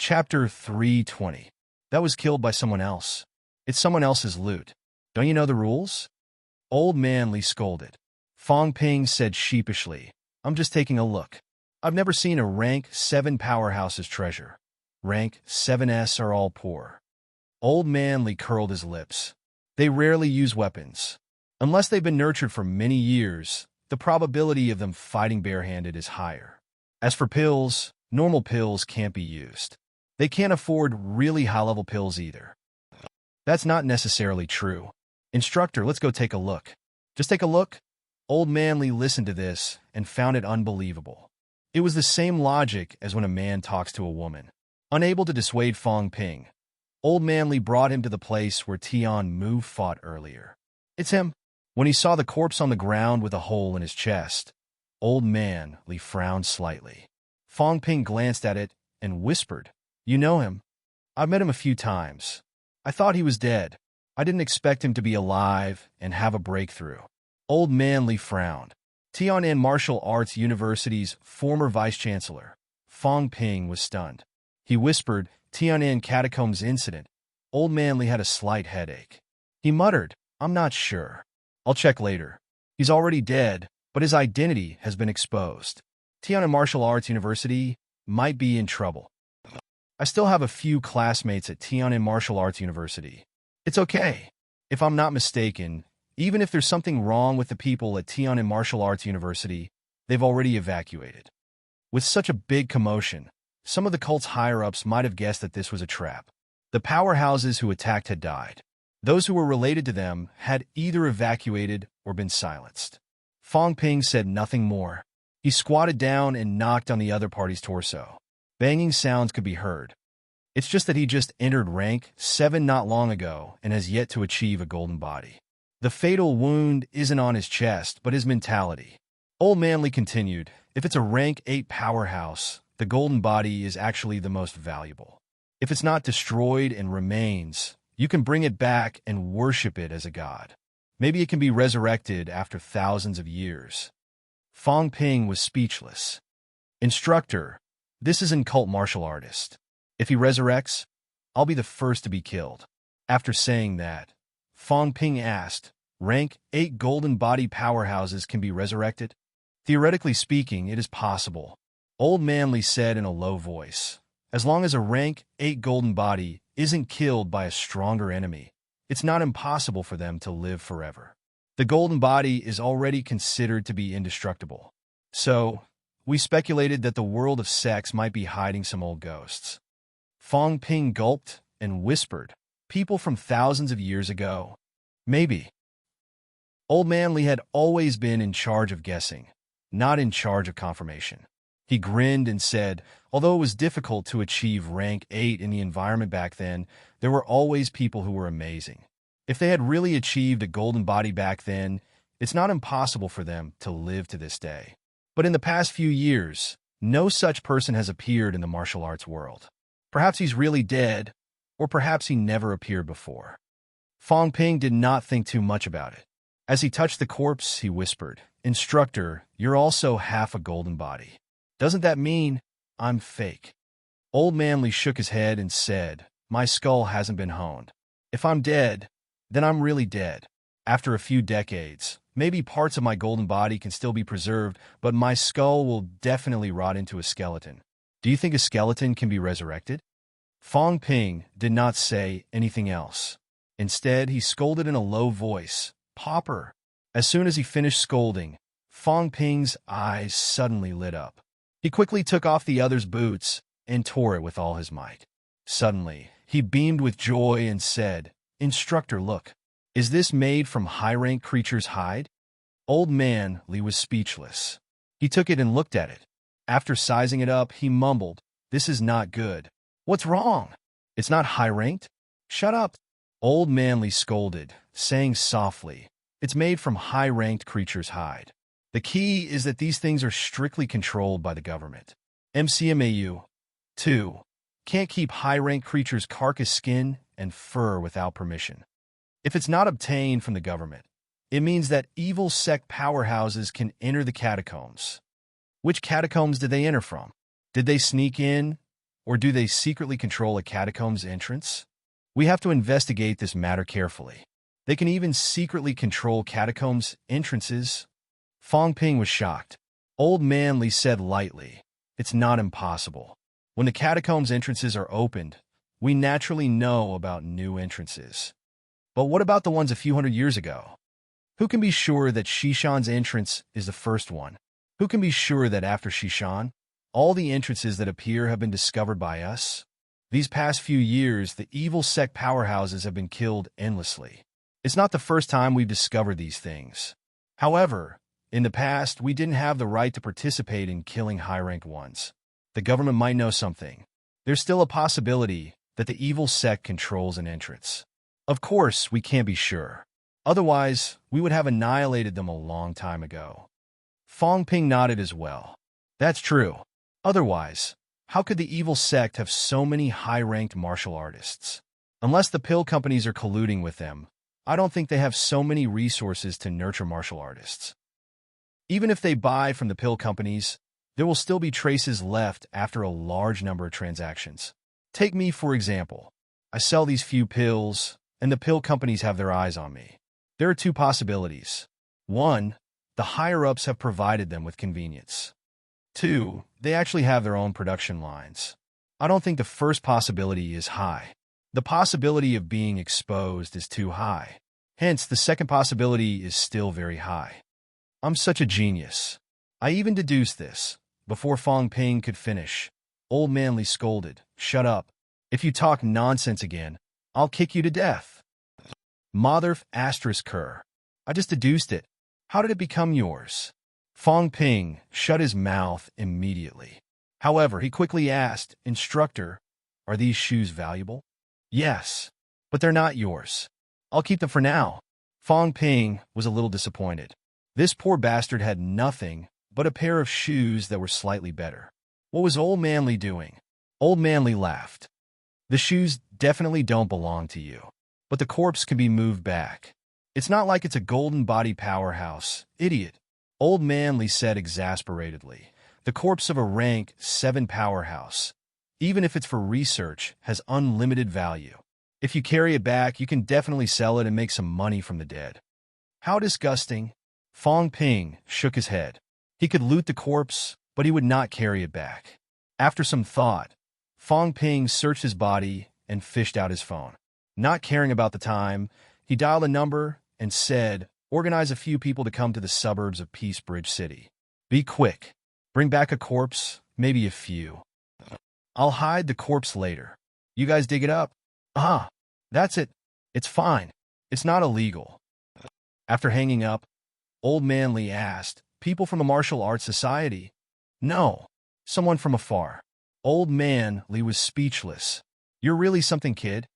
Chapter 320. That was killed by someone else. It's someone else's loot. Don't you know the rules? Old Man Li scolded. Fong Ping said sheepishly, I'm just taking a look. I've never seen a rank 7 powerhouse's treasure. Rank 7s are all poor. Old Man Li curled his lips. They rarely use weapons. Unless they've been nurtured for many years, the probability of them fighting barehanded is higher. As for pills, normal pills can't be used. They can't afford really high-level pills either. That's not necessarily true. Instructor, let's go take a look. Just take a look? Old Man Li listened to this and found it unbelievable. It was the same logic as when a man talks to a woman. Unable to dissuade Fong Ping, Old Man Li brought him to the place where Tian Mu fought earlier. It's him. When he saw the corpse on the ground with a hole in his chest, Old Man Li frowned slightly. Fong Ping glanced at it and whispered, You know him? I've met him a few times. I thought he was dead. I didn't expect him to be alive and have a breakthrough. Old Man Li frowned. Tian'an Martial Arts University's former vice-chancellor, Fong Ping, was stunned. He whispered, Tian'an Catacombs incident. Old Man Li had a slight headache. He muttered, I'm not sure. I'll check later. He's already dead, but his identity has been exposed. Tian'an Martial Arts University might be in trouble. I still have a few classmates at Tian'an Martial Arts University. It's okay. If I'm not mistaken, even if there's something wrong with the people at Tian'an Martial Arts University, they've already evacuated. With such a big commotion, some of the cult's higher-ups might have guessed that this was a trap. The powerhouses who attacked had died. Those who were related to them had either evacuated or been silenced. Fong Ping said nothing more. He squatted down and knocked on the other party's torso. Banging sounds could be heard. It's just that he just entered rank 7 not long ago and has yet to achieve a golden body. The fatal wound isn't on his chest, but his mentality. Old Man Li continued, if it's a rank 8 powerhouse, the golden body is actually the most valuable. If it's not destroyed and remains, you can bring it back and worship it as a god. Maybe it can be resurrected after thousands of years. Fong Ping was speechless. Instructor, this is an cult martial artist. If he resurrects, I'll be the first to be killed. After saying that, Fong Ping asked, rank 8 golden body powerhouses can be resurrected? Theoretically speaking, it is possible. Old Man Li said in a low voice, as long as a rank 8 golden body isn't killed by a stronger enemy, it's not impossible for them to live forever. The golden body is already considered to be indestructible. So, we speculated that the world of sex might be hiding some old ghosts. Fong Ping gulped and whispered, people from thousands of years ago. Maybe. Old Man Li had always been in charge of guessing, not in charge of confirmation. He grinned and said, although it was difficult to achieve rank 8 in the environment back then, there were always people who were amazing. If they had really achieved a golden body back then, it's not impossible for them to live to this day. But in the past few years, no such person has appeared in the martial arts world. Perhaps he's really dead, or perhaps he never appeared before. Fong Ping did not think too much about it. As he touched the corpse, he whispered, Instructor, you're also half a golden body. Doesn't that mean I'm fake? Old Man Li shook his head and said, my skull hasn't been honed. If I'm dead, then I'm really dead. After a few decades, maybe parts of my golden body can still be preserved, but my skull will definitely rot into a skeleton. Do you think a skeleton can be resurrected? Fong Ping did not say anything else. Instead, he scolded in a low voice, Pauper. As soon as he finished scolding, Fong Ping's eyes suddenly lit up. He quickly took off the other's boots and tore it with all his might. Suddenly, he beamed with joy and said, Instructor, look. Is this made from high-rank creature's hide? Old Man Li was speechless. He took it and looked at it. After sizing it up, he mumbled, This is not good. What's wrong? It's not high-ranked? Shut up. Old Man Li scolded, saying softly, It's made from high-ranked creature's hide. The key is that these things are strictly controlled by the government. MCMAU 2 can't keep high-ranked creatures' carcass skin and fur without permission. If it's not obtained from the government, it means that evil sect powerhouses can enter the catacombs. Which catacombs did they enter from? Did they sneak in, Or do they secretly control a catacomb's entrance? We have to investigate this matter carefully. They can even secretly control catacombs' entrances. Fong Ping was shocked. Old Man Li said lightly, "It's not impossible. When the catacombs' entrances are opened, we naturally know about new entrances. But what about the ones a few hundred years ago? Who can be sure that Shishan's entrance is the first one? Who can be sure that after Shishan, all the entrances that appear have been discovered by us? These past few years, the evil sect powerhouses have been killed endlessly. It's not the first time we've discovered these things. However, in the past, we didn't have the right to participate in killing high-ranked ones. The government might know something. There's still a possibility that the evil sect controls an entrance. Of course, we can't be sure. Otherwise, we would have annihilated them a long time ago." Fong Ping nodded as well. "That's true. Otherwise, how could the evil sect have so many high-ranked martial artists? Unless the pill companies are colluding with them, I don't think they have so many resources to nurture martial artists. Even if they buy from the pill companies, there will still be traces left after a large number of transactions. Take me, for example. I sell these few pills, and the pill companies have their eyes on me. There are two possibilities. One, the higher-ups have provided them with convenience. Two, they actually have their own production lines. I don't think the first possibility is high. The possibility of being exposed is too high. Hence, the second possibility is still very high. I'm such a genius. I even deduced this." Before Fong Ping could finish, Old Man Li scolded, "Shut up. If you talk nonsense again, I'll kick you to death." Mother asterisk her. "I just deduced it. How did it become yours?" Fong Ping shut his mouth immediately. However, he quickly asked, "Instructor, are these shoes valuable?" "Yes, but they're not yours. I'll keep them for now." Fong Ping was a little disappointed. This poor bastard had nothing but a pair of shoes that were slightly better. What was Old Man Li doing? Old Man Li laughed. "The shoes definitely don't belong to you, but the corpse can be moved back. It's not like it's a golden body powerhouse, idiot." Old Man Li said exasperatedly. "The corpse of a rank 7 powerhouse, even if it's for research, has unlimited value. If you carry it back, you can definitely sell it and make some money from the dead." "How disgusting." Fong Ping shook his head. He could loot the corpse, but he would not carry it back. After some thought, Fong Ping searched his body and fished out his phone. Not caring about the time, he dialed a number and said, "Organize a few people to come to the suburbs of Peace Bridge City. Be quick. Bring back a corpse, maybe a few. I'll hide the corpse later. You guys dig it up?" "Ah, that's it. It's fine. It's not illegal." After hanging up, Old Man Li asked, "People from the Martial Arts Society?" "No, someone from afar." Old Man Li was speechless. "You're really something, kid."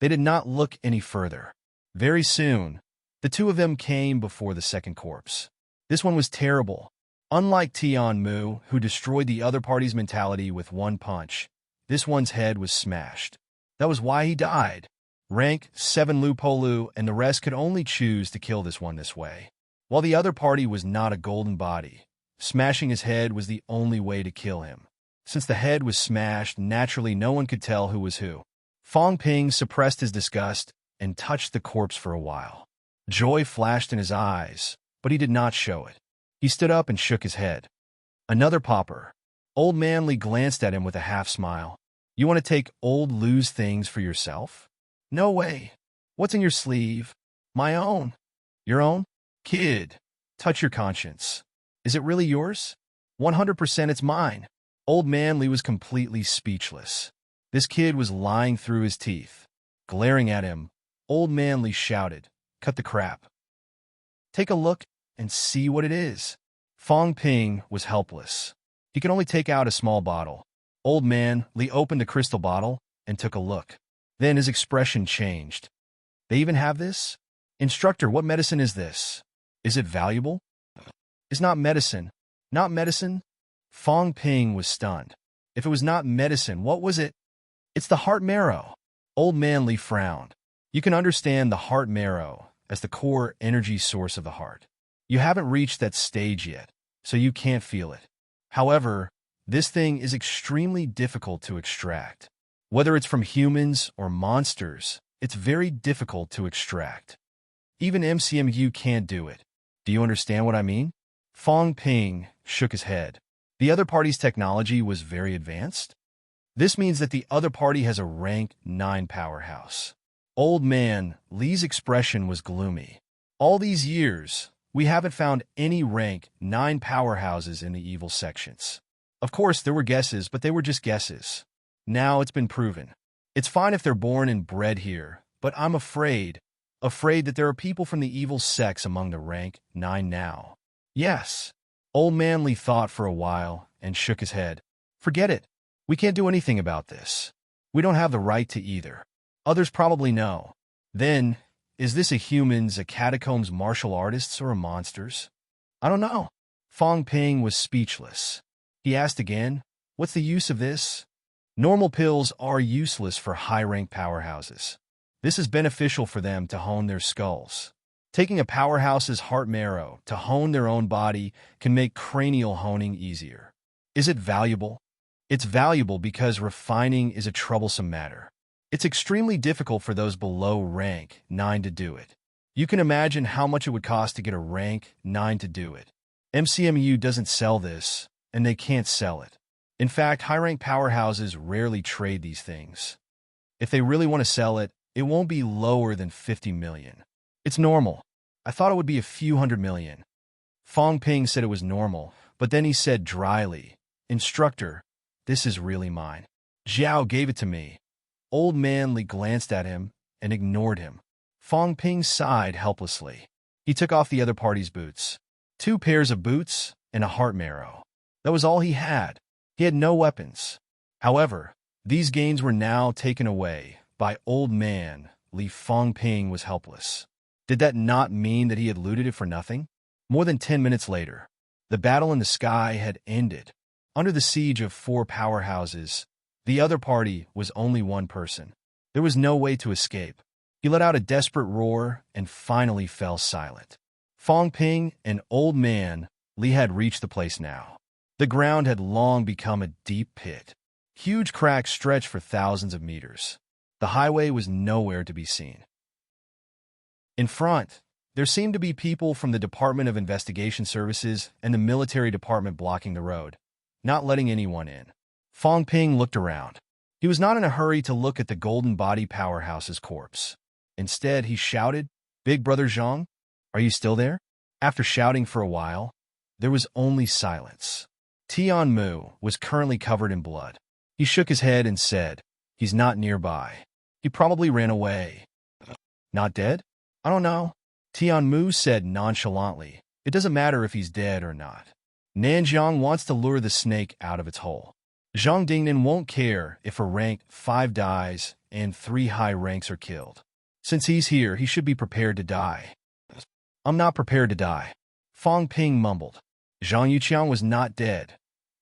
They did not look any further. Very soon, the two of them came before the second corpse. This one was terrible. Unlike Tian Mu, who destroyed the other party's mentality with one punch, this one's head was smashed. That was why he died. Rank 7 Lu Polu and the rest could only choose to kill this one this way. While the other party was not a golden body, smashing his head was the only way to kill him. Since the head was smashed, naturally no one could tell who was who. Fong Ping suppressed his disgust and touched the corpse for a while. Joy flashed in his eyes, but he did not show it. He stood up and shook his head. "Another pauper." Old Man Li glanced at him with a half-smile. "You want to take old Lu's things for yourself?" "No way. What's in your sleeve?" "My own." "Your own?" "Kid, touch your conscience. Is it really yours?" 100% it's mine." Old Man Li was completely speechless. This kid was lying through his teeth. Glaring at him, Old Man Li shouted, "Cut the crap. Take a look and see what it is." Fong Ping was helpless. He could only take out a small bottle. Old Man Li opened the crystal bottle and took a look. Then his expression changed. "They even have this? Instructor, what medicine is this? Is it valuable?" "It's not medicine." "Not medicine?" Fong Ping was stunned. If it was not medicine, what was it? "It's the heart marrow." Old Man Li frowned. You can understand the heart marrow as the core energy source of the heart. You haven't reached that stage yet, so you can't feel it. However, This thing is extremely difficult to extract. Whether it's from humans or monsters, it's very difficult to extract. Even MCMU can't do it. Do you understand what I mean? Fong Ping shook his head. The other party's technology was very advanced? This means that the other party has a rank 9 powerhouse. Old man Li's expression was gloomy. All these years, we haven't found any rank 9 powerhouses in the evil sections. Of course, there were guesses, but they were just guesses. Now it's been proven. It's fine if they're born and bred here, but I'm afraid that there are people from the evil sects among the rank 9 now. Yes. Old man Li thought for a while and shook his head. Forget it. We can't do anything about this. We don't have the right to either. Others probably know. Then, is this a humans, a catacombs martial artists, or a monsters? I don't know. Fong Ping was speechless. He asked again, what's the use of this? Normal pills are useless for high-rank powerhouses. This is beneficial for them to hone their skulls. Taking a powerhouse's heart marrow to hone their own body can make cranial honing easier. Is it valuable? It's valuable because refining is a troublesome matter. It's extremely difficult for those below rank 9 to do it. You can imagine how much it would cost to get a rank 9 to do it. MCMU doesn't sell this, and they can't sell it. In fact, high-rank powerhouses rarely trade these things. If they really want to sell it, it won't be lower than 50 million. It's normal. I thought it would be a few hundred million. Fong Ping said it was normal, but then he said dryly, Instructor, this is really mine. Zhao gave it to me. Old man Li glanced at him and ignored him. Fong Ping sighed helplessly. He took off the other party's boots. 2 pairs of boots and a heart marrow. That was all he had. He had no weapons. However, these gains were now taken away by old man Li. Fong Ping was helpless. Did that not mean that he had looted it for nothing? More than 10 minutes later, the battle in the sky had ended. Under the siege of 4 powerhouses, the other party was only one person. There was no way to escape. He let out a desperate roar and finally fell silent. Fong Ping and old man Li had reached the place now. The ground had long become a deep pit. Huge cracks stretched for thousands of meters. The highway was nowhere to be seen. In front, there seemed to be people from the Department of Investigation Services and the military department blocking the road, not letting anyone in. Fong Ping looked around. He was not in a hurry to look at the golden body powerhouse's corpse. Instead, he shouted, Big Brother Zhang, are you still there? After shouting for a while, there was only silence. Tian Mu was currently covered in blood. He shook his head and said, He's not nearby. He probably ran away. Not dead? I don't know. Tian Mu said nonchalantly, It doesn't matter if he's dead or not. Nanjiang wants to lure the snake out of its hole. Zhang Dingnan won't care if a rank 5 dies and 3 high ranks are killed. Since he's here, he should be prepared to die. I'm not prepared to die. Fong Ping mumbled. Zhang Yuqiang was not dead.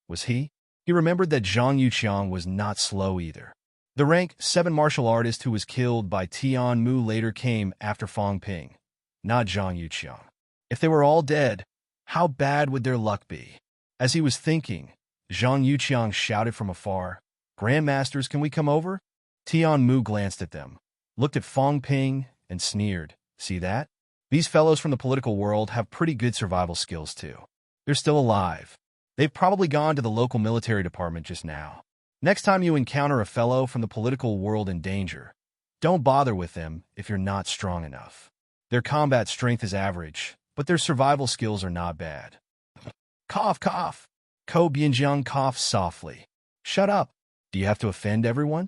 Was he? He remembered that Zhang Yuqiang was not slow either. The rank 7 martial artist who was killed by Tian Mu later came after Fong Ping, not Zhang Yuqiang. If they were all dead, how bad would their luck be? As he was thinking, Zhang Yuqiang shouted from afar, Grandmasters, can we come over? Tian Mu glanced at them, looked at Fong Ping, and sneered. See that? These fellows from the political world have pretty good survival skills too. They're still alive. They've probably gone to the local military department just now. Next time you encounter a fellow from the political world in danger, don't bother with them if you're not strong enough. Their combat strength is average, but their survival skills are not bad. Cough, cough. Ko Bianjiang coughed softly. Shut up. Do you have to offend everyone?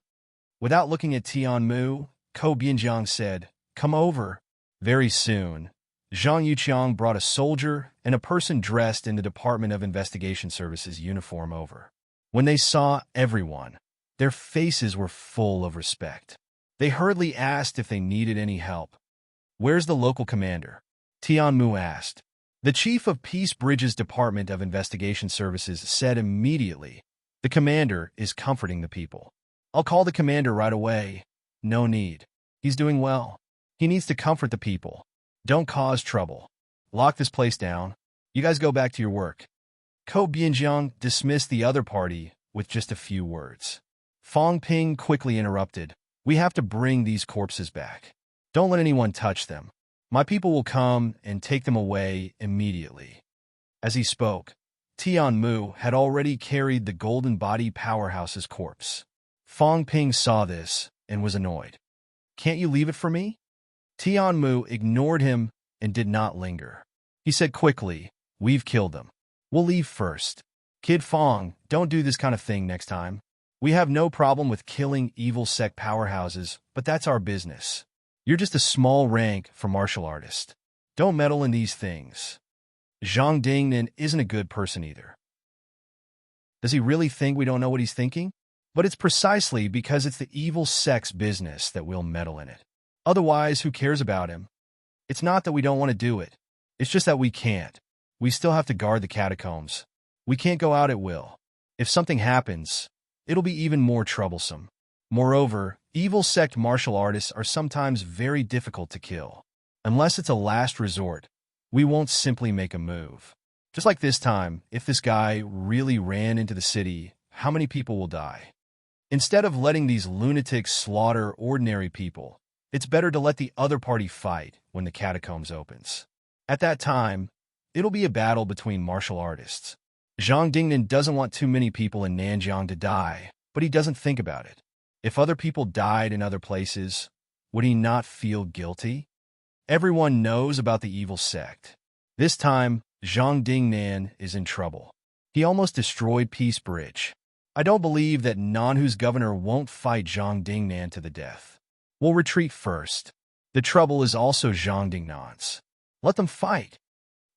Without looking at Tian Mu, Ko Bianjiang said, Come over. Very soon, Zhang Yuqiang brought a soldier and a person dressed in the Department of Investigation Services uniform over. When they saw everyone, their faces were full of respect. They hurriedly asked if they needed any help. Where's the local commander? Tian Mu asked. The chief of Peace Bridges Department of Investigation Services said immediately, The commander is comforting the people. I'll call the commander right away. No need. He's doing well. He needs to comfort the people. Don't cause trouble. Lock this place down. You guys go back to your work. Ko Bianjiang dismissed the other party with just a few words. Fong Ping quickly interrupted. We have to bring these corpses back. Don't let anyone touch them. My people will come and take them away immediately. As he spoke, Tian Mu had already carried the golden body powerhouse's corpse. Fong Ping saw this and was annoyed. Can't you leave it for me? Tian Mu ignored him and did not linger. He said quickly, we've killed them. We'll leave first. Kid Fong, don't do this kind of thing next time. We have no problem with killing evil sect powerhouses, but that's our business. You're just a small rank for martial artist. Don't meddle in these things. Zhang Dingnan isn't a good person either. Does he really think we don't know what he's thinking? But it's precisely because it's the evil sect's business that we'll meddle in it. Otherwise, who cares about him? It's not that we don't want to do it. It's just that we can't. We still have to guard the catacombs. We can't go out at will. If something happens, it'll be even more troublesome. Moreover, evil sect martial artists are sometimes very difficult to kill. Unless it's a last resort, we won't simply make a move. Just like this time, if this guy really ran into the city, how many people will die? Instead of letting these lunatics slaughter ordinary people, it's better to let the other party fight when the catacombs opens. At that time, it'll be a battle between martial artists. Zhang Dingnan doesn't want too many people in Nanjiang to die, but he doesn't think about it. If other people died in other places, would he not feel guilty? Everyone knows about the evil sect. This time, Zhang Dingnan is in trouble. He almost destroyed Peace Bridge. I don't believe that Nanhu's governor won't fight Zhang Dingnan to the death. We'll retreat first. The trouble is also Zhang Dingnan's. Let them fight.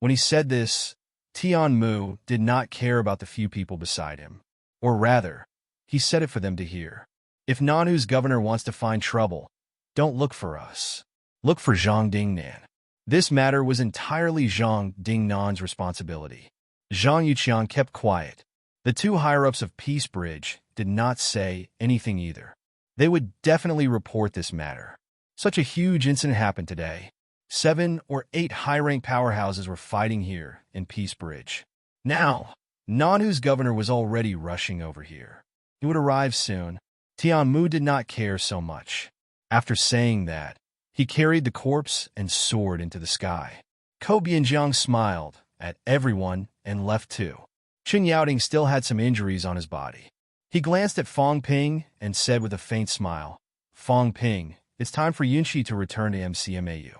When he said this, Tian Mu did not care about the few people beside him. Or rather, he said it for them to hear. If Nanhu's governor wants to find trouble, don't look for us. Look for Zhang Dingnan. This matter was entirely Zhang Dingnan's responsibility. Zhang Yuqiang kept quiet. The two higher-ups of Peace Bridge did not say anything either. They would definitely report this matter. Such a huge incident happened today. 7 or 8 high-rank powerhouses were fighting here in Peace Bridge. Now, Nanhu's governor was already rushing over here. He would arrive soon. Tian Mu did not care so much. After saying that, he carried the corpse and soared into the sky. Ko Bianjiang smiled at everyone and left too. Chen Yaoting still had some injuries on his body. He glanced at Fong Ping and said with a faint smile, Fong Ping, it's time for Yunxi to return to MCMAU.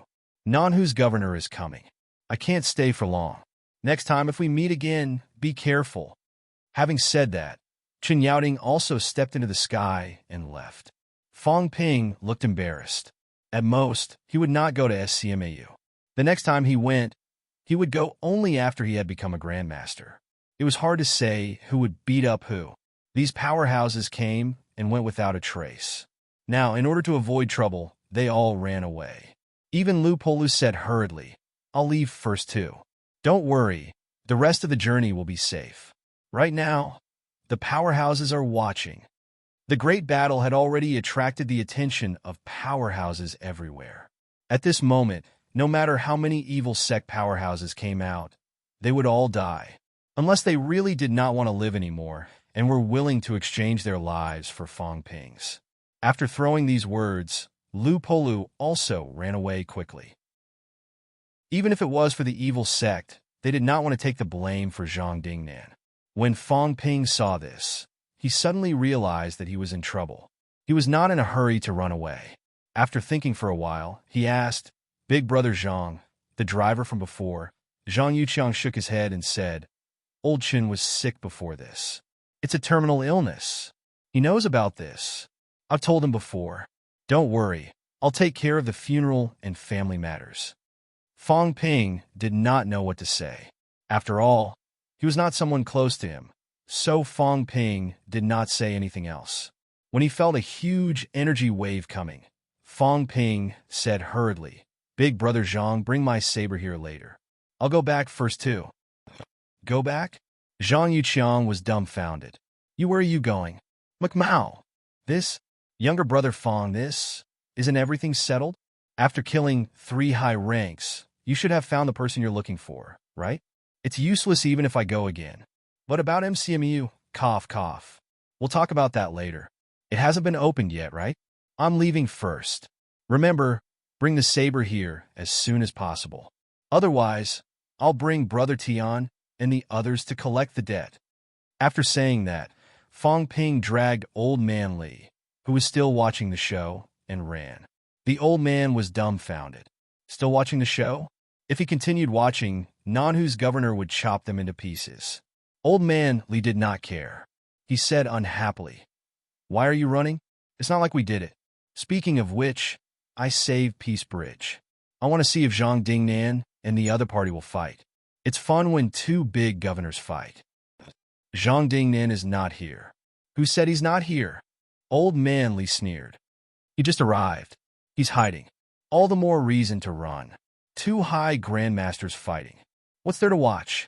Nanhu's governor is coming. I can't stay for long. Next time if we meet again, be careful. Having said that, Chen Yaoting also stepped into the sky and left. Fong Ping looked embarrassed. At most, he would not go to SCMAU. The next time he went, he would go only after he had become a grandmaster. It was hard to say who would beat up who. These powerhouses came and went without a trace. Now, in order to avoid trouble, they all ran away. Even Lu Polu said hurriedly, I'll leave first too. Don't worry, the rest of the journey will be safe. Right now, the powerhouses are watching. The great battle had already attracted the attention of powerhouses everywhere. At this moment, no matter how many evil sect powerhouses came out, they would all die, unless they really did not want to live anymore and were willing to exchange their lives for Fong Ping's. After throwing these words, Lu Polu also ran away quickly. Even if it was for the evil sect, they did not want to take the blame for Zhang Dingnan. When Fong Ping saw this, he suddenly realized that he was in trouble. He was not in a hurry to run away. After thinking for a while, he asked, Big Brother Zhang, the driver from before. Zhang Yuqiang shook his head and said, Old Chen was sick before this. It's a terminal illness. He knows about this. I've told him before. Don't worry, I'll take care of the funeral and family matters. Fong Ping did not know what to say. After all, he was not someone close to him, so Fong Ping did not say anything else. When he felt a huge energy wave coming, Fong Ping said hurriedly, Big Brother Zhang, bring my saber here later. I'll go back first too. Go back? Zhang Yuqiang was dumbfounded. Where are you going? McMao. This? Younger brother Fong, this? Isn't everything settled? After killing 3 high ranks, you should have found the person you're looking for, right? It's useless even if I go again. What about MCMU? Cough, cough. We'll talk about that later. It hasn't been opened yet, right? I'm leaving first. Remember, bring the saber here as soon as possible. Otherwise, I'll bring Brother Tian and the others to collect the debt. After saying that, Fong Ping dragged Old Man Li, who was still watching the show, and ran. The old man was dumbfounded. Still watching the show? If he continued watching, Nanhu's governor would chop them into pieces. Old Man Li did not care. He said unhappily, "Why are you running? It's not like we did it. Speaking of which, I saved Peace Bridge. I want to see if Zhang Dingnan and the other party will fight. It's fun when two big governors fight." Zhang Dingnan is not here. Who said he's not here? Old Man Li sneered. He just arrived. He's hiding. All the more reason to run. Two high grandmasters fighting. What's there to watch?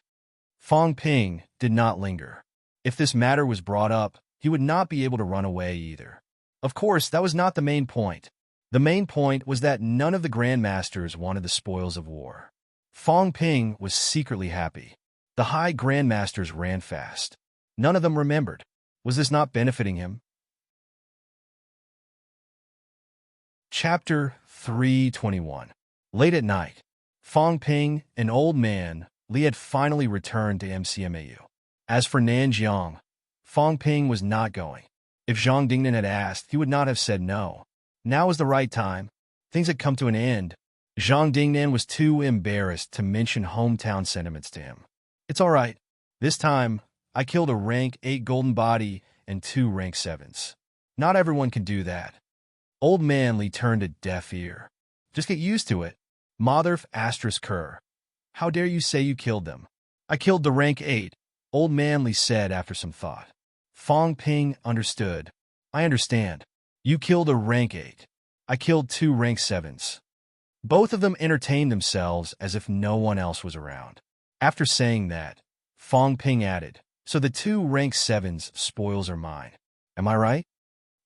Fong Ping did not linger. If this matter was brought up, he would not be able to run away either. Of course, that was not the main point. The main point was that none of the grandmasters wanted the spoils of war. Fong Ping was secretly happy. The high grandmasters ran fast. None of them remembered. Was this not benefiting him? Chapter 321. Late at night, Fong Ping, an old man, Li had finally returned to MCMAU. As for Nanjiang, Fong Ping was not going. If Zhang Dingnan had asked, he would not have said no. Now was the right time. Things had come to an end. Zhang Dingnan was too embarrassed to mention hometown sentiments to him. It's all right. This time, I killed a rank 8 golden body and 2 rank 7s. Not everyone can do that. Old Man Li turned a deaf ear. Just get used to it. Motherf asterisk Kerr. How dare you say you killed them? I killed the rank 8, Old Man Li said after some thought. Fong Ping understood. I understand. You killed a rank 8. I killed 2 rank 7s. Both of them entertained themselves as if no one else was around. After saying that, Fong Ping added, so the 2 rank 7s spoils are mine. Am I right?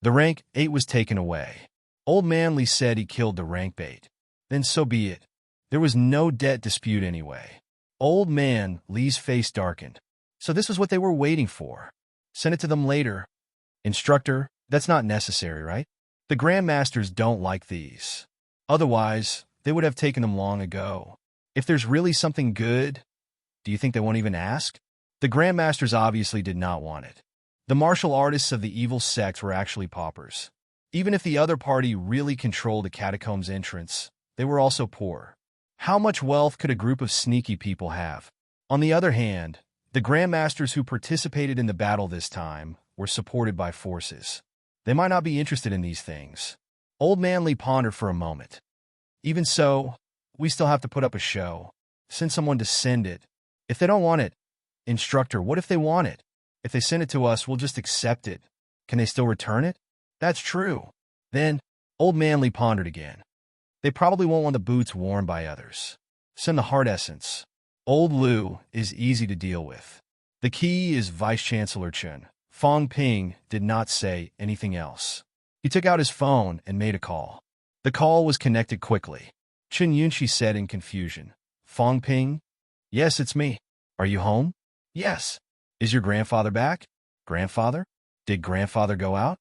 The rank 8 was taken away. Old Man Li said he killed the rank 8. Then so be it. There was no debt dispute anyway. Old Man Li's face darkened. So this was what they were waiting for. Send it to them later. Instructor, that's not necessary, right? The grandmasters don't like these. Otherwise, they would have taken them long ago. If there's really something good, do you think they won't even ask? The grandmasters obviously did not want it. The martial artists of the evil sect were actually paupers. Even if the other party really controlled the catacombs entrance, they were also poor. How much wealth could a group of sneaky people have? On the other hand, the grandmasters who participated in the battle this time were supported by forces. They might not be interested in these things. Old Man Li pondered for a moment. Even so, we still have to put up a show. Send someone to send it. If they don't want it, instructor, what if they want it? If they send it to us, we'll just accept it. Can they still return it? That's true. Then, Old Man Li pondered again. They probably won't want the boots worn by others. Send the heart essence. Old Lu is easy to deal with. The key is Vice-Chancellor Chen. Fong Ping did not say anything else. He took out his phone and made a call. The call was connected quickly. Chen Yunxi said in confusion. Fong Ping? Yes, it's me. Are you home? Yes. Is your grandfather back? Grandfather? Did grandfather go out?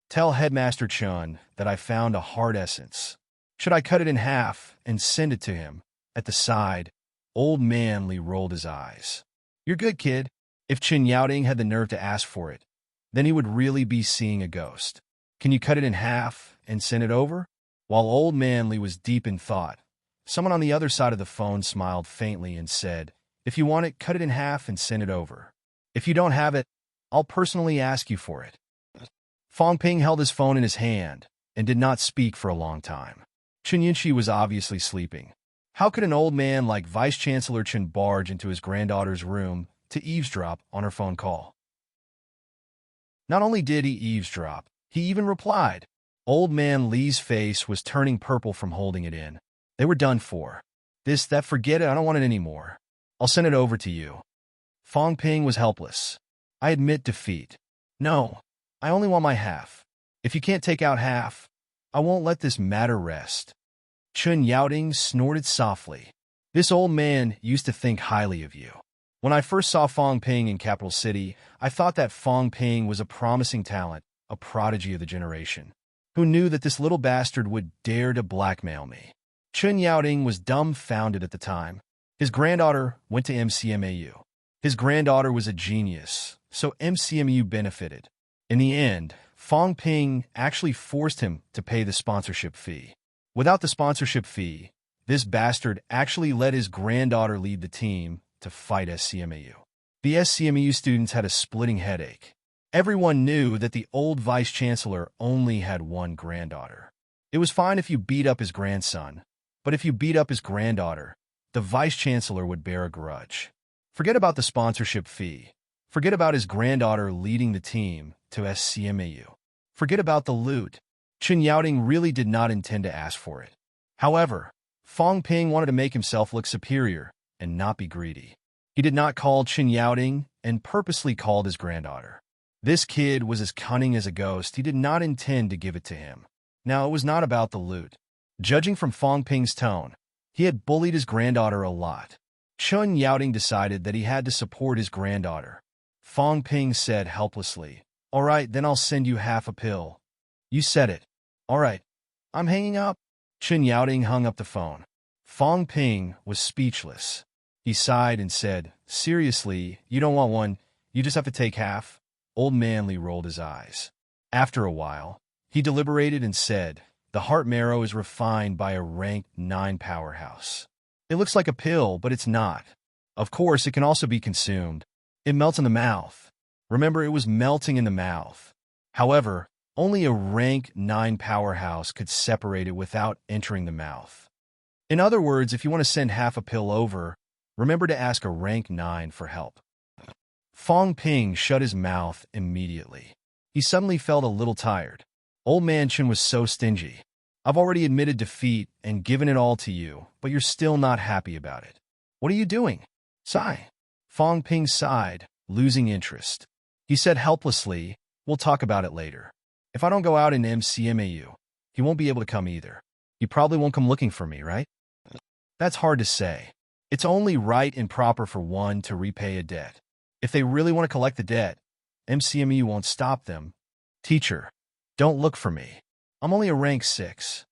Tell Headmaster Chun that I found a heart essence. Should I cut it in half and send it to him? At the side, Old Man Li rolled his eyes. You're good, kid. If Chen Yaoding had the nerve to ask for it, then he would really be seeing a ghost. Can you cut it in half and send it over? While Old Man Li was deep in thought, someone on the other side of the phone smiled faintly and said, if you want it, cut it in half and send it over. If you don't have it, I'll personally ask you for it. Fong Ping held his phone in his hand and did not speak for a long time. Chen Yunxi was obviously sleeping. How could an old man like Vice-Chancellor Chen barge into his granddaughter's room to eavesdrop on her phone call? Not only did he eavesdrop, he even replied. Old Man Li's face was turning purple from holding it in. They were done for. That, forget it, I don't want it anymore. I'll send it over to you. Fong Ping was helpless. I admit defeat. No, I only want my half. If you can't take out half, I won't let this matter rest. Chun Yaoding snorted softly. This old man used to think highly of you. When I first saw Fong Ping in Capital City, I thought that Fong Ping was a promising talent, a prodigy of the generation. Who knew that this little bastard would dare to blackmail me? Chun Yaoding was dumbfounded at the time. His granddaughter went to MCMAU. His granddaughter was a genius, so MCMU benefited. In the end, Fong Ping actually forced him to pay the sponsorship fee. Without the sponsorship fee, this bastard actually let his granddaughter lead the team to fight SCMAU. The SCMAU students had a splitting headache. Everyone knew that the old vice-chancellor only had one granddaughter. It was fine if you beat up his grandson, but if you beat up his granddaughter, the vice-chancellor would bear a grudge. Forget about the sponsorship fee. Forget about his granddaughter leading the team to SCMAU. Forget about the loot. Chun Yaoding really did not intend to ask for it. However, Fong Ping wanted to make himself look superior and not be greedy. He did not call Chun Yaoding and purposely called his granddaughter. This kid was as cunning as a ghost. He did not intend to give it to him. Now, it was not about the loot. Judging from Fong Ping's tone, he had bullied his granddaughter a lot. Chun Yaoding decided that he had to support his granddaughter. Fong Ping said helplessly, "All right, then I'll send you half a pill." "You said it." "All right, I'm hanging up." Chun Yaoding hung up the phone. Fong Ping was speechless. He sighed and said, "Seriously, you don't want one, you just have to take half?" Old Manly rolled his eyes. After a while, he deliberated and said, "The heart marrow is refined by a rank 9 powerhouse. It looks like a pill, but it's not. Of course, it can also be consumed. It melts in the mouth." Remember, it was melting in the mouth. However, only a rank 9 powerhouse could separate it without entering the mouth. In other words, if you want to send half a pill over, remember to ask a rank 9 for help. Fong Ping shut his mouth immediately. He suddenly felt a little tired. Old Man Chun was so stingy. "I've already admitted defeat and given it all to you, but you're still not happy about it. What are you doing?" "Sigh." Fong Ping sighed, losing interest. He said helplessly, "We'll talk about it later. If I don't go out in MCMAU, he won't be able to come either. He probably won't come looking for me, right?" "That's hard to say. It's only right and proper for one to repay a debt. If they really want to collect the debt, MCMU won't stop them. Teacher, don't look for me. I'm only a rank 6.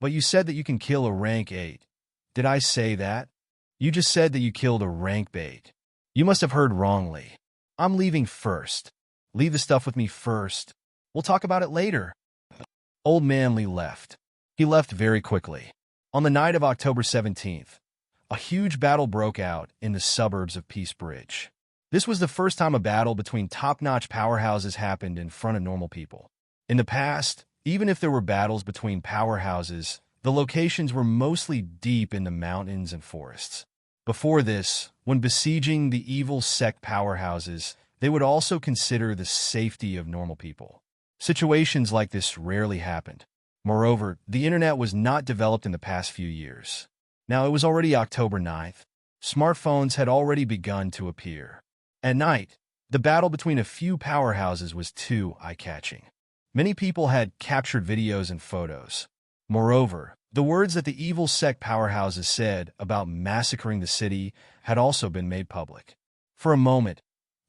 But you said that you can kill a rank 8. Did I say that? You just said that you killed a rank 8. You must have heard wrongly. I'm leaving first. Leave the stuff with me first. We'll talk about it later." Old Manly left. He left very quickly. On the night of October 17th, a huge battle broke out in the suburbs of Peace Bridge. This was the first time a battle between top-notch powerhouses happened in front of normal people. In the past, even if there were battles between powerhouses, the locations were mostly deep in the mountains and forests. Before this, when besieging the evil sect powerhouses, they would also consider the safety of normal people. Situations like this rarely happened. Moreover, the internet was not developed in the past few years. Now, it was already October 9th. Smartphones had already begun to appear. At night, the battle between a few powerhouses was too eye-catching. Many people had captured videos and photos. Moreover, the words that the evil sect powerhouses said about massacring the city had also been made public. For a moment,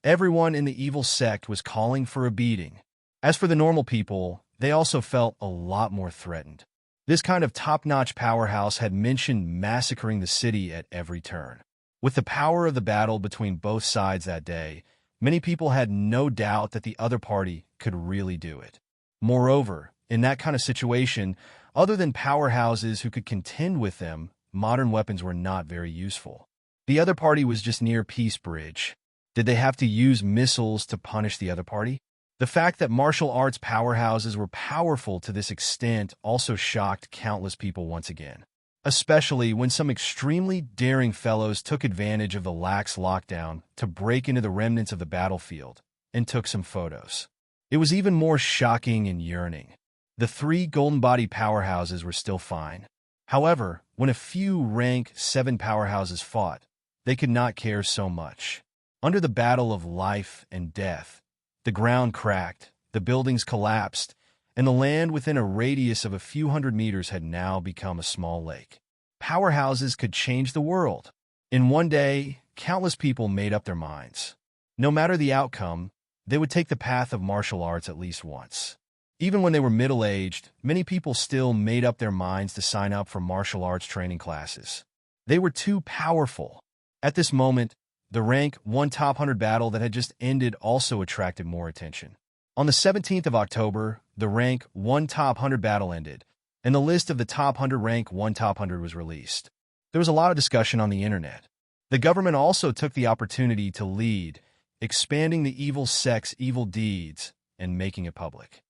everyone in the evil sect was calling for a beating. As for the normal people, they also felt a lot more threatened. This kind of top-notch powerhouse had mentioned massacring the city at every turn. With the power of the battle between both sides that day, many people had no doubt that the other party could really do it. Moreover, in that kind of situation, other than powerhouses who could contend with them, modern weapons were not very useful. The other party was just near Peace Bridge. Did they have to use missiles to punish the other party? The fact that martial arts powerhouses were powerful to this extent also shocked countless people once again, especially when some extremely daring fellows took advantage of the lax lockdown to break into the remnants of the battlefield and took some photos. It was even more shocking and yearning. The 3 golden body powerhouses were still fine. However, when a few rank 7 powerhouses fought, they could not care so much. Under the battle of life and death, the ground cracked, the buildings collapsed, and the land within a radius of a few hundred meters had now become a small lake. Powerhouses could change the world. In one day, countless people made up their minds. No matter the outcome, they would take the path of martial arts at least once. Even when they were middle-aged, many people still made up their minds to sign up for martial arts training classes. They were too powerful. At this moment, the rank 1 top 100 battle that had just ended also attracted more attention. On the 17th of October, the rank 1 top 100 battle ended, and the list of the top 100 rank 1 top 100 was released. There was a lot of discussion on the internet. The government also took the opportunity to lead, expanding the evil sect's evil deeds and making it public.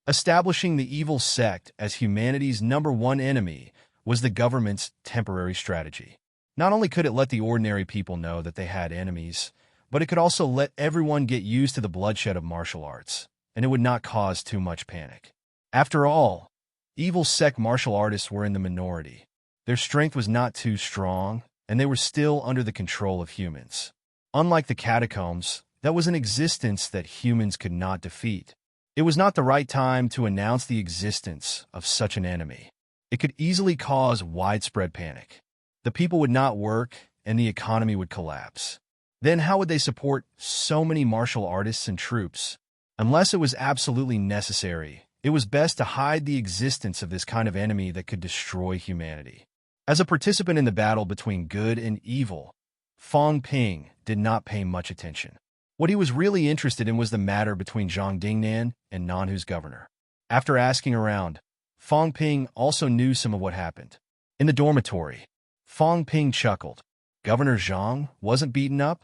Establishing the evil sect as humanity's #1 enemy was the government's temporary strategy. Not only could it let the ordinary people know that they had enemies, but it could also let everyone get used to the bloodshed of martial arts, and it would not cause too much panic. After all, evil sect martial artists were in the minority. Their strength was not too strong, and they were still under the control of humans. Unlike the catacombs, that was an existence that humans could not defeat. It was not the right time to announce the existence of such an enemy. It could easily cause widespread panic. The people would not work, and the economy would collapse. Then how would they support so many martial artists and troops? Unless it was absolutely necessary, it was best to hide the existence of this kind of enemy that could destroy humanity. As a participant in the battle between good and evil, Fong Ping did not pay much attention. What he was really interested in was the matter between Zhang Dingnan and Nanhu's governor. After asking around, Fong Ping also knew some of what happened. In the dormitory, Fong Ping chuckled. Governor Zhang wasn't beaten up?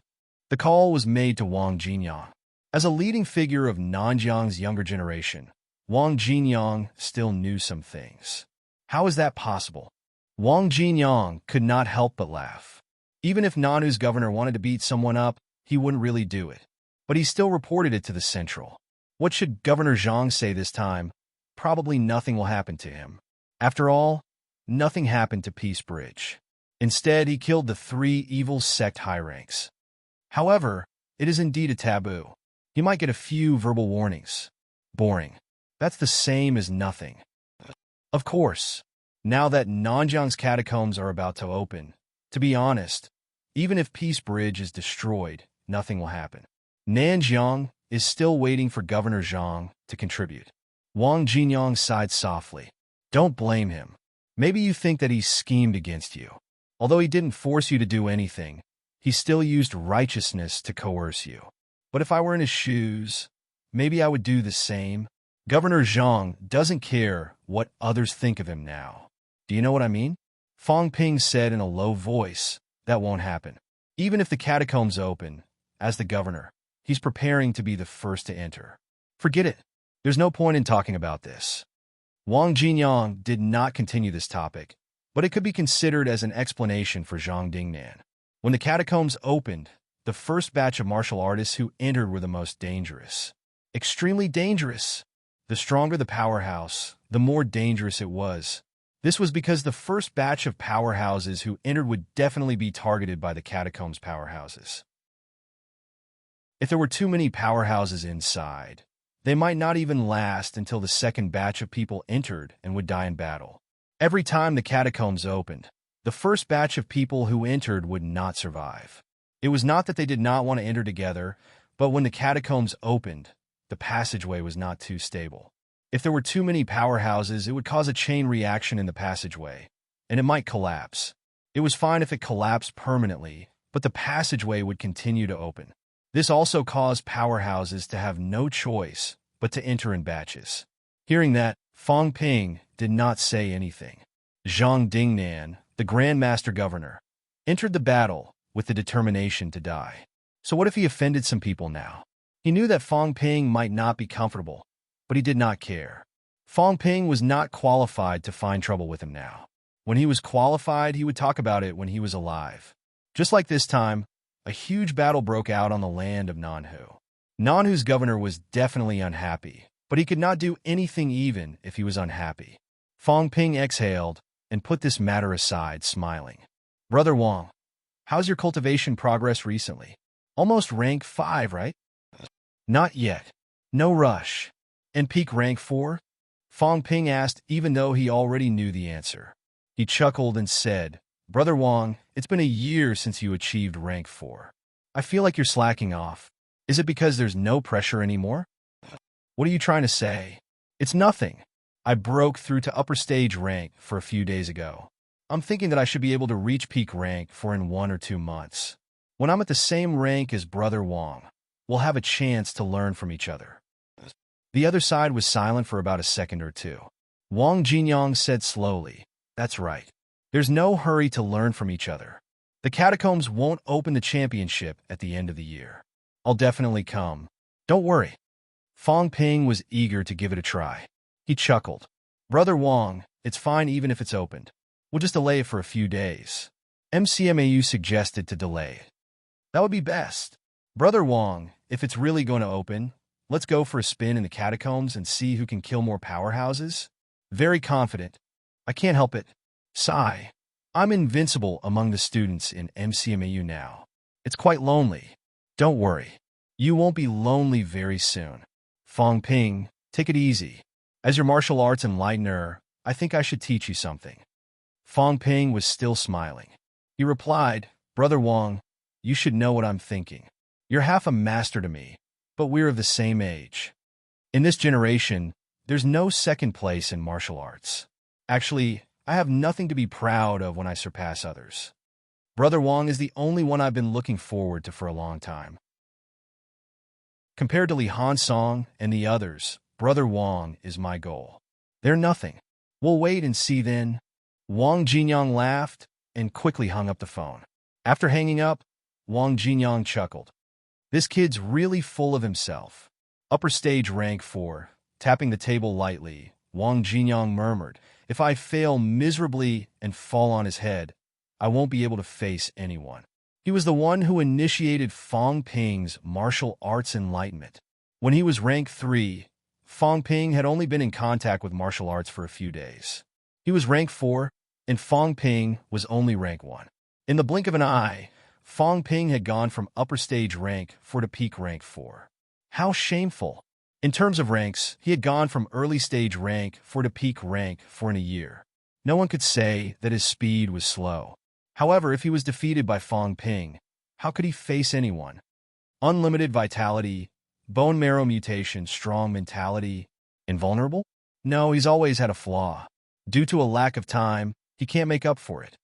The call was made to Wang Jinyang. As a leading figure of Nanjiang's younger generation, Wang Jinyang still knew some things. How is that possible? Wang Jinyang could not help but laugh. Even if Nanhu's governor wanted to beat someone up, he wouldn't really do it. But he still reported it to the Central. What should Governor Zhang say this time? Probably nothing will happen to him. After all, nothing happened to Peace Bridge. Instead, he killed the 3 evil sect high ranks. However, it is indeed a taboo. He might get a few verbal warnings. Boring. That's the same as nothing. Of course, now that Nanjiang's catacombs are about to open, to be honest, even if Peace Bridge is destroyed, nothing will happen. Nanjiang is still waiting for Governor Zhang to contribute. Wang Jinyang sighed softly. Don't blame him. Maybe you think that he schemed against you. Although he didn't force you to do anything, he still used righteousness to coerce you. But if I were in his shoes, maybe I would do the same. Governor Zhang doesn't care what others think of him now. Do you know what I mean? Fong Ping said in a low voice. That won't happen. Even if the catacombs open, as the governor, he's preparing to be the first to enter. Forget it. There's no point in talking about this. Wang Jinyang did not continue this topic, but it could be considered as an explanation for Zhang Dingnan. When the catacombs opened, the first batch of martial artists who entered were the most dangerous. Extremely dangerous. The stronger the powerhouse, the more dangerous it was. This was because the first batch of powerhouses who entered would definitely be targeted by the catacombs powerhouses. If there were too many powerhouses inside, they might not even last until the second batch of people entered and would die in battle. Every time the catacombs opened, the first batch of people who entered would not survive. It was not that they did not want to enter together, but when the catacombs opened, the passageway was not too stable. If there were too many powerhouses, it would cause a chain reaction in the passageway, and it might collapse. It was fine if it collapsed permanently, but the passageway would continue to open. This also caused powerhouses to have no choice but to enter in batches. Hearing that, Fong Ping did not say anything. Zhang Dingnan, the Grand Master Governor, entered the battle with the determination to die. So what if he offended some people now? He knew that Fong Ping might not be comfortable, but he did not care. Fong Ping was not qualified to find trouble with him now. When he was qualified, he would talk about it when he was alive. Just like this time, a huge battle broke out on the land of Nanhu. Nanhu's governor was definitely unhappy, but he could not do anything even if he was unhappy. Fong Ping exhaled and put this matter aside, smiling. Brother Wang, how's your cultivation progress recently? Almost rank 5, right? Not yet. No rush. And peak rank 4? Fong Ping asked even though he already knew the answer. He chuckled and said, Brother Wong, it's been a year since you achieved rank 4. I feel like you're slacking off. Is it because there's no pressure anymore? What are you trying to say? It's nothing. I broke through to upper stage rank for a few days ago. I'm thinking that I should be able to reach peak rank for in 1 or 2 months. When I'm at the same rank as Brother Wong, we'll have a chance to learn from each other. The other side was silent for about a second or two. Wang Jinyang said slowly, "That's right. There's no hurry to learn from each other. The catacombs won't open the championship at the end of the year. I'll definitely come. Don't worry." Fong Ping was eager to give it a try. He chuckled. "Brother Wong, it's fine even if it's opened. We'll just delay it for a few days." MCMAU suggested to delay it. "That would be best. Brother Wong, if it's really going to open, let's go for a spin in the catacombs and see who can kill more powerhouses." Very confident. "I can't help it. Sigh. I'm invincible among the students in MCMAU now. It's quite lonely." "Don't worry. You won't be lonely very soon. Fong Ping, take it easy. As your martial arts enlightener, I think I should teach you something." Fong Ping was still smiling. He replied, "Brother Wong, you should know what I'm thinking. You're half a master to me, but we're of the same age. In this generation, there's no second place in martial arts. Actually, I have nothing to be proud of when I surpass others. Brother Wong is the only one I've been looking forward to for a long time. Compared to Li Hansong and the others, Brother Wong is my goal. They're nothing. We'll wait and see then." Wang Jinyang laughed and quickly hung up the phone. After hanging up, Wang Jinyang chuckled. "This kid's really full of himself." Upper stage rank 4, tapping the table lightly, Wang Jinyang murmured, "If I fail miserably and fall on his head, I won't be able to face anyone." He was the one who initiated Fong Ping's martial arts enlightenment. When he was rank 3, Fong Ping had only been in contact with martial arts for a few days. He was rank 4, and Fong Ping was only rank 1. In the blink of an eye, Fong Ping had gone from upper stage rank 4 to peak rank 4. How shameful! In terms of ranks, he had gone from early stage rank 4 to peak rank 4 in a year. No one could say that his speed was slow. However, if he was defeated by Fong Ping, how could he face anyone? Unlimited vitality, bone marrow mutation, strong mentality, invulnerable? No, he's always had a flaw. Due to a lack of time, he can't make up for it.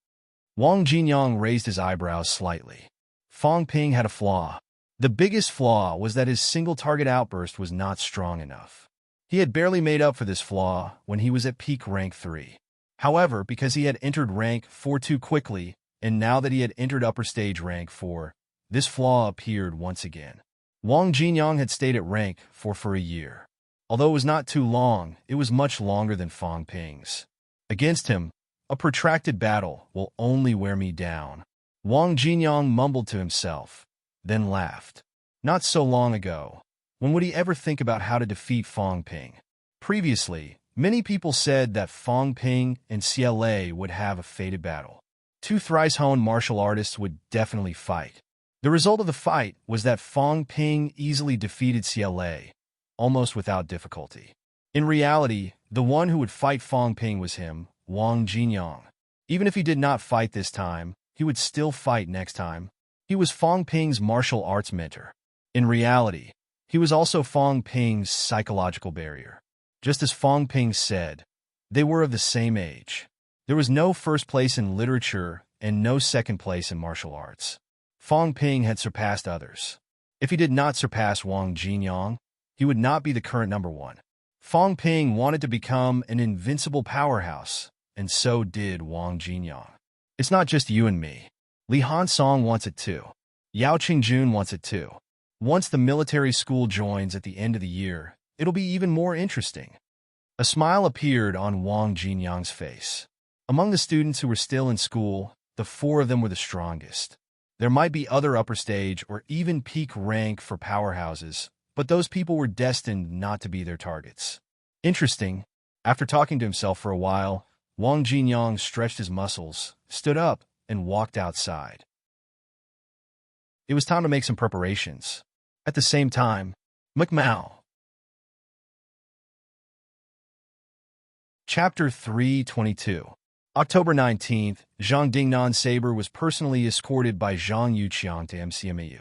Wang Jinyang raised his eyebrows slightly. Fong Ping had a flaw. The biggest flaw was that his single-target outburst was not strong enough. He had barely made up for this flaw when he was at peak rank 3. However, because he had entered rank 4 too quickly, and now that he had entered upper stage rank 4, this flaw appeared once again. Wang Jinyang had stayed at rank 4 for a year. Although it was not too long, it was much longer than Fong Ping's. Against him, a protracted battle will only wear me down. Wang Jinyang mumbled to himself, then laughed. Not so long ago, when would he ever think about how to defeat Fong Ping? Previously, many people said that Fong Ping and CLA would have a fated battle. Two thrice-honed martial artists would definitely fight. The result of the fight was that Fong Ping easily defeated CLA, almost without difficulty. In reality, the one who would fight Fong Ping was him, Wang Jinyang. Even if he did not fight this time, he would still fight next time. He was Fong Ping's martial arts mentor. In reality, he was also Fong Ping's psychological barrier. Just as Fong Ping said, they were of the same age. There was no first place in literature and no second place in martial arts. Fong Ping had surpassed others. If he did not surpass Wang Jinyang, he would not be the current number 1. Fong Ping wanted to become an invincible powerhouse, and so did Wang Jinyang. It's not just you and me. Li Hansong wants it too. Yao Qingjun wants it too. Once the military school joins at the end of the year, it'll be even more interesting. A smile appeared on Wang Jinyang's face. Among the students who were still in school, the 4 of them were the strongest. There might be other upper stage or even peak rank for powerhouses, but those people were destined not to be their targets. Interesting. After talking to himself for a while, Wang Jinyang stretched his muscles, stood up, and walked outside. It was time to make some preparations. At the same time, McMao. Chapter 322. October 19th, Zhang Dingnan's saber was personally escorted by Zhang Yuqiang to MCMU.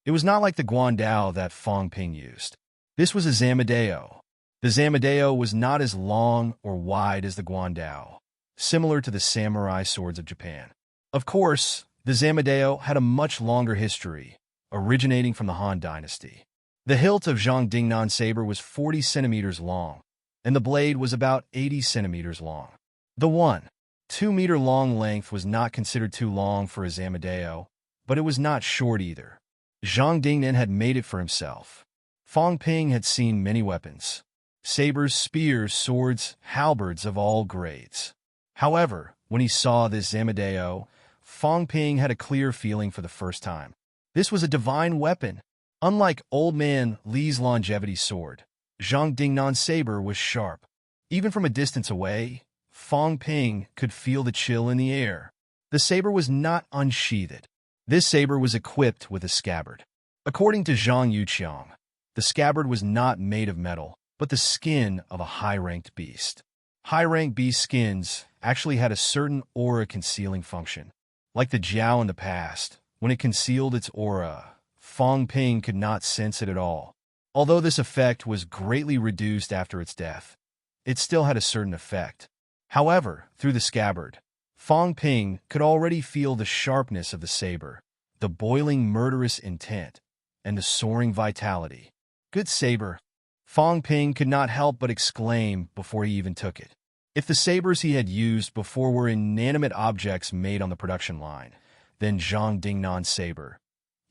It was not like the Guandao that Fang Ping used. This was a Zamadeo. The Zamadeo was not as long or wide as the Guandao, similar to the samurai swords of Japan. Of course, the Zamadeo had a much longer history, originating from the Han Dynasty. The hilt of Zhang Dingnan's saber was 40 centimeters long, and the blade was about 80 centimeters long. The 1.2-meter long length was not considered too long for a Zamadeo, but it was not short either. Zhang Dingnan had made it for himself. Fang Ping had seen many weapons: sabers, spears, swords, halberds of all grades. However, when he saw this Zamadeo, Fang Ping had a clear feeling for the first time. This was a divine weapon. Unlike Old Man Li's longevity sword, Zhang Dingnan's saber was sharp. Even from a distance away, Fang Ping could feel the chill in the air. The saber was not unsheathed. This saber was equipped with a scabbard. According to Zhang Yuqiang, the scabbard was not made of metal, but the skin of a high-ranked beast. High-ranked beast skins actually had a certain aura concealing function. Like the Jiao in the past, when it concealed its aura, Fang Ping could not sense it at all. Although this effect was greatly reduced after its death, it still had a certain effect. However, through the scabbard, Fang Ping could already feel the sharpness of the saber, the boiling murderous intent, and the soaring vitality. Good saber. Fang Ping could not help but exclaim before he even took it. If the sabers he had used before were inanimate objects made on the production line, then Zhang Dingnan's saber,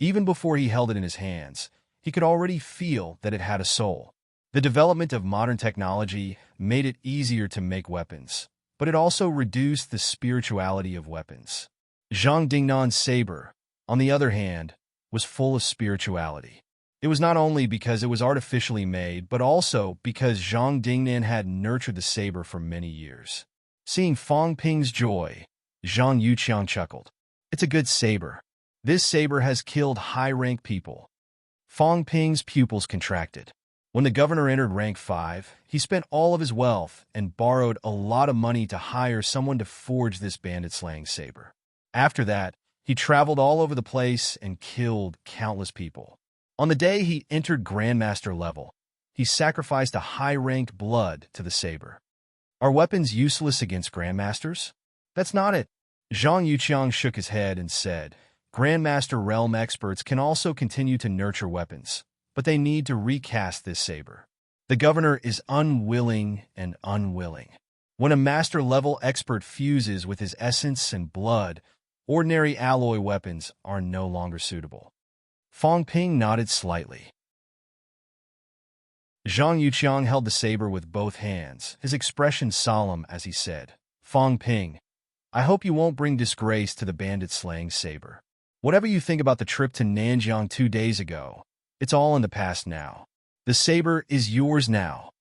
even before he held it in his hands, he could already feel that it had a soul. The development of modern technology made it easier to make weapons, but it also reduced the spirituality of weapons. Zhang Dingnan's saber, on the other hand, was full of spirituality. It was not only because it was artificially made, but also because Zhang Dingnan had nurtured the saber for many years. Seeing Fang Ping's joy, Zhang Yuqiang chuckled. It's a good saber. This saber has killed high-rank people. Fang Ping's pupils contracted. When the governor entered rank 5, he spent all of his wealth and borrowed a lot of money to hire someone to forge this bandit-slaying saber. After that, he traveled all over the place and killed countless people. On the day he entered Grandmaster level, he sacrificed a high-ranked blood to the saber. Are weapons useless against Grandmasters? That's not it. Zhang Yuqiang shook his head and said, Grandmaster realm experts can also continue to nurture weapons, but they need to recast this saber. The governor is unwilling and unwilling. When a master-level expert fuses with his essence and blood, ordinary alloy weapons are no longer suitable. Fang Ping nodded slightly. Zhang Yuqiang held the saber with both hands, his expression solemn as he said, Fang Ping, I hope you won't bring disgrace to the bandit-slaying saber. Whatever you think about the trip to Nanjiang 2 days ago, it's all in the past now. The saber is yours now.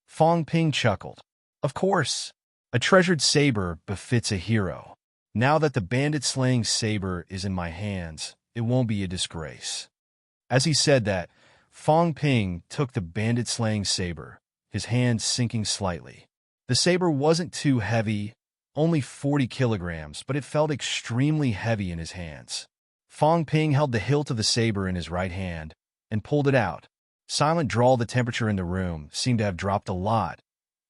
Fang Ping chuckled. Of course, a treasured saber befits a hero. Now that the bandit-slaying saber is in my hands, it won't be a disgrace. As he said that, Fang Ping took the bandit-slaying saber, his hand sinking slightly. The saber wasn't too heavy, only 40 kilograms, but it felt extremely heavy in his hands. Fang Ping held the hilt of the saber in his right hand and pulled it out. Silent drawl. The temperature in the room seemed to have dropped a lot,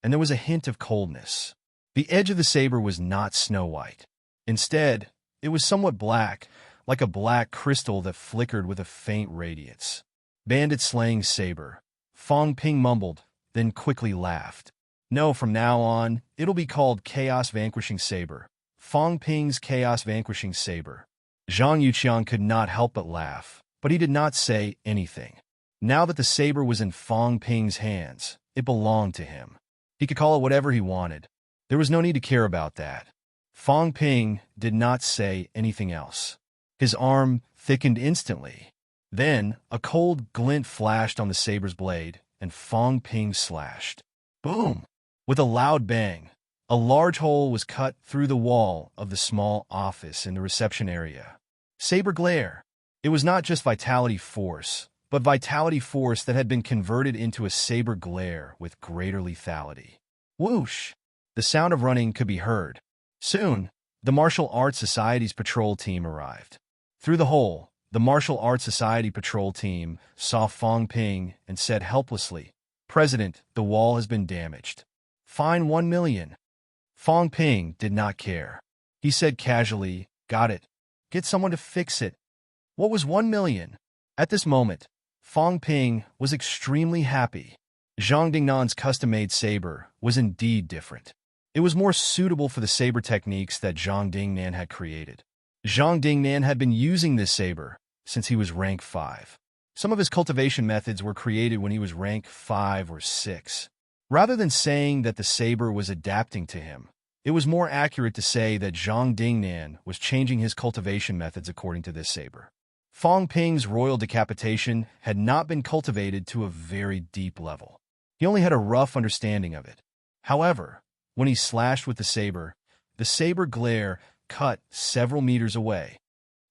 and there was a hint of coldness. The edge of the saber was not snow-white. Instead, it was somewhat black, like a black crystal that flickered with a faint radiance. Bandit-slaying saber. Fang Ping mumbled, then quickly laughed. No, from now on, it'll be called Chaos Vanquishing Saber. Fang Ping's Chaos Vanquishing Saber. Zhang Yuqiang could not help but laugh, but he did not say anything. Now that the saber was in Fang Ping's hands, it belonged to him. He could call it whatever he wanted. There was no need to care about that. Fang Ping did not say anything else. His arm thickened instantly. Then, a cold glint flashed on the saber's blade, and Fang Ping slashed. Boom! With a loud bang, a large hole was cut through the wall of the small office in the reception area. Saber glare. It was not just vitality force, but vitality force that had been converted into a saber glare with greater lethality. Whoosh! The sound of running could be heard. Soon, the Martial Arts Society's patrol team arrived. Through the hole, the Martial Arts Society patrol team saw Fong Ping and said helplessly, "President, the wall has been damaged. Fine 1 million." Fong Ping did not care. He said casually, "Got it. Get someone to fix it." What was 1 million? At this moment, Fong Ping was extremely happy. Zhang Dingnan's custom-made saber was indeed different. It was more suitable for the saber techniques that Zhang Dingnan had created. Zhang Dingnan had been using this saber since he was rank 5. Some of his cultivation methods were created when he was rank 5 or 6. Rather than saying that the saber was adapting to him, it was more accurate to say that Zhang Dingnan was changing his cultivation methods according to this saber. Fong Ping's royal decapitation had not been cultivated to a very deep level. He only had a rough understanding of it. However, when he slashed with the saber glare cut several meters away.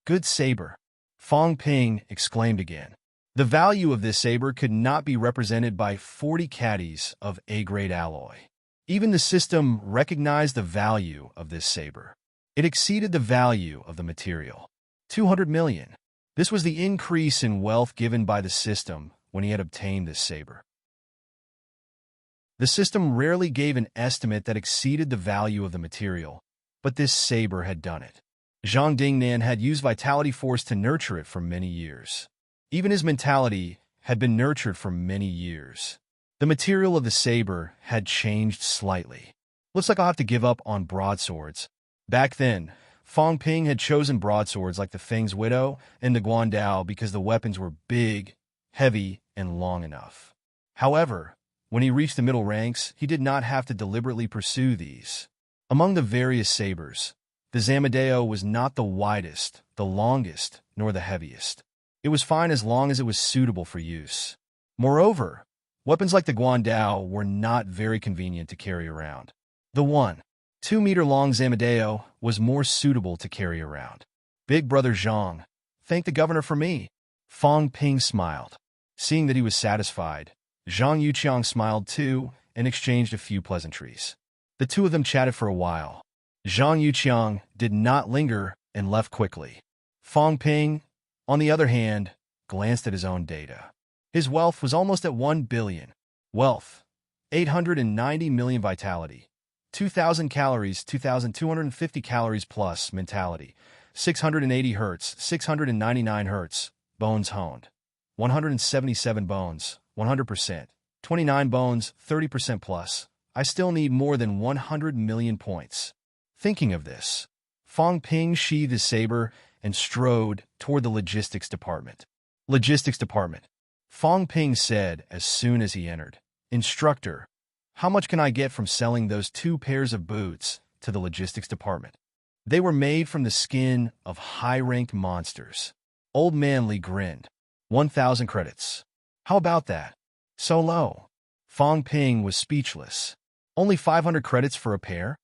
"Good saber," Fong Ping exclaimed again. The value of this saber could not be represented by 40 caddies of A-grade alloy. Even the system recognized the value of this saber. It exceeded the value of the material. 200 million. This was the increase in wealth given by the system when he had obtained this saber. The system rarely gave an estimate that exceeded the value of the material, but this saber had done it. Zhang Dingnan had used Vitality Force to nurture it for many years. Even his mentality had been nurtured for many years. The material of the saber had changed slightly. Looks like I'll have to give up on broadswords. Back then, Fong Ping had chosen broadswords like the Feng's Widow and the Guandao because the weapons were big, heavy, and long enough. However, when he reached the middle ranks, he did not have to deliberately pursue these. Among the various sabers, the Zamadeo was not the widest, the longest, nor the heaviest. It was fine as long as it was suitable for use. Moreover, weapons like the Guandao were not very convenient to carry around. The 1-2-meter-long Zamadeo was more suitable to carry around. "Big brother Zhang, thank the governor for me." Fong Ping smiled. Seeing that he was satisfied, Zhang Yuqiang smiled too and exchanged a few pleasantries. The two of them chatted for a while. Zhang Yuqiang did not linger and left quickly. Fong Ping, on the other hand, glanced at his own data. His wealth was almost at 1 billion. Wealth, 890 million vitality, 2,000 calories, 2,250 calories plus mentality, 680 hertz, 699 hertz, bones honed, 177 bones, 100%, 29 bones, 30% plus. I still need more than 100 million points. Thinking of this, Fong Ping sheathed his saber and strode toward the logistics department. "Logistics department," Fong Ping said as soon as he entered. "Instructor, how much can I get from selling those 2 pairs of boots to the logistics department?" They were made from the skin of high-ranked monsters. Old Man Li grinned. 1,000 credits. How about that? So low. Fong Ping was speechless. Only 500 credits for a pair?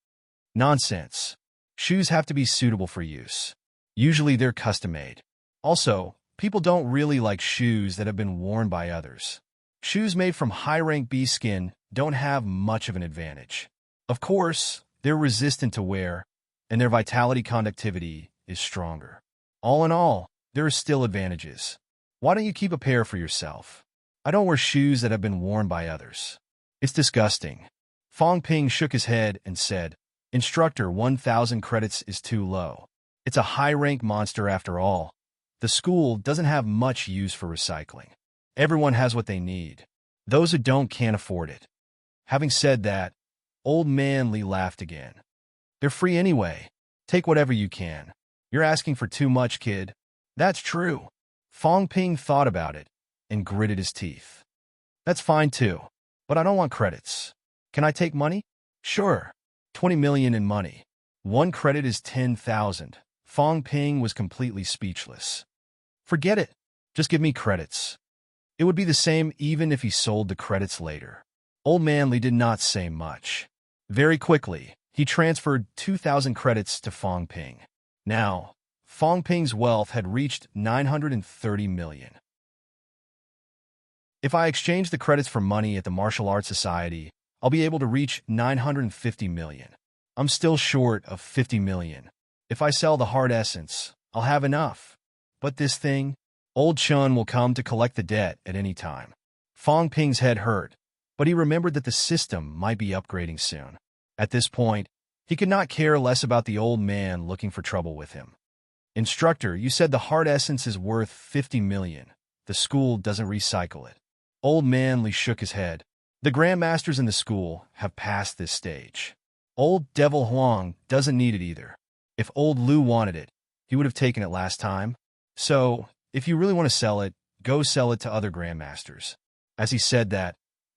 Nonsense. Shoes have to be suitable for use. Usually they're custom-made. Also, people don't really like shoes that have been worn by others. Shoes made from high-rank bee skin don't have much of an advantage. Of course, they're resistant to wear, and their vitality conductivity is stronger. All in all, there are still advantages. Why don't you keep a pair for yourself? I don't wear shoes that have been worn by others. It's disgusting. Fong Ping shook his head and said, "Instructor, 1,000 credits is too low. It's a high-rank monster after all. The school doesn't have much use for recycling. Everyone has what they need. Those who don't can't afford it." Having said that, Old Man Li laughed again. "They're free anyway. Take whatever you can. You're asking for too much, kid." "That's true." Fong Ping thought about it and gritted his teeth. "That's fine too, but I don't want credits. Can I take money?" "Sure. 20 million in money. 1 credit is 10,000. Fong Ping was completely speechless. "Forget it. Just give me credits." It would be the same even if he sold the credits later. Old Man Li did not say much. Very quickly, he transferred 2,000 credits to Fong Ping. Now, Fong Ping's wealth had reached 930 million. If I exchange the credits for money at the Martial Arts Society, I'll be able to reach 950 million. I'm still short of 50 million. If I sell the hard essence, I'll have enough. But this thing, old Chun will come to collect the debt at any time. Fong Ping's head hurt, but he remembered that the system might be upgrading soon. At this point, he could not care less about the old man looking for trouble with him. Instructor, you said the hard essence is worth 50 million. The school doesn't recycle it. Old man Li shook his head. The grandmasters in the school have passed this stage. Old Devil Huang doesn't need it either. If old Lu wanted it, he would have taken it last time. So, if you really want to sell it, go sell it to other grandmasters. As he said that,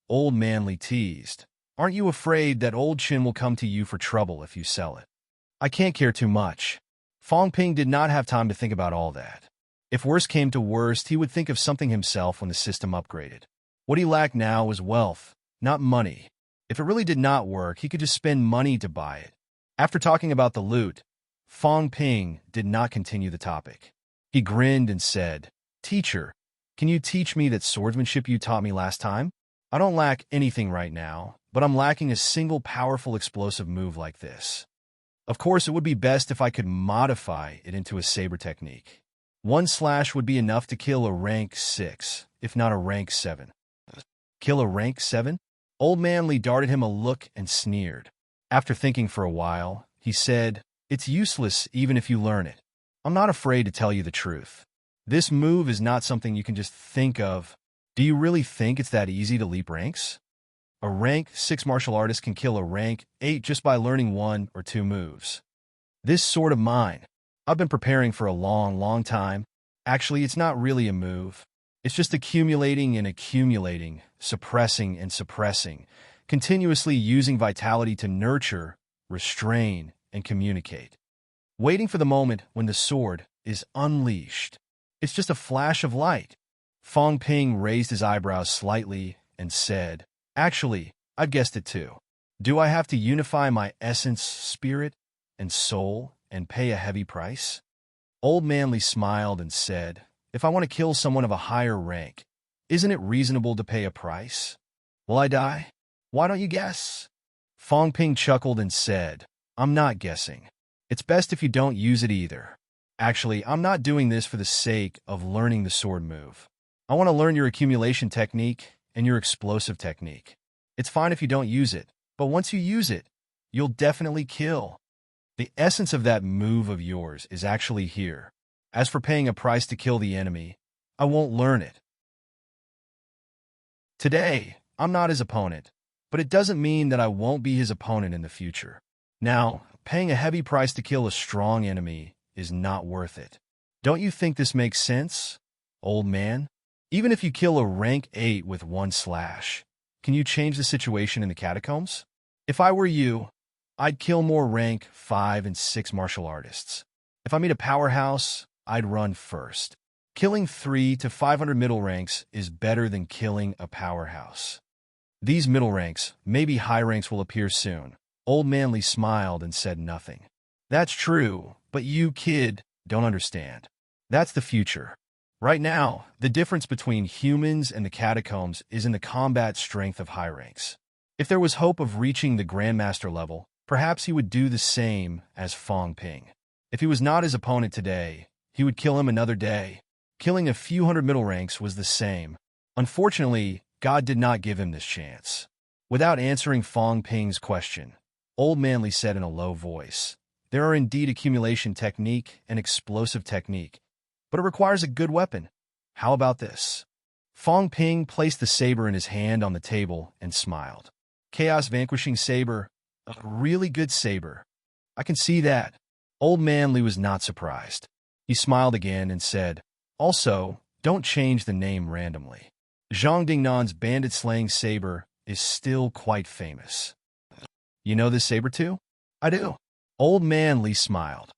old man Li teased. Aren't you afraid that old Chin will come to you for trouble if you sell it? I can't care too much. Fong Ping did not have time to think about all that. If worst came to worst, he would think of something himself when the system upgraded. What he lacked now was wealth, not money. If it really did not work, he could just spend money to buy it. After talking about the loot, Fong Ping did not continue the topic. He grinned and said, Teacher, can you teach me that swordsmanship you taught me last time? I don't lack anything right now, but I'm lacking a single powerful explosive move like this. Of course, it would be best if I could modify it into a saber technique. One slash would be enough to kill a rank 6, if not a rank 7. Kill a rank 7? Old man Li darted him a look and sneered. After thinking for a while, he said, It's useless even if you learn it. I'm not afraid to tell you the truth. This move is not something you can just think of. Do you really think it's that easy to leap ranks? A rank 6 martial artist can kill a rank 8 just by learning 1 or 2 moves. This sword of mine, I've been preparing for a long time. Actually, it's not really a move. It's just accumulating and accumulating, suppressing and suppressing, continuously using vitality to nurture, restrain, and communicate. Waiting for the moment when the sword is unleashed. It's just a flash of light. Fong Ping raised his eyebrows slightly and said, Actually, I've guessed it too. Do I have to unify my essence, spirit, and soul and pay a heavy price? Old man Li smiled and said, If I want to kill someone of a higher rank, isn't it reasonable to pay a price? Will I die? Why don't you guess? Fong Ping chuckled and said, I'm not guessing. It's best if you don't use it either. Actually, I'm not doing this for the sake of learning the sword move. I want to learn your accumulation technique and your explosive technique. It's fine if you don't use it, but once you use it, you'll definitely kill. The essence of that move of yours is actually here. As for paying a price to kill the enemy, I won't learn it. Today, I'm not his opponent, but it doesn't mean that I won't be his opponent in the future. Now, paying a heavy price to kill a strong enemy is not worth it. Don't you think this makes sense, old man? Even if you kill a rank 8 with 1 slash, can you change the situation in the catacombs? If I were you, I'd kill more rank 5 and 6 martial artists. If I meet a powerhouse, I'd run first. Killing 3 to 500 middle ranks is better than killing a powerhouse. These middle ranks, maybe high ranks will appear soon. Old man Li smiled and said nothing. That's true, but you, kid, don't understand. That's the future. Right now, the difference between humans and the catacombs is in the combat strength of high ranks. If there was hope of reaching the Grandmaster level, perhaps he would do the same as Fong Ping. If he was not his opponent today, he would kill him another day. Killing a few hundred middle ranks was the same. Unfortunately, God did not give him this chance. Without answering Fong Ping's question, Old man Li said in a low voice, There are indeed accumulation technique and explosive technique, but it requires a good weapon. How about this? Fong Ping placed the saber in his hand on the table and smiled. Chaos Vanquishing Saber, a really good saber. I can see that. Old man Li was not surprised. He smiled again and said, Also, don't change the name randomly. Zhang Dingnan's bandit-slaying saber is still quite famous. You know this saber too? I do. Old man Li smiled.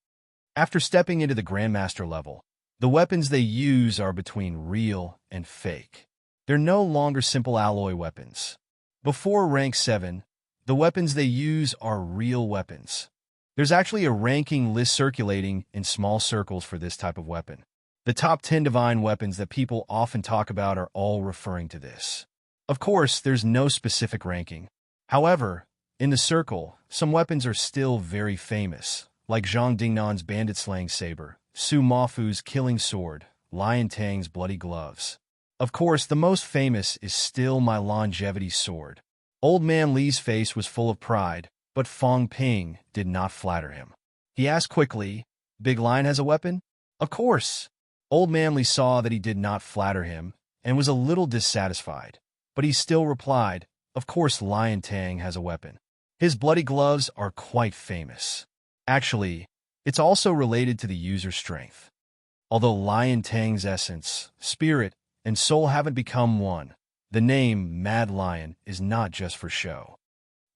After stepping into the Grandmaster level, the weapons they use are between real and fake. They're no longer simple alloy weapons. Before rank 7, the weapons they use are real weapons. There's actually a ranking list circulating in small circles for this type of weapon. The top 10 divine weapons that people often talk about are all referring to this. Of course, there's no specific ranking. However, In the circle, some weapons are still very famous, like Zhang Dingnan's bandit slaying saber, Su Mafu's killing sword, Lion Tang's bloody gloves. Of course, the most famous is still my longevity sword. Old Man Li's face was full of pride, but Fong Ping did not flatter him. He asked quickly, "Big Lion has a weapon?" "Of course." Old Man Li saw that he did not flatter him and was a little dissatisfied, but he still replied, "Of course Lion Tang has a weapon. His bloody gloves are quite famous. Actually, it's also related to the user's strength. Although Lion Tang's essence, spirit, and soul haven't become one, the name Mad Lion is not just for show.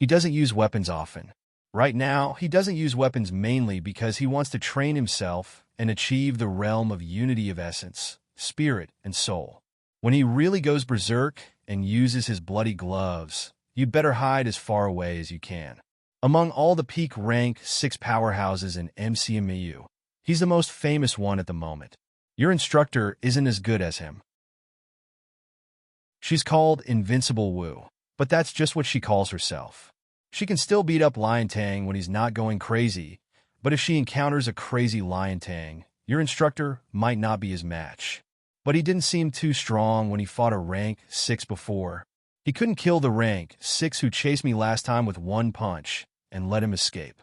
He doesn't use weapons often. Right now, he doesn't use weapons mainly because he wants to train himself and achieve the realm of unity of essence, spirit, and soul. When he really goes berserk and uses his bloody gloves, you better hide as far away as you can. Among all the peak rank 6 powerhouses in MCMU, he's the most famous one at the moment. Your instructor isn't as good as him. She's called Invincible Wu, but that's just what she calls herself. She can still beat up Lion Tang when he's not going crazy, but if she encounters a crazy Lion Tang, your instructor might not be his match. But he didn't seem too strong when he fought a rank 6 before. He couldn't kill the rank 6 who chased me last time with one punch and let him escape.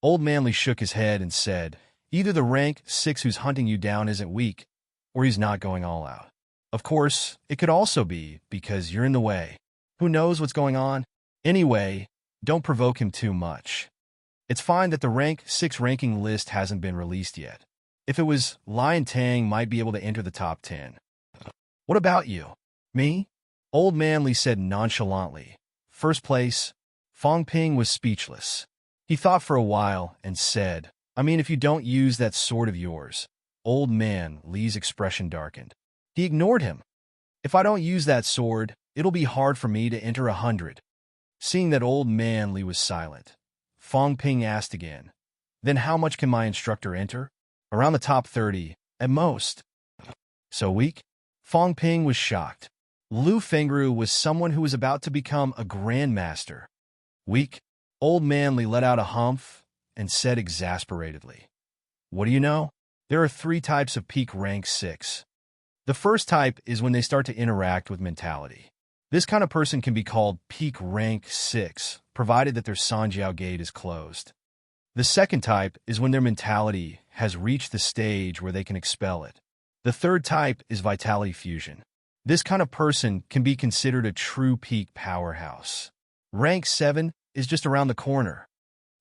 Old Manly shook his head and said, "Either the rank 6 who's hunting you down isn't weak, or he's not going all out. Of course, it could also be because you're in the way. Who knows what's going on? Anyway, don't provoke him too much. It's fine that the rank 6 ranking list hasn't been released yet. If it was, Lion Tang might be able to enter the top 10. What about you?" "Me?" Old Manly said nonchalantly. "First place." Fong Ping was speechless. He thought for a while and said, "I mean, if you don't use that sword of yours." Old Man Li's expression darkened. He ignored him. "If I don't use that sword, it'll be hard for me to enter 100. Seeing that Old Man Li was silent, Fong Ping asked again, "Then how much can my instructor enter?" "Around the top 30, at most." "So weak?" Fong Ping was shocked. Lu Fengru was someone who was about to become a grandmaster. "Weak?" Old Man Li let out a humph and said exasperatedly, "What do you know? There are 3 types of peak rank 6. The first type is when they start to interact with mentality. This kind of person can be called peak rank 6, provided that their Sanjiao gate is closed. The second type is when their mentality has reached the stage where they can expel it. The third type is vitality fusion. This kind of person can be considered a true peak powerhouse. Rank 7 is just around the corner.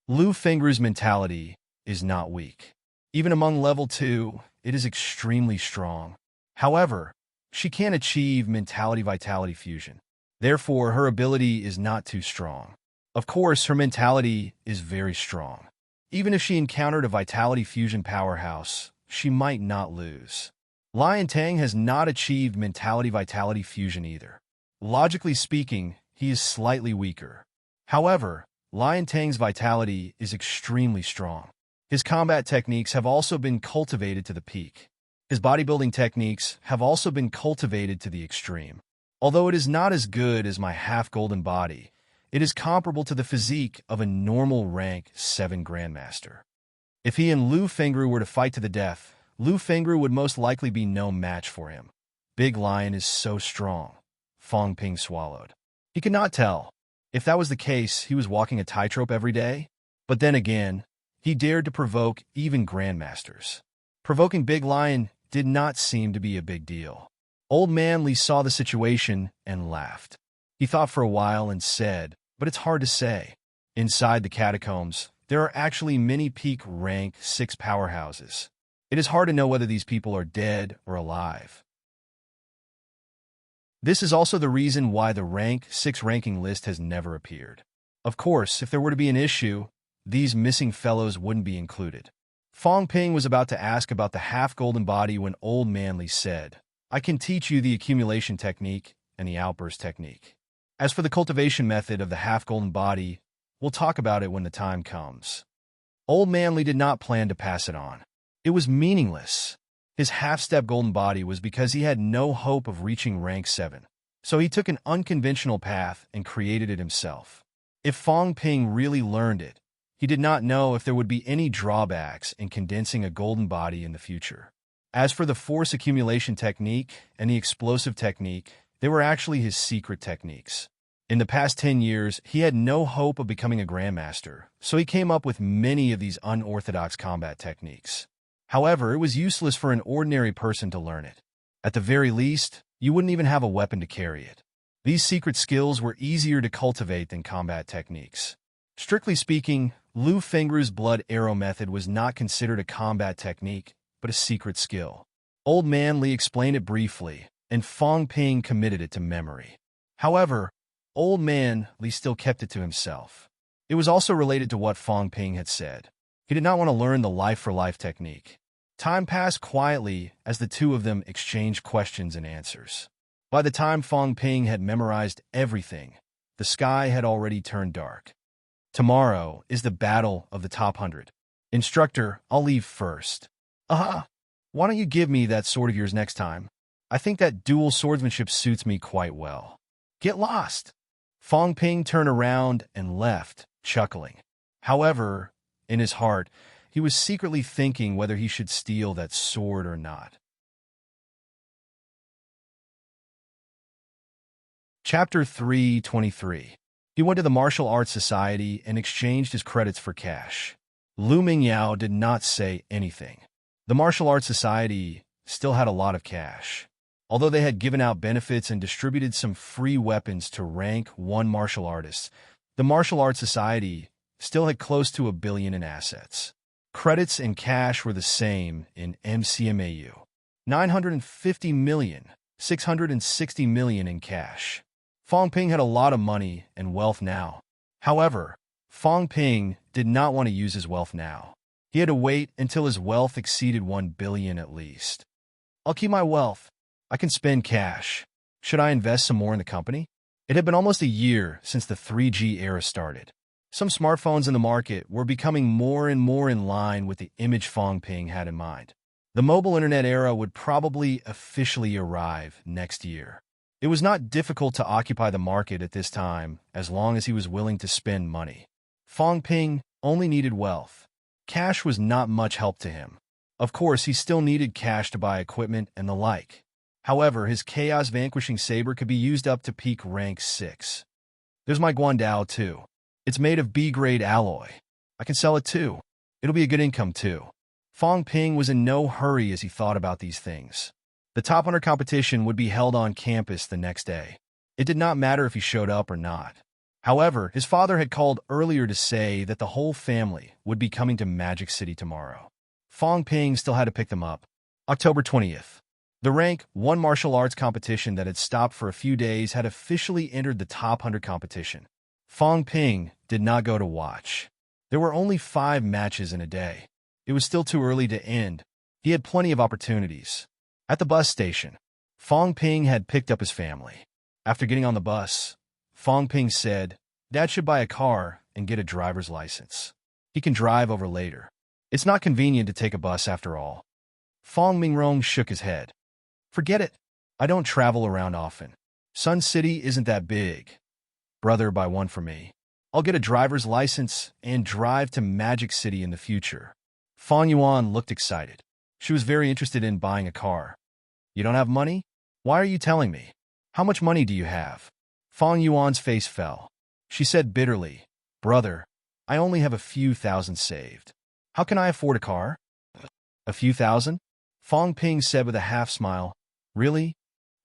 Lu Fengru's mentality is not weak. Even among level 2, it is extremely strong. However, she can't achieve mentality-vitality fusion. Therefore, her ability is not too strong. Of course, her mentality is very strong. Even if she encountered a vitality fusion powerhouse, she might not lose. Lion Tang has not achieved mentality-vitality fusion either. Logically speaking, he is slightly weaker. However, Lion Tang's vitality is extremely strong. His combat techniques have also been cultivated to the peak. His bodybuilding techniques have also been cultivated to the extreme. Although it is not as good as my half-golden body, it is comparable to the physique of a normal rank 7 grandmaster. If he and Lu Fengru were to fight to the death, Lu Fengru would most likely be no match for him. Big Lion is so strong. Fong Ping swallowed. He could not tell. If that was the case, he was walking a tightrope every day. But then again, he dared to provoke even grandmasters. Provoking Big Lion did not seem to be a big deal. Old Man Li saw the situation and laughed. He thought for a while and said, "But it's hard to say. Inside the catacombs, there are actually many peak rank 6 powerhouses. It is hard to know whether these people are dead or alive. This is also the reason why the rank 6 ranking list has never appeared. Of course, if there were to be an issue, these missing fellows wouldn't be included." Fong Ping was about to ask about the half-golden body when Old Man Li said, "I can teach you the accumulation technique and the outburst technique. As for the cultivation method of the half-golden body, we'll talk about it when the time comes." Old Man Li did not plan to pass it on. It was meaningless. His half-step golden body was because he had no hope of reaching rank 7. So he took an unconventional path and created it himself. If Fong Ping really learned it, he did not know if there would be any drawbacks in condensing a golden body in the future. As for the force accumulation technique and the explosive technique, they were actually his secret techniques. In the past 10 years, he had no hope of becoming a grandmaster, so he came up with many of these unorthodox combat techniques. However, it was useless for an ordinary person to learn it. At the very least, you wouldn't even have a weapon to carry it. These secret skills were easier to cultivate than combat techniques. Strictly speaking, Lu Fengru's blood arrow method was not considered a combat technique, but a secret skill. Old Man Li explained it briefly, and Fong Ping committed it to memory. However, Old Man Li still kept it to himself. It was also related to what Fong Ping had said. He did not want to learn the life-for-life technique. Time passed quietly as the two of them exchanged questions and answers. By the time Fong Ping had memorized everything, the sky had already turned dark. Tomorrow is the battle of the top 100. Instructor, I'll leave first. Why don't you give me that sword of yours next time? I think that dual swordsmanship suits me quite well. Get lost. Fong Ping turned around and left, chuckling. However, in his heart, he was secretly thinking whether he should steal that sword or not. Chapter 323. He went to the Martial Arts Society and exchanged his credits for cash. Lu Mingyao did not say anything. The Martial Arts Society still had a lot of cash. Although they had given out benefits and distributed some free weapons to rank 1 martial artists, the Martial Arts Society still had close to $1 billion in assets. Credits and cash were the same in MCMAU. 950 million, 660 million in cash. Fong Ping had a lot of money and wealth now. However, Fong Ping did not want to use his wealth now. He had to wait until his wealth exceeded 1 billion at least. I'll keep my wealth. I can spend cash. Should I invest some more in the company? It had been almost a year since the 3G era started. Some smartphones in the market were becoming more and more in line with the image Fong Ping had in mind. The mobile internet era would probably officially arrive next year. It was not difficult to occupy the market at this time as long as he was willing to spend money. Fong Ping only needed wealth. Cash was not much help to him. Of course, he still needed cash to buy equipment and the like. However, his Chaos Vanquishing Saber could be used up to peak rank 6. There's my Guandao too. It's made of B-grade alloy. I can sell it too. It'll be a good income too. Fong Ping was in no hurry as he thought about these things. The top 100 competition would be held on campus the next day. It did not matter if he showed up or not. However, his father had called earlier to say that the whole family would be coming to Magic City tomorrow. Fong Ping still had to pick them up. October 20th. The rank 1 martial arts competition that had stopped for a few days had officially entered the top 100 competition. Fong Ping did not go to watch. There were only 5 matches in a day. It was still too early to end. He had plenty of opportunities. At the bus station, Fong Ping had picked up his family. After getting on the bus, Fong Ping said, "Dad should buy a car and get a driver's license. He can drive over later. It's not convenient to take a bus after all." Fong Mingrong shook his head. "Forget it. I don't travel around often. Sun City isn't that big. Brother, buy one for me. I'll get a driver's license and drive to Magic City in the future." Fong Yuan looked excited. She was very interested in buying a car. "You don't have money? Why are you telling me? How much money do you have?" Fong Yuan's face fell. She said bitterly, "Brother, I only have a few thousand saved. How can I afford a car?" "A few thousand?" Fong Ping said with a half smile. "Really?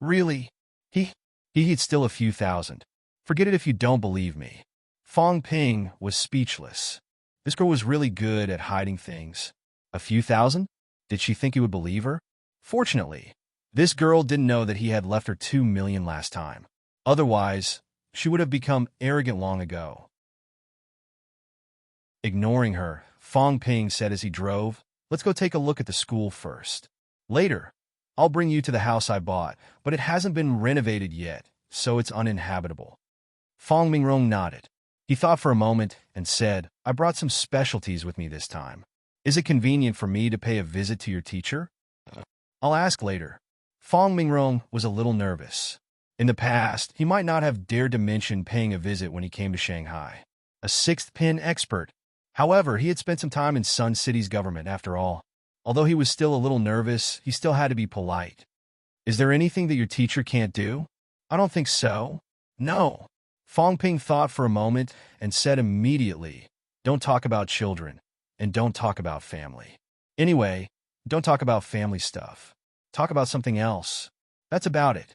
Really? He's still a few thousand. Forget it if you don't believe me." Fong Ping was speechless. This girl was really good at hiding things. A few thousand? Did she think he would believe her? Fortunately, this girl didn't know that he had left her 2 million last time. Otherwise, she would have become arrogant long ago. Ignoring her, Fong Ping said as he drove, "Let's go take a look at the school first. Later, I'll bring you to the house I bought, but it hasn't been renovated yet, so it's uninhabitable." Fong Mingrong nodded. He thought for a moment and said, "I brought some specialties with me this time. Is it convenient for me to pay a visit to your teacher?" "I'll ask later." Fong Mingrong was a little nervous. In the past, he might not have dared to mention paying a visit when he came to Shanghai. A sixth pin expert. However, he had spent some time in Sun City's government after all. Although he was still a little nervous, he still had to be polite. Is there anything that your teacher can't do? I don't think so. No. Fong Ping thought for a moment and said immediately, don't talk about children, and don't talk about family. Anyway, don't talk about family stuff. Talk about something else. That's about it.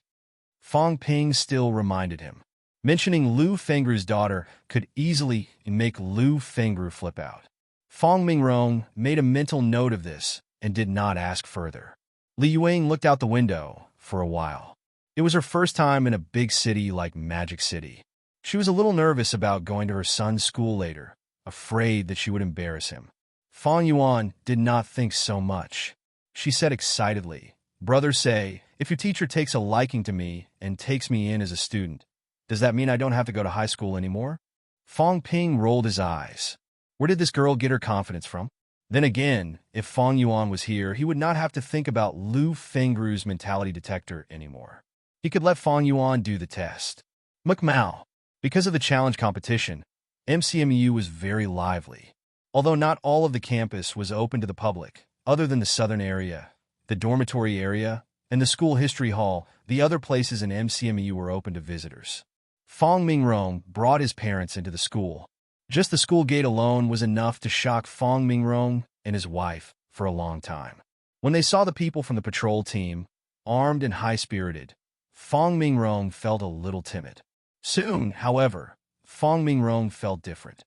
Fong Ping still reminded him. Mentioning Lu Fengru's daughter could easily make Lu Fengru flip out. Fong Mingrong made a mental note of this and did not ask further. Li Yuang looked out the window for a while. It was her first time in a big city like Magic City. She was a little nervous about going to her son's school later, afraid that she would embarrass him. Fong Yuan did not think so much. She said excitedly, "Brothers say, if your teacher takes a liking to me and takes me in as a student, does that mean I don't have to go to high school anymore?" Fong Ping rolled his eyes. Where did this girl get her confidence from? Then again, if Fong Yuan was here, he would not have to think about Lu Fengru's mentality detector anymore. He could let Fong Yuan do the test. McMao. Because of the challenge competition, MCMU was very lively. Although not all of the campus was open to the public, other than the southern area, the dormitory area, and the school history hall, the other places in MCMU were open to visitors. Fong Mingrong brought his parents into the school. Just the school gate alone was enough to shock Fong Mingrong and his wife for a long time. When they saw the people from the patrol team, armed and high-spirited, Fong Mingrong felt a little timid. Soon, however, Fong Mingrong felt different.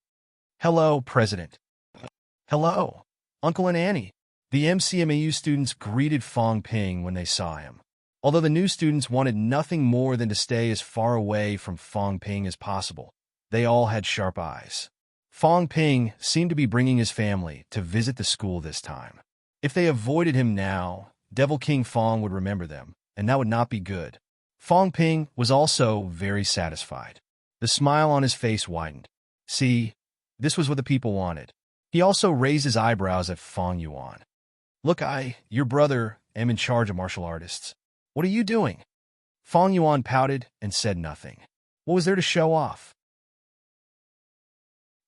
"Hello, President." "Hello, Uncle and Annie." The MCMAU students greeted Fong Ping when they saw him. Although the new students wanted nothing more than to stay as far away from Fong Ping as possible, they all had sharp eyes. Fong Ping seemed to be bringing his family to visit the school this time. If they avoided him now, Devil King Fong would remember them, and that would not be good. Fong Ping was also very satisfied. The smile on his face widened. See, this was what the people wanted. He also raised his eyebrows at Fong Yuan. "Look, your brother, am in charge of martial artists. What are you doing?" Fong Yuan pouted and said nothing. What was there to show off?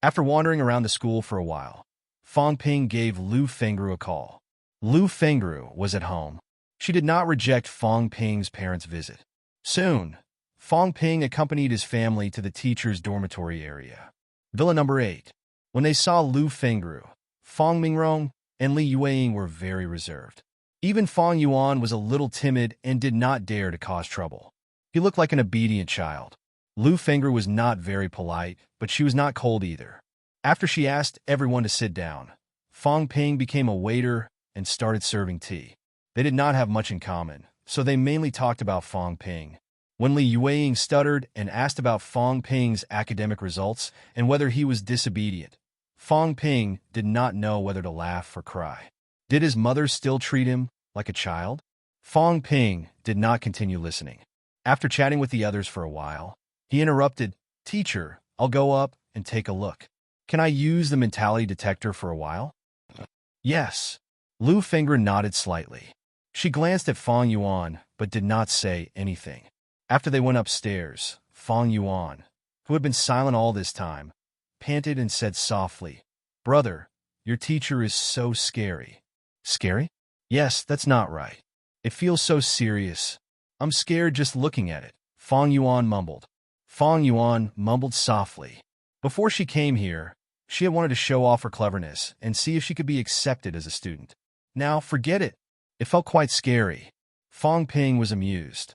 After wandering around the school for a while, Fong Ping gave Lu Fengru a call. Lu Fengru was at home. She did not reject Fong Ping's parents' visit. Soon, Fong Ping accompanied his family to the teacher's dormitory area. Villa number 8. When they saw Lu Fengru, Fong Mingrong and Li Yuang were very reserved. Even Fong Yuan was a little timid and did not dare to cause trouble. He looked like an obedient child. Lu Fengru was not very polite, but she was not cold either. After she asked everyone to sit down, Fong Ping became a waiter and started serving tea. They did not have much in common, so they mainly talked about Fong Ping. When Li Yuang stuttered and asked about Fong Ping's academic results and whether he was disobedient, Fong Ping did not know whether to laugh or cry. Did his mother still treat him like a child? Fong Ping did not continue listening. After chatting with the others for a while, he interrupted, "Teacher, I'll go up and take a look. Can I use the mentality detector for a while?" "Yes." Lu Fengru nodded slightly. She glanced at Fong Yuan, but did not say anything. After they went upstairs, Fong Yuan, who had been silent all this time, panted and said softly, "Brother, your teacher is so scary." "Scary?" "Yes, that's not right. It feels so serious. I'm scared just looking at it," Fong Yuan mumbled. Fong Yuan mumbled softly. Before she came here, she had wanted to show off her cleverness and see if she could be accepted as a student. Now, forget it. It felt quite scary. Fong Ping was amused.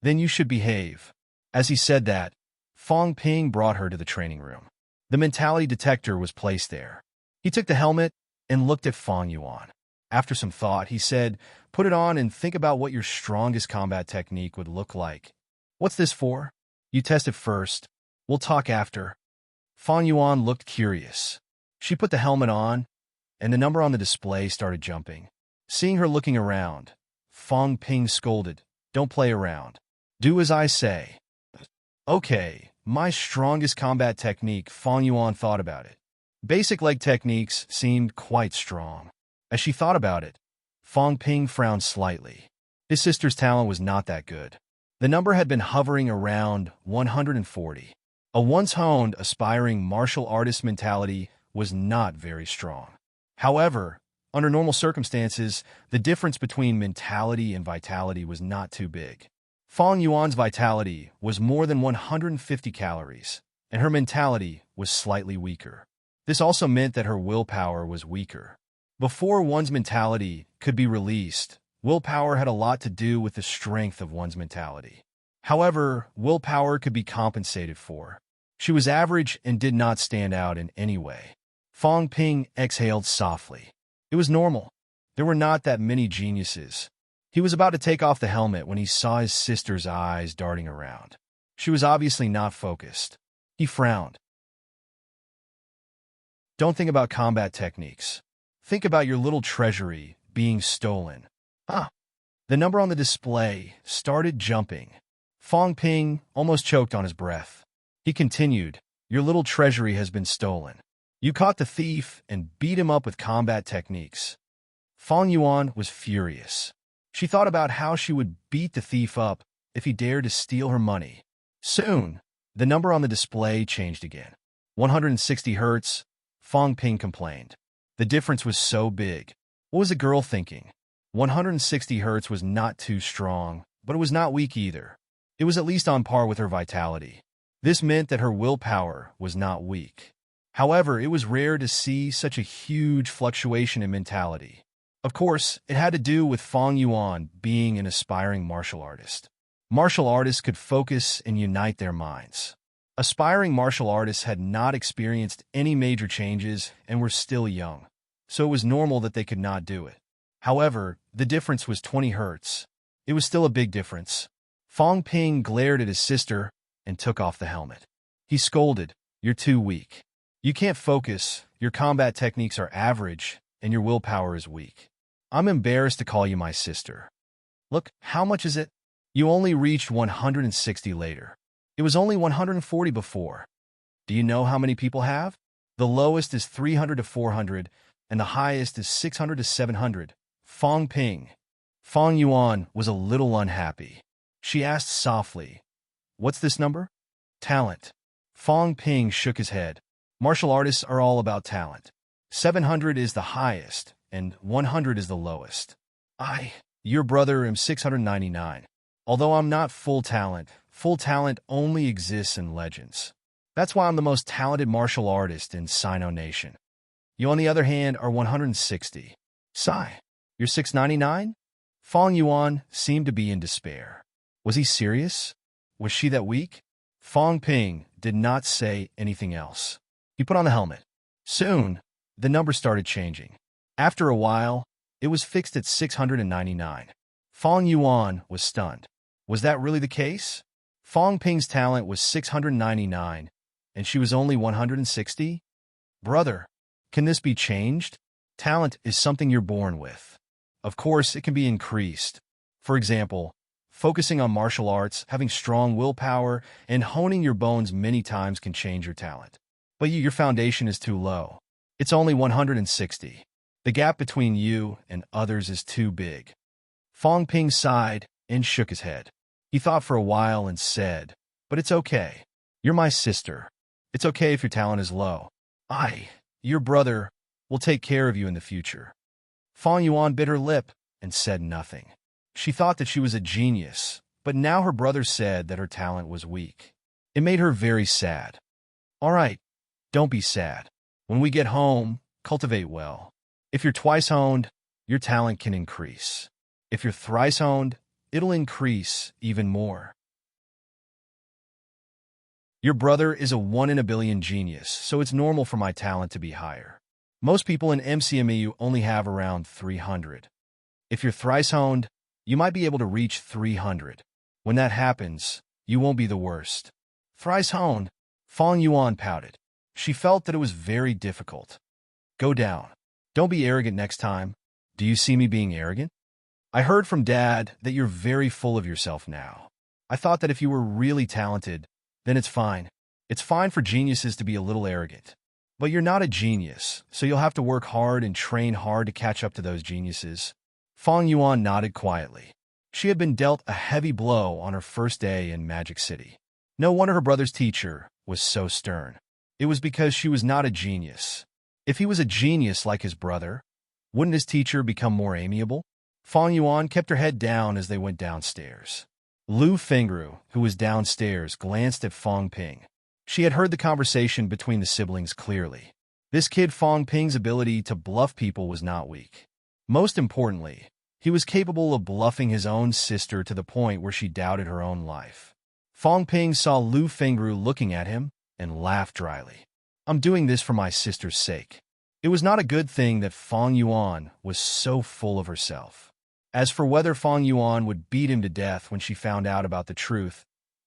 "Then you should behave." As he said that, Fong Ping brought her to the training room. The mentality detector was placed there. He took the helmet and looked at Fong Yuan. After some thought, he said, "Put it on and think about what your strongest combat technique would look like." "What's this for?" "You test it first. We'll talk after." Fong Yuan looked curious. She put the helmet on, and the number on the display started jumping. Seeing her looking around, Fong Ping scolded, "Don't play around. Do as I say." "Okay, my strongest combat technique," Fong Yuan thought about it. Basic leg techniques seemed quite strong. As she thought about it, Fong Ping frowned slightly. His sister's talent was not that good. The number had been hovering around 140. A once-honed, aspiring martial artist mentality was not very strong. However, under normal circumstances, the difference between mentality and vitality was not too big. Fong Yuan's vitality was more than 150 calories, and her mentality was slightly weaker. This also meant that her willpower was weaker. Before one's mentality could be released, willpower had a lot to do with the strength of one's mentality. However, willpower could be compensated for. She was average and did not stand out in any way. Fong Ping exhaled softly. It was normal. There were not that many geniuses. He was about to take off the helmet when he saw his sister's eyes darting around. She was obviously not focused. He frowned. Don't think about combat techniques. Think about your little treasury being stolen. Ah! The number on the display started jumping. Fong Ping almost choked on his breath. He continued, "Your little treasury has been stolen. You caught the thief and beat him up with combat techniques." Fong Yuan was furious. She thought about how she would beat the thief up if he dared to steal her money. Soon, the number on the display changed again. 160 hertz, Fong Ping complained. The difference was so big. What was the girl thinking? 160 hertz was not too strong, but it was not weak either. It was at least on par with her vitality. This meant that her willpower was not weak. However, it was rare to see such a huge fluctuation in mentality. Of course, it had to do with Fong Yuan being an aspiring martial artist. Martial artists could focus and unite their minds. Aspiring martial artists had not experienced any major changes and were still young, so it was normal that they could not do it. However, the difference was 20 hertz. It was still a big difference. Fong Ping glared at his sister and took off the helmet. He scolded, "You're too weak. You can't focus, your combat techniques are average, and your willpower is weak. I'm embarrassed to call you my sister. Look, how much is it? You only reached 160 later. It was only 140 before. Do you know how many people have? The lowest is 300 to 400, and the highest is 600 to 700. Fong Ping. Fong Yuan was a little unhappy. She asked softly, "What's this number?" "Talent." Fong Ping shook his head. "Martial artists are all about talent. 700 is the highest, and 100 is the lowest. Your brother, am 699. Although I'm not full talent only exists in legends. That's why I'm the most talented martial artist in Sino Nation. You, on the other hand, are 160. Sigh, you're 699? Fong Yuan seemed to be in despair. Was he serious? Was she that weak? Fong Ping did not say anything else. He put on the helmet. Soon, the number started changing. After a while, it was fixed at 699. Fong Yuan was stunned. Was that really the case? Fong Ping's talent was 699, and she was only 160? Brother, can this be changed? Talent is something you're born with. Of course, it can be increased. For example, focusing on martial arts, having strong willpower, and honing your bones many times can change your talent. But your foundation is too low. It's only 160. The gap between you and others is too big. Fong Ping sighed and shook his head. He thought for a while and said, "But it's okay. You're my sister. It's okay if your talent is low. Your brother, will take care of you in the future." Fong Yuan bit her lip and said nothing. She thought that she was a genius, but now her brother said that her talent was weak. It made her very sad. "All right, don't be sad. When we get home, cultivate well. If you're twice honed, your talent can increase. If you're thrice honed, it'll increase even more. Your brother is a 1 in a billion genius, so it's normal for my talent to be higher. Most people in MCMEU only have around 300. If you're thrice honed, you might be able to reach 300. When that happens, you won't be the worst." Thrice honed, Fong Yuan pouted. She felt that it was very difficult. "Go down. Don't be arrogant next time. Do you see me being arrogant? I heard from Dad that you're very full of yourself now. I thought that if you were really talented, then it's fine. It's fine for geniuses to be a little arrogant. But you're not a genius, so you'll have to work hard and train hard to catch up to those geniuses." Fong Yuan nodded quietly. She had been dealt a heavy blow on her first day in Magic City. No wonder her brother's teacher was so stern. It was because she was not a genius. If he was a genius like his brother, wouldn't his teacher become more amiable? Fang Yuan kept her head down as they went downstairs. Lu Fengru, who was downstairs, glanced at Fang Ping. She had heard the conversation between the siblings clearly. This kid Fang Ping's ability to bluff people was not weak. Most importantly, he was capable of bluffing his own sister to the point where she doubted her own life. Fang Ping saw Lu Fengru looking at him and laughed dryly. I'm doing this for my sister's sake. It was not a good thing that Fang Yuan was so full of herself. As for whether Fang Yuan would beat him to death when she found out about the truth,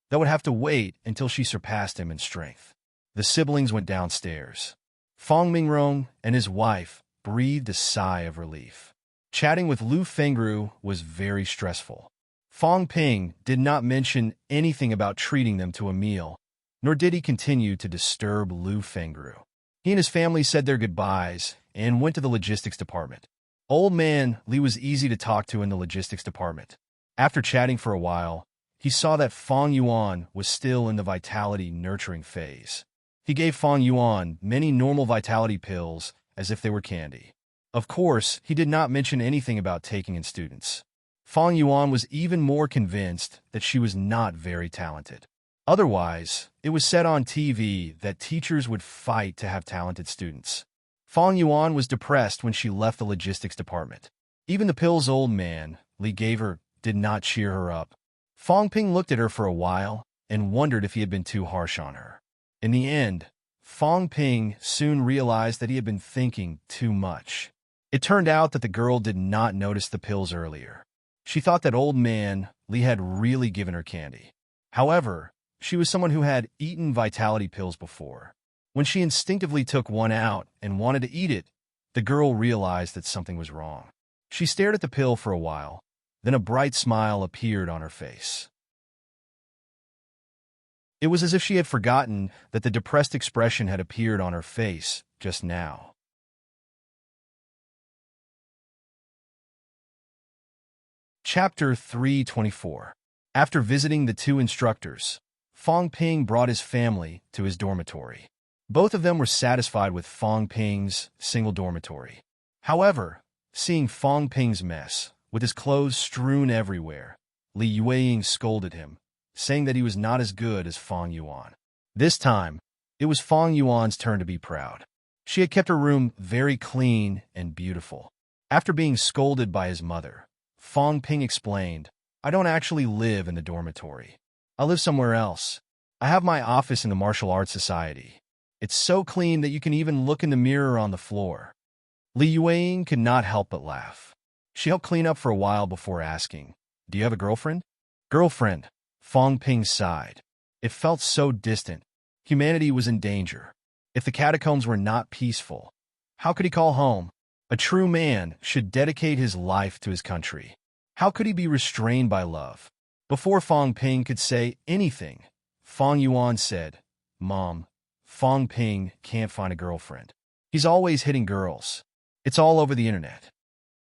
that would have to wait until she surpassed him in strength. The siblings went downstairs. Fang Mingrong and his wife breathed a sigh of relief. Chatting with Lu Fengru was very stressful. Fang Ping did not mention anything about treating them to a meal, nor did he continue to disturb Lu Fengru. He and his family said their goodbyes and went to the logistics department. Old man Li was easy to talk to in the logistics department. After chatting for a while, he saw that Fang Yuan was still in the vitality nurturing phase. He gave Fang Yuan many normal vitality pills as if they were candy. Of course, he did not mention anything about taking in students. Fang Yuan was even more convinced that she was not very talented. Otherwise, it was said on TV that teachers would fight to have talented students. Fang Yuan was depressed when she left the logistics department. Even the pills old man Li gave her did not cheer her up. Fang Ping looked at her for a while and wondered if he had been too harsh on her. In the end, Fang Ping soon realized that he had been thinking too much. It turned out that the girl did not notice the pills earlier. She thought that old man Li had really given her candy. However, she was someone who had eaten vitality pills before. When she instinctively took one out and wanted to eat it, the girl realized that something was wrong. She stared at the pill for a while, then a bright smile appeared on her face. It was as if she had forgotten that the depressed expression had appeared on her face just now. Chapter 324. After visiting the two instructors, Fang Ping brought his family to his dormitory. Both of them were satisfied with Fang Ping's single dormitory. However, seeing Fang Ping's mess, with his clothes strewn everywhere, Li Yueying scolded him, saying that he was not as good as Fang Yuan. This time, it was Fang Yuan's turn to be proud. She had kept her room very clean and beautiful. After being scolded by his mother, Fang Ping explained, I don't actually live in the dormitory. I live somewhere else. I have my office in the Martial Arts Society. It's so clean that you can even look in the mirror on the floor. Li Yueying could not help but laugh. She helped clean up for a while before asking, Do you have a girlfriend? Girlfriend, Fang Ping sighed. It felt so distant. Humanity was in danger. If the catacombs were not peaceful, how could he call home? A true man should dedicate his life to his country. How could he be restrained by love? Before Fang Ping could say anything, Fang Yuan said, Mom, Fang Ping can't find a girlfriend. He's always hitting girls. It's all over the internet.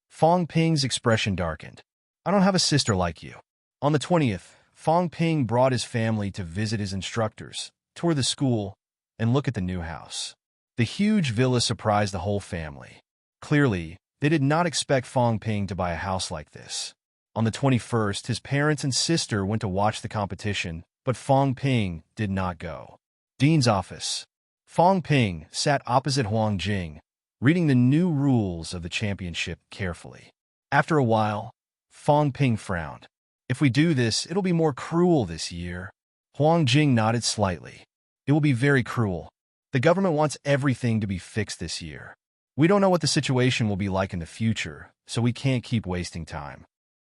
Fang Ping's expression darkened. I don't have a sister like you. On the 20th, Fang Ping brought his family to visit his instructors, tour the school, and look at the new house. The huge villa surprised the whole family. Clearly, they did not expect Fang Ping to buy a house like this. On the 21st, his parents and sister went to watch the competition, but Fang Ping did not go. Dean's office. Fang Ping sat opposite Huang Jing, reading the new rules of the championship carefully. After a while, Fang Ping frowned. If we do this, it'll be more cruel this year. Huang Jing nodded slightly. It will be very cruel. The government wants everything to be fixed this year. We don't know what the situation will be like in the future, so we can't keep wasting time.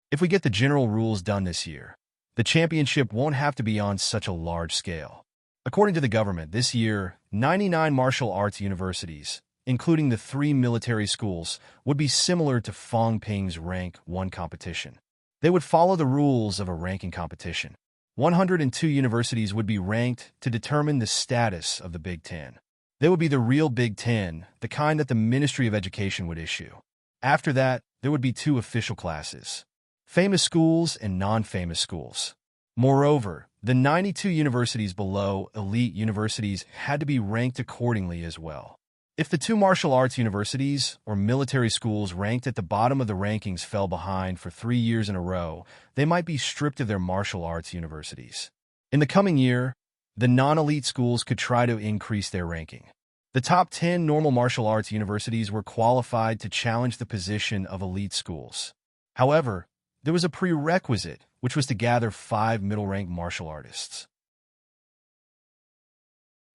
If we get the general rules done this year, the championship won't have to be on such a large scale. According to the government, this year, 99 martial arts universities, including the 3 military schools, would be similar to Fang Ping's Rank 1 competition. They would follow the rules of a ranking competition. 102 universities would be ranked to determine the status of the Big Ten. They would be the real Big Ten, the kind that the Ministry of Education would issue. After that, there would be 2 official classes. famous schools and non-famous schools. Moreover, the 92 universities below elite universities had to be ranked accordingly as well. If the two martial arts universities or military schools ranked at the bottom of the rankings fell behind for 3 years in a row, they might be stripped of their martial arts universities. In the coming year, the non-elite schools could try to increase their ranking. The top 10 normal martial arts universities were qualified to challenge the position of elite schools. However, there was a prerequisite, which was to gather 5 middle-rank martial artists.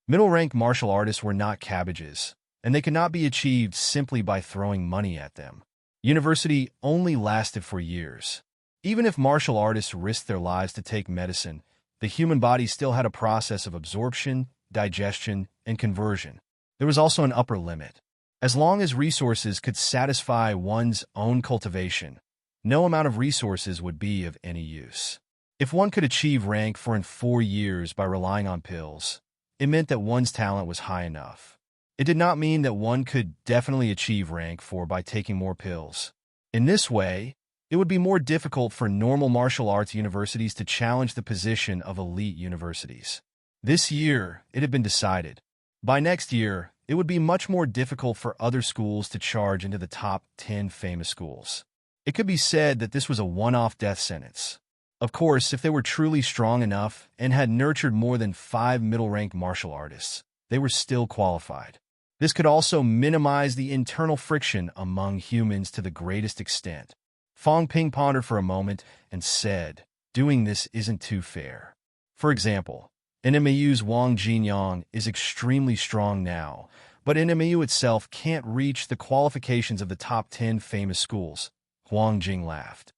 Middle-rank martial artists were not cabbages, and they could not be achieved simply by throwing money at them. University only lasted for years. Even if martial artists risked their lives to take medicine, the human body still had a process of absorption, digestion, and conversion. There was also an upper limit. As long as resources could satisfy one's own cultivation, no amount of resources would be of any use. If one could achieve rank 4 in 4 years by relying on pills, it meant that one's talent was high enough. It did not mean that one could definitely achieve rank 4 by taking more pills. In this way, it would be more difficult for normal martial arts universities to challenge the position of elite universities. This year, it had been decided. By next year, it would be much more difficult for other schools to charge into the top 10 famous schools. It could be said that this was a one-off death sentence. Of course, if they were truly strong enough and had nurtured more than 5 middle-ranked martial artists, they were still qualified. This could also minimize the internal friction among humans to the greatest extent. Fong Ping pondered for a moment and said, doing this isn't too fair. For example, NMAU's Wang Jinyang is extremely strong now, but NMAU itself can't reach the qualifications of the top 10 famous schools. Huang Jing laughed.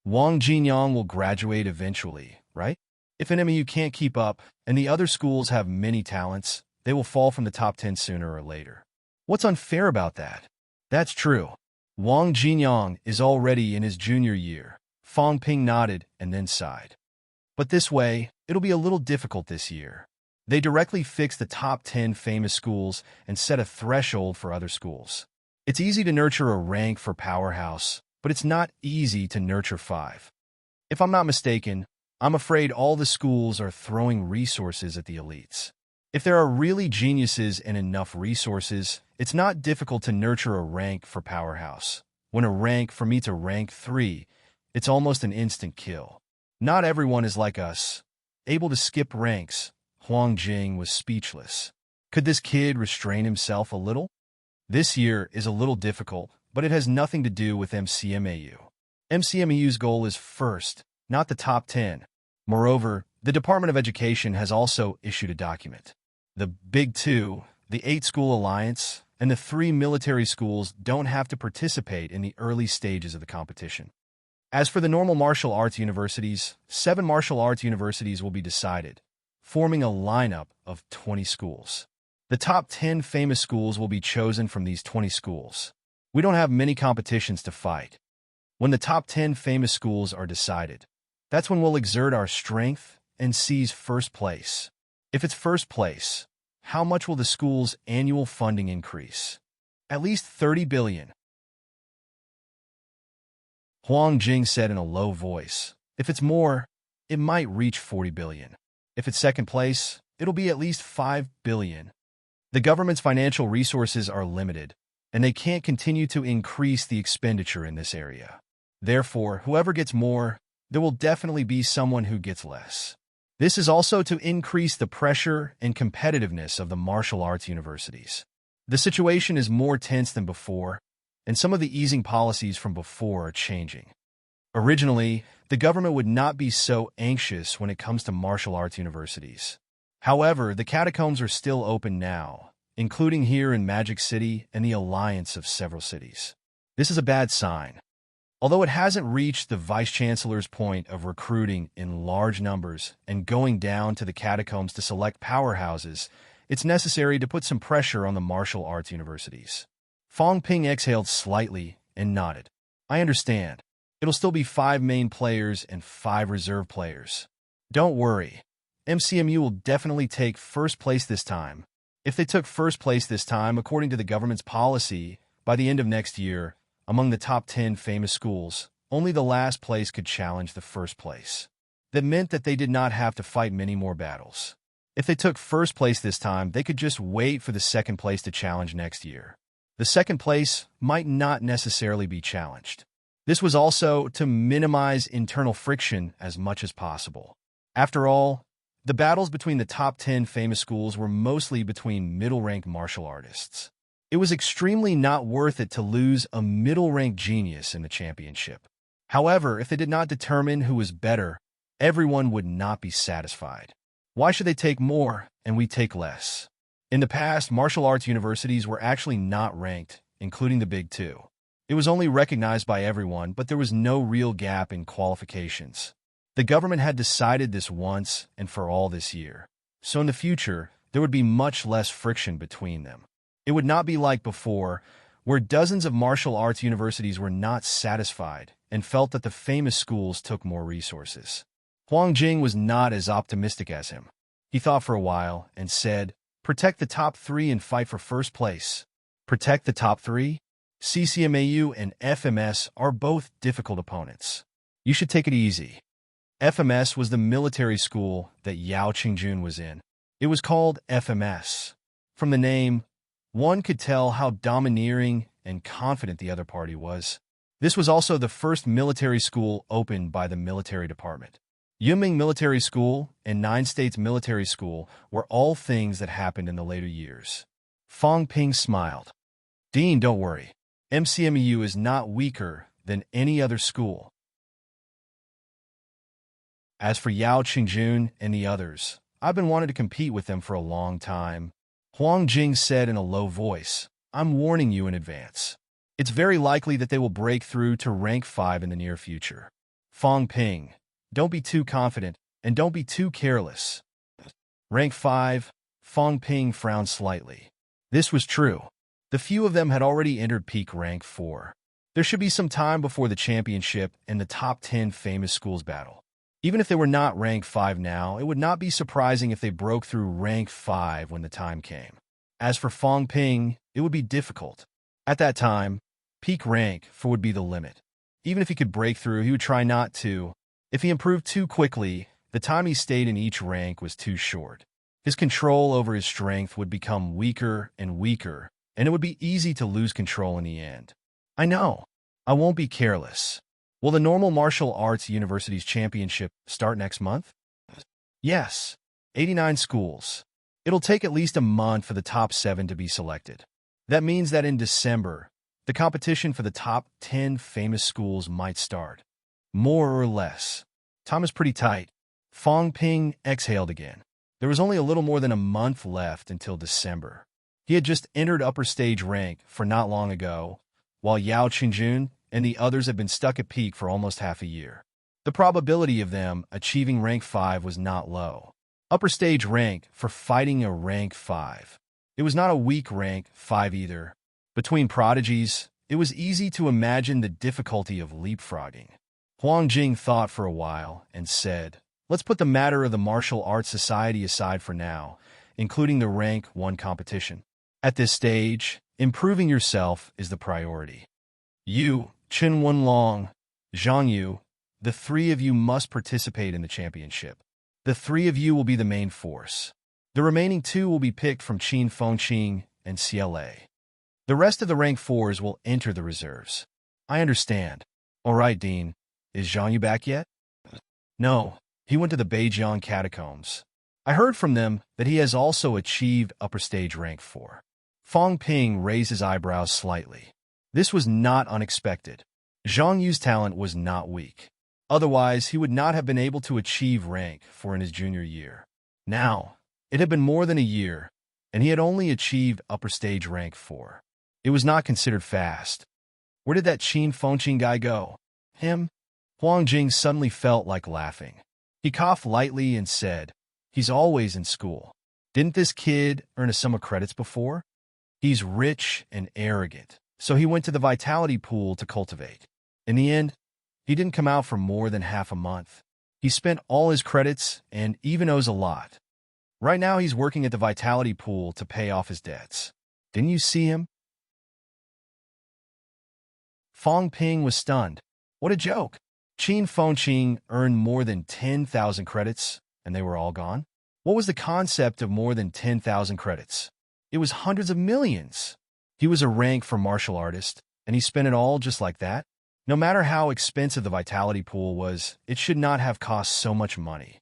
Wang Jinyang will graduate eventually, right? If NMAU can't keep up and the other schools have many talents, they will fall from the top 10 sooner or later. What's unfair about that? That's true. Wang Jinyang is already in his junior year. Fong Ping nodded and then sighed. But this way, it'll be a little difficult this year. They directly fixed the top 10 famous schools and set a threshold for other schools. It's easy to nurture a rank for powerhouse, but it's not easy to nurture 5. If I'm not mistaken, I'm afraid all the schools are throwing resources at the elites. If there are really geniuses and enough resources, it's not difficult to nurture a rank for powerhouse. When a rank for me to rank 3, it's almost an instant kill. Not everyone is like us, able to skip ranks. Huang Jing was speechless. Could this kid restrain himself a little? This year is a little difficult, but it has nothing to do with MCMAU. MCMAU's goal is first, not the top 10. Moreover, the Department of Education has also issued a document. The Big Two, the 8-school alliance, and the 3 military schools don't have to participate in the early stages of the competition. As for the normal martial arts universities, 7 martial arts universities will be decided, forming a lineup of 20 schools. The top 10 famous schools will be chosen from these 20 schools. We don't have many competitions to fight. When the top 10 famous schools are decided, that's when we'll exert our strength and seize first place. If it's first place, how much will the school's annual funding increase? At least 30 billion. Huang Jing said in a low voice. If it's more, it might reach 40 billion. If it's second place, it'll be at least 5 billion. The government's financial resources are limited, and they can't continue to increase the expenditure in this area. Therefore, whoever gets more, there will definitely be someone who gets less. This is also to increase the pressure and competitiveness of the martial arts universities. The situation is more tense than before, and some of the easing policies from before are changing. Originally, the government would not be so anxious when it comes to martial arts universities. However, the catacombs are still open now, including here in Magic City and the alliance of several cities. This is a bad sign. Although it hasn't reached the vice-chancellor's point of recruiting in large numbers and going down to the catacombs to select powerhouses, it's necessary to put some pressure on the martial arts universities. Fong Ping exhaled slightly and nodded. I understand. It'll still be 5 main players and 5 reserve players. Don't worry. MCMU will definitely take first place this time. If they took first place this time, according to the government's policy, by the end of next year, among the top 10 famous schools, only the last place could challenge the first place. That meant that they did not have to fight many more battles. If they took first place this time, they could just wait for the second place to challenge next year. The second place might not necessarily be challenged. This was also to minimize internal friction as much as possible. After all, the battles between the top 10 famous schools were mostly between middle-ranked martial artists. It was extremely not worth it to lose a middle-ranked genius in the championship. However, if they did not determine who was better, everyone would not be satisfied. Why should they take more and we take less? In the past, martial arts universities were actually not ranked, including the Big Two. It was only recognized by everyone, but there was no real gap in qualifications. The government had decided this once and for all this year. So in the future, there would be much less friction between them. It would not be like before, where dozens of martial arts universities were not satisfied and felt that the famous schools took more resources. Huang Jing was not as optimistic as him. He thought for a while and said, "Protect the top 3 and fight for first place." Protect the top 3? CCMAU and FMS are both difficult opponents. You should take it easy. FMS was the military school that Yao Qingjun was in. It was called FMS. From the name, one could tell how domineering and confident the other party was. This was also the first military school opened by the military department. Yunming Military School and Nine States Military School were all things that happened in the later years. Fong Ping smiled. "Dean, don't worry. MCMEU is not weaker than any other school. As for Yao Qingjun and the others, I've been wanting to compete with them for a long time." Huang Jing said in a low voice, "I'm warning you in advance. It's very likely that they will break through to rank 5 in the near future." Fong Ping, don't be too confident and don't be too careless. Rank 5, Fong Ping frowned slightly. This was true. The few of them had already entered peak rank 4. There should be some time before the championship and the top 10 famous schools battle. Even if they were not rank 5 now, it would not be surprising if they broke through rank 5 when the time came. As for Fong Ping, it would be difficult. At that time, peak rank 4 would be the limit. Even if he could break through, he would try not to. If he improved too quickly, the time he stayed in each rank was too short. His control over his strength would become weaker and weaker, and it would be easy to lose control in the end. I know. I won't be careless. Will the normal martial arts university's championship start next month? Yes. 89 schools. It'll take at least a month for the top 7 to be selected. That means that in December, the competition for the top 10 famous schools might start. More or less. Time is pretty tight. Fong Ping exhaled again. There was only a little more than a month left until December. He had just entered upper stage rank for not long ago, while Yao Qingjun and the others had been stuck at peak for almost half a year. The probability of them achieving rank 5 was not low. Upper stage rank for fighting a rank 5. It was not a weak rank 5 either. Between prodigies, it was easy to imagine the difficulty of leapfrogging. Huang Jing thought for a while and said, "Let's put the matter of the Martial Arts Society aside for now, including the rank 1 competition. At this stage, improving yourself is the priority. You, Chen Wenlong, Zhang Yu, the 3 of you must participate in the championship. The 3 of you will be the main force. The remaining 2 will be picked from Qin Fengqing and CLA. The rest of the rank 4s will enter the reserves." "I understand." "All right, Dean. Is Zhang Yu back yet?" "No. He went to the Beijiang catacombs. I heard from them that he has also achieved upper stage rank 4. Fong Ping raised his eyebrows slightly. This was not unexpected. Zhang Yu's talent was not weak. Otherwise, he would not have been able to achieve rank 4 in his junior year. Now, it had been more than a year, and he had only achieved upper stage rank 4. It was not considered fast. Where did that Qin Fengqing guy go? Him? Huang Jing suddenly felt like laughing. He coughed lightly and said, "He's always in school. Didn't this kid earn a sum of credits before? He's rich and arrogant. So he went to the vitality pool to cultivate. In the end, he didn't come out for more than half a month. He spent all his credits and even owes a lot. Right now he's working at the vitality pool to pay off his debts. Didn't you see him?" Fong Ping was stunned. What a joke. Qin Fengqing earned more than 10,000 credits, and they were all gone? What was the concept of more than 10,000 credits? It was hundreds of millions. He was a rank for martial artist, and he spent it all just like that? No matter how expensive the vitality pool was, it should not have cost so much money.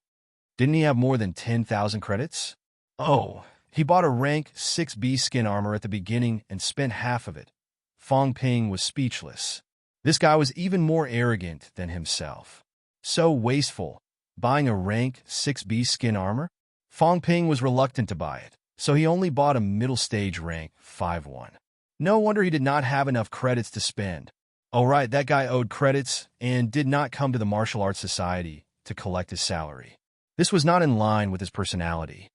Didn't he have more than 10,000 credits? Oh, he bought a rank 6B skin armor at the beginning and spent half of it. Fong Ping was speechless. This guy was even more arrogant than himself. So wasteful, buying a rank 6B skin armor? Fong Ping was reluctant to buy it, so he only bought a middle stage rank 5-1. No wonder he did not have enough credits to spend. Oh right, that guy owed credits and did not come to the Martial Arts Society to collect his salary. This was not in line with his personality.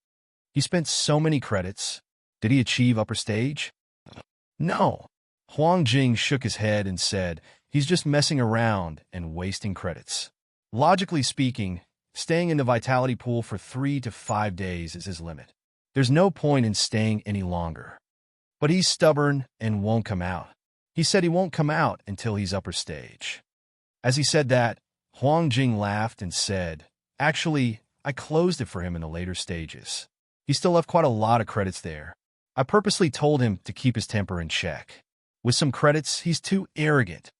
He spent so many credits. Did he achieve upper stage? No. Huang Jing shook his head and said, he's just messing around and wasting credits. Logically speaking, staying in the vitality pool for 3 to 5 days is his limit. There's no point in staying any longer. But he's stubborn and won't come out. He said he won't come out until he's upper stage. As he said that, Huang Jing laughed and said, actually, I closed it for him in the later stages. He still left quite a lot of credits there. I purposely told him to keep his temper in check. With some credits, he's too arrogant.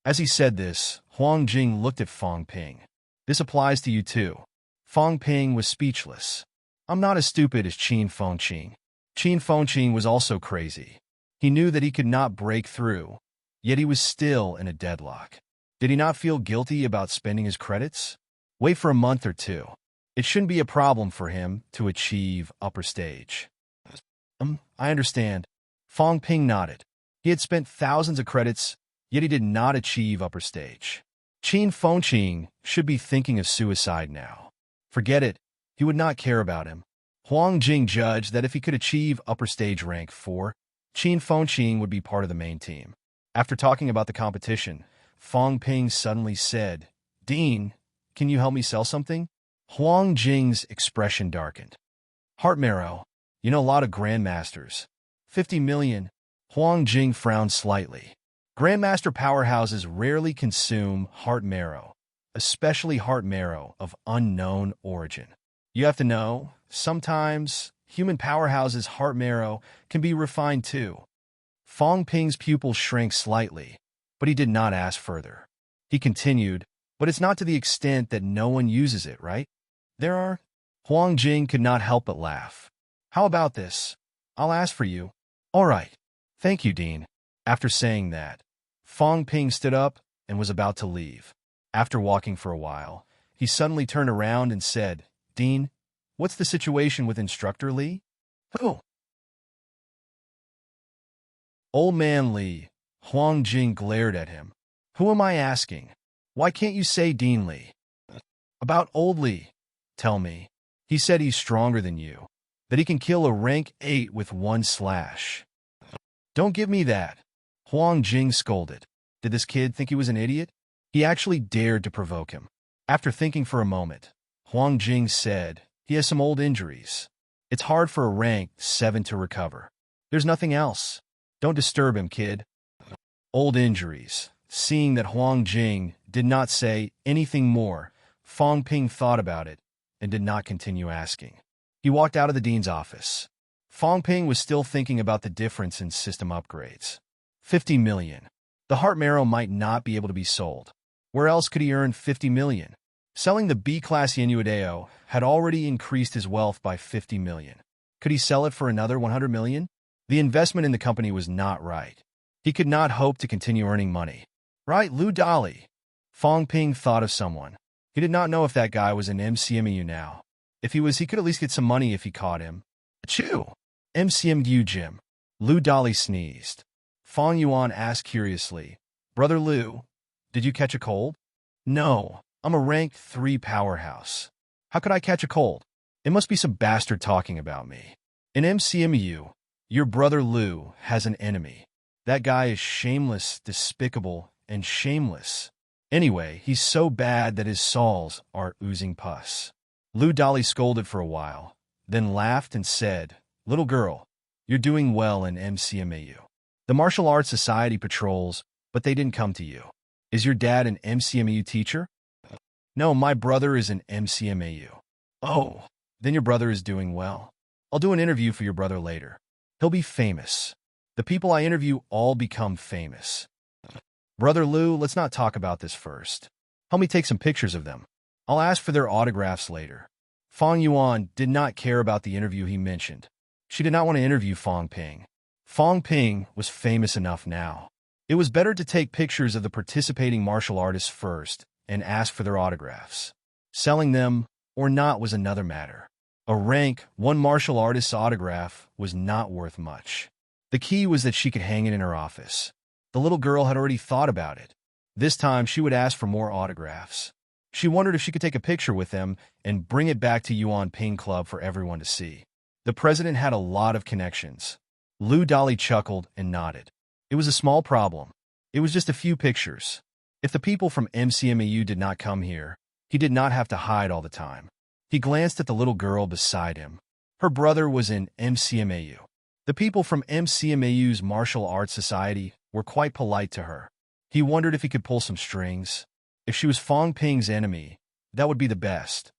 As he said this, Huang Jing looked at Fong Ping. This applies to you too. Fong Ping was speechless. I'm not as stupid as Qin Fengqing. Qin Fengqing was also crazy. He knew that he could not break through, yet he was still in a deadlock. Did he not feel guilty about spending his credits? Wait for a month or two. It shouldn't be a problem for him to achieve upper stage. I understand. Fong Ping nodded. He had spent thousands of credits, yet he did not achieve upper stage. Qin Fengqing should be thinking of suicide now. Forget it. He would not care about him. Huang Jing judged that if he could achieve upper stage rank 4, Qin Fengqing would be part of the main team. After talking about the competition, Fong Ping suddenly said, Dean, can you help me sell something? Huang Jing's expression darkened. Heart marrow. You know a lot of grandmasters. 50 million. Huang Jing frowned slightly. Grandmaster powerhouses rarely consume heart marrow, especially heart marrow of unknown origin. You have to know, sometimes human powerhouses' heart marrow can be refined too. Fong Ping's pupil shrank slightly, but he did not ask further. He continued, but it's not to the extent that no one uses it, right? There are. Huang Jing could not help but laugh. How about this? I'll ask for you. All right. Thank you, Dean. After saying that, Fong Ping stood up and was about to leave. After walking for a while, he suddenly turned around and said, Dean, what's the situation with Instructor Li? Who? Old man Li. Huang Jing glared at him. Who am I asking? Why can't you say Dean Li? About old Li. Tell me. He said he's stronger than you, that he can kill a rank 8 with 1 slash. Don't give me that. Huang Jing scolded. Did this kid think he was an idiot? He actually dared to provoke him. After thinking for a moment, Huang Jing said, he has some old injuries. It's hard for a rank 7 to recover. There's nothing else. Don't disturb him, kid. Old injuries. Seeing that Huang Jing did not say anything more, Fong Ping thought about it and did not continue asking. He walked out of the dean's office. Fong Ping was still thinking about the difference in system upgrades. 50 million. The heart marrow might not be able to be sold. Where else could he earn 50 million? Selling the B-class Yenuadeo had already increased his wealth by 50 million. Could he sell it for another 100 million? The investment in the company was not right. He could not hope to continue earning money. Right, Lu Dali. Fong Ping thought of someone. He did not know if that guy was an MCMU now. If he was, he could at least get some money if he caught him. Achoo! MCMU Jim. Lu Dali sneezed. Fong Yuan asked curiously, Brother Lu, did you catch a cold? No, I'm a rank 3 powerhouse. How could I catch a cold? It must be some bastard talking about me. In MCMU, your brother Lu has an enemy. That guy is shameless, despicable, and shameless. Anyway, he's so bad that his soles are oozing pus. Lu Dali scolded for a while, then laughed and said, Little girl, you're doing well in MCMAU. The Martial Arts Society patrols, but they didn't come to you. Is your dad an MCMAU teacher? No, my brother is an MCMAU. Oh, then your brother is doing well. I'll do an interview for your brother later. He'll be famous. The people I interview all become famous. Brother Lou, let's not talk about this first. Help me take some pictures of them. I'll ask for their autographs later. Fong Yuan did not care about the interview he mentioned. She did not want to interview Fong Ping. Fong Ping was famous enough now. It was better to take pictures of the participating martial artists first and ask for their autographs. Selling them or not was another matter. A rank 1 martial artist's autograph was not worth much. The key was that she could hang it in her office. The little girl had already thought about it. This time she would ask for more autographs. She wondered if she could take a picture with them and bring it back to Yuan Ping Club for everyone to see. The president had a lot of connections. Lu Dali chuckled and nodded. It was a small problem. It was just a few pictures. If the people from MCMAU did not come here, he did not have to hide all the time. He glanced at the little girl beside him. Her brother was in MCMAU. The people from MCMAU's martial arts society were quite polite to her. He wondered if he could pull some strings. If she was Fong Ping's enemy, that would be the best.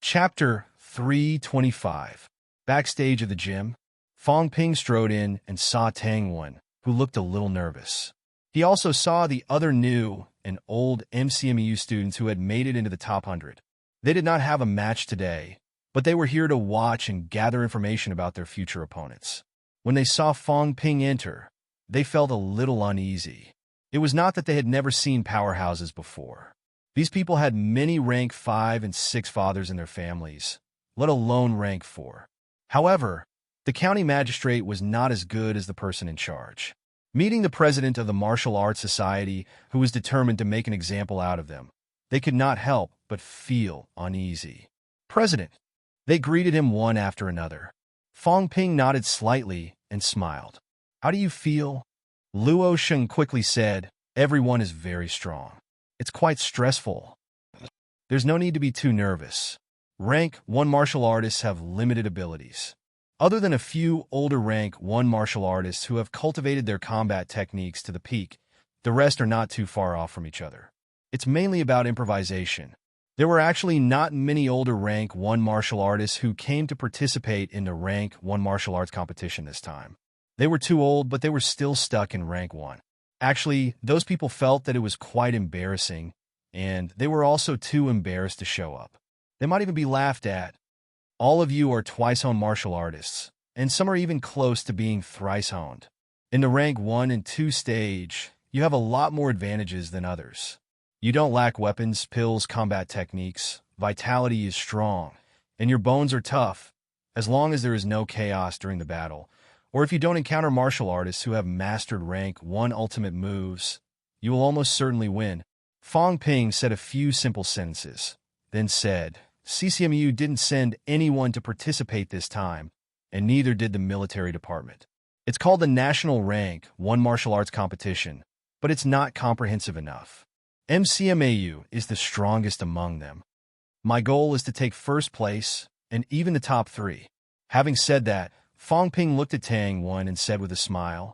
Chapter 325. Backstage of the gym, Fong Ping strode in and saw Tang Wen, who looked a little nervous. He also saw the other new and old MCMU students who had made it into the top 100. They did not have a match today, but they were here to watch and gather information about their future opponents. When they saw Fong Ping enter, they felt a little uneasy. It was not that they had never seen powerhouses before. These people had many rank 5 and 6 fathers in their families, let alone rank 4. However, the county magistrate was not as good as the person in charge. Meeting the president of the Martial Arts Society, who was determined to make an example out of them, they could not help but feel uneasy. President. They greeted him one after another. Fong Ping nodded slightly and smiled. How do you feel? Luo Sheng quickly said, everyone is very strong. It's quite stressful. There's no need to be too nervous. Rank 1 martial artists have limited abilities. Other than a few older rank 1 martial artists who have cultivated their combat techniques to the peak, the rest are not too far off from each other. It's mainly about improvisation. There were actually not many older rank 1 martial artists who came to participate in the rank 1 martial arts competition this time. They were too old, but they were still stuck in rank 1. Actually, those people felt that it was quite embarrassing, and they were also too embarrassed to show up. They might even be laughed at. All of you are twice-honed martial artists, and some are even close to being thrice-honed. In the rank 1 and 2 stage, you have a lot more advantages than others. You don't lack weapons, pills, combat techniques, vitality is strong, and your bones are tough, as long as there is no chaos during the battle. Or if you don't encounter martial artists who have mastered rank 1 ultimate moves, you will almost certainly win. Fong Ping said a few simple sentences, then said, CCMU didn't send anyone to participate this time, and neither did the military department. It's called the National Rank 1 Martial Arts Competition, but it's not comprehensive enough. MCMAU is the strongest among them. My goal is to take first place, and even the top 3. Having said that, Fong Ping looked at Tang Wen and said with a smile,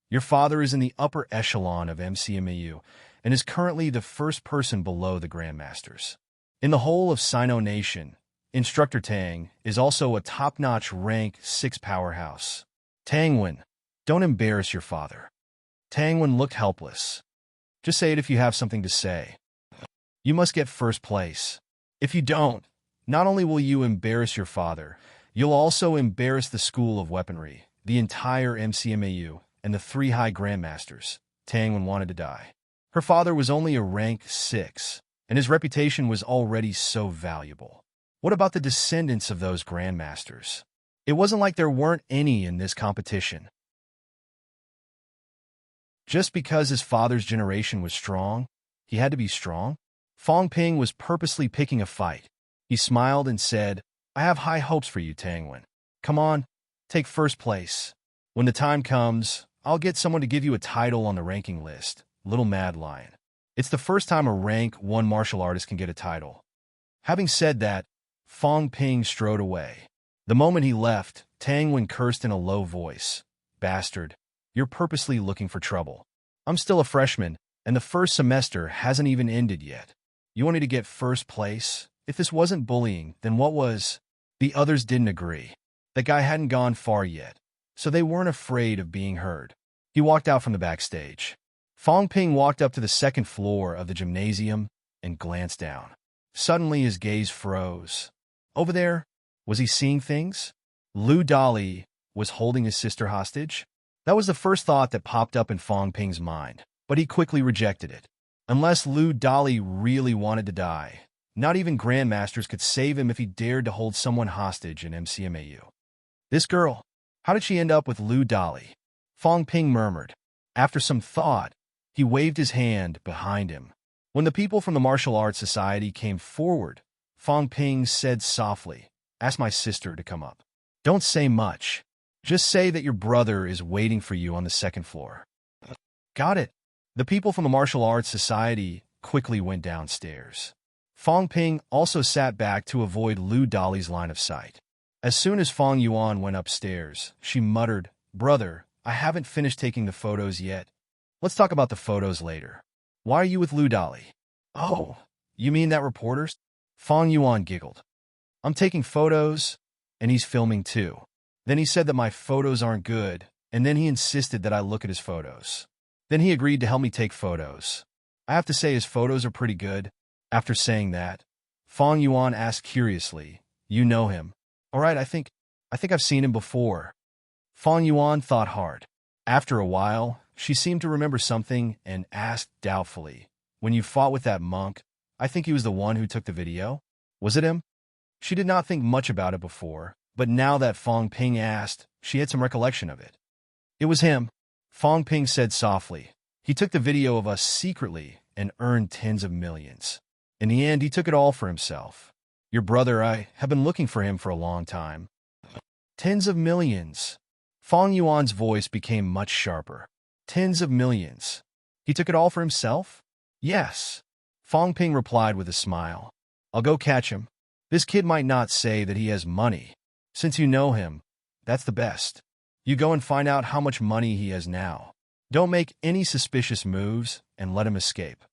your father is in the upper echelon of MCMAU and is currently the first person below the Grandmasters. In the whole of Sino Nation, Instructor Tang is also a top-notch rank 6 powerhouse. Tang Wen, don't embarrass your father. Tang Wen looked helpless. Just say it if you have something to say. You must get first place. If you don't, not only will you embarrass your father, you'll also embarrass the School of Weaponry, the entire MCMAU, and the 3 high Grandmasters. Tang Wen wanted to die. Her father was only a rank 6, and his reputation was already so valuable. What about the descendants of those Grandmasters? It wasn't like there weren't any in this competition. Just because his father's generation was strong, he had to be strong? Fong Ping was purposely picking a fight. He smiled and said, I have high hopes for you, Tang Wen. Come on, take first place. When the time comes, I'll get someone to give you a title on the ranking list, Little Mad Lion. It's the first time a rank 1 martial artist can get a title. Having said that, Fong Ping strode away. The moment he left, Tang Wen cursed in a low voice. Bastard. You're purposely looking for trouble. I'm still a freshman, and the first semester hasn't even ended yet. You wanted to get first place? If this wasn't bullying, then what was? The others didn't agree. The guy hadn't gone far yet, so they weren't afraid of being heard. He walked out from the backstage. Fong Ping walked up to the second floor of the gymnasium and glanced down. Suddenly his gaze froze. Over there, was he seeing things? Lu Dali was holding his sister hostage? That was the first thought that popped up in Fong Ping's mind, but he quickly rejected it. Unless Lu Dali really wanted to die, not even grandmasters could save him if he dared to hold someone hostage in MCMAU. This girl, how did she end up with Lu Dali? Fong Ping murmured. After some thought, he waved his hand behind him. When the people from the Martial Arts Society came forward, Fong Ping said softly, "Ask my sister to come up. Don't say much. Just say that your brother is waiting for you on the second floor." Got it. The people from the Martial Arts Society quickly went downstairs. Fong Ping also sat back to avoid Lu Dali's line of sight. As soon as Fong Yuan went upstairs, she muttered, "Brother, I haven't finished taking the photos yet. Let's talk about the photos later. Why are you with Lu Dali?" "Oh, you mean that reporter?" Fong Yuan giggled. "I'm taking photos, and he's filming too. Then he said that my photos aren't good, and then he insisted that I look at his photos. Then he agreed to help me take photos. I have to say his photos are pretty good." After saying that, Fong Yuan asked curiously, "You know him?" "All right, I think I've seen him before." Fong Yuan thought hard. After a while, she seemed to remember something and asked doubtfully, "When you fought with that monk, I think he was the one who took the video? Was it him?" She did not think much about it before, but now that Fong Ping asked, she had some recollection of it. "It was him," Fong Ping said softly. "He took the video of us secretly and earned tens of millions. In the end, he took it all for himself. Your brother, I have been looking for him for a long time." "Tens of millions." Fong Yuan's voice became much sharper. "Tens of millions. He took it all for himself?" "Yes." Fong Ping replied with a smile. "I'll go catch him. This kid might not say that he has money. Since you know him, that's the best. You go and find out how much money he has now. Don't make any suspicious moves and let him escape."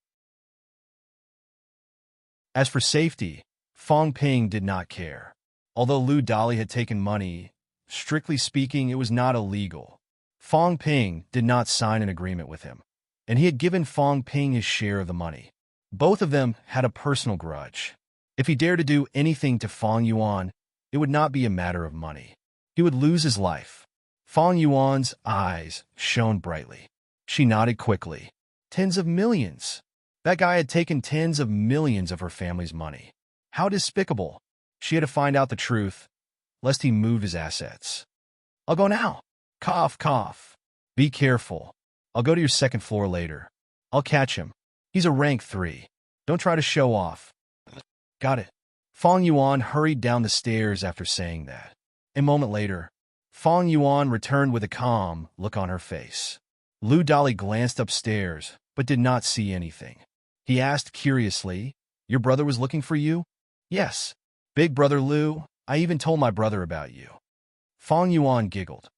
As for safety, Fong Ping did not care. Although Lu Dali had taken money, strictly speaking, it was not illegal. Fong Ping did not sign an agreement with him, and he had given Fong Ping his share of the money. Both of them had a personal grudge. If he dared to do anything to Fong Yuan, it would not be a matter of money. He would lose his life. Fong Yuan's eyes shone brightly. She nodded quickly. Tens of millions. That guy had taken tens of millions of her family's money. How despicable. She had to find out the truth, lest he move his assets. "I'll go now." Cough, cough. "Be careful. I'll go to your second floor later. I'll catch him. He's a rank 3. Don't try to show off." "Got it." Fong Yuan hurried down the stairs after saying that. A moment later, Fong Yuan returned with a calm look on her face. Lu Dali glanced upstairs, but did not see anything. He asked curiously, "Your brother was looking for you?" "Yes. Big brother Lu, I even told my brother about you." Fong Yuan giggled.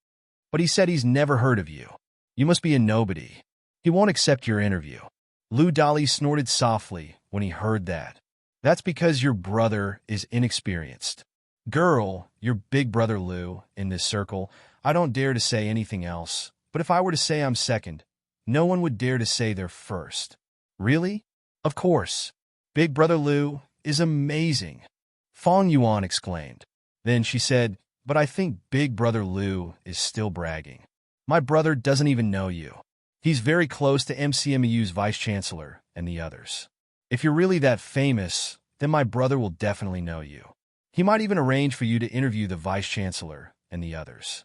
"But he said he's never heard of you. You must be a nobody. He won't accept your interview." Lu Dali snorted softly when he heard that. "That's because your brother is inexperienced. Girl, your big brother Lu, in this circle, I don't dare to say anything else, but if I were to say I'm second, no one would dare to say they're first." "Really?" "Of course. Big brother Lu is amazing," Fong Yuan exclaimed. Then she said, "But I think Big Brother Lu is still bragging. My brother doesn't even know you. He's very close to MCMU's vice-chancellor and the others. If you're really that famous, then my brother will definitely know you. He might even arrange for you to interview the vice-chancellor and the others."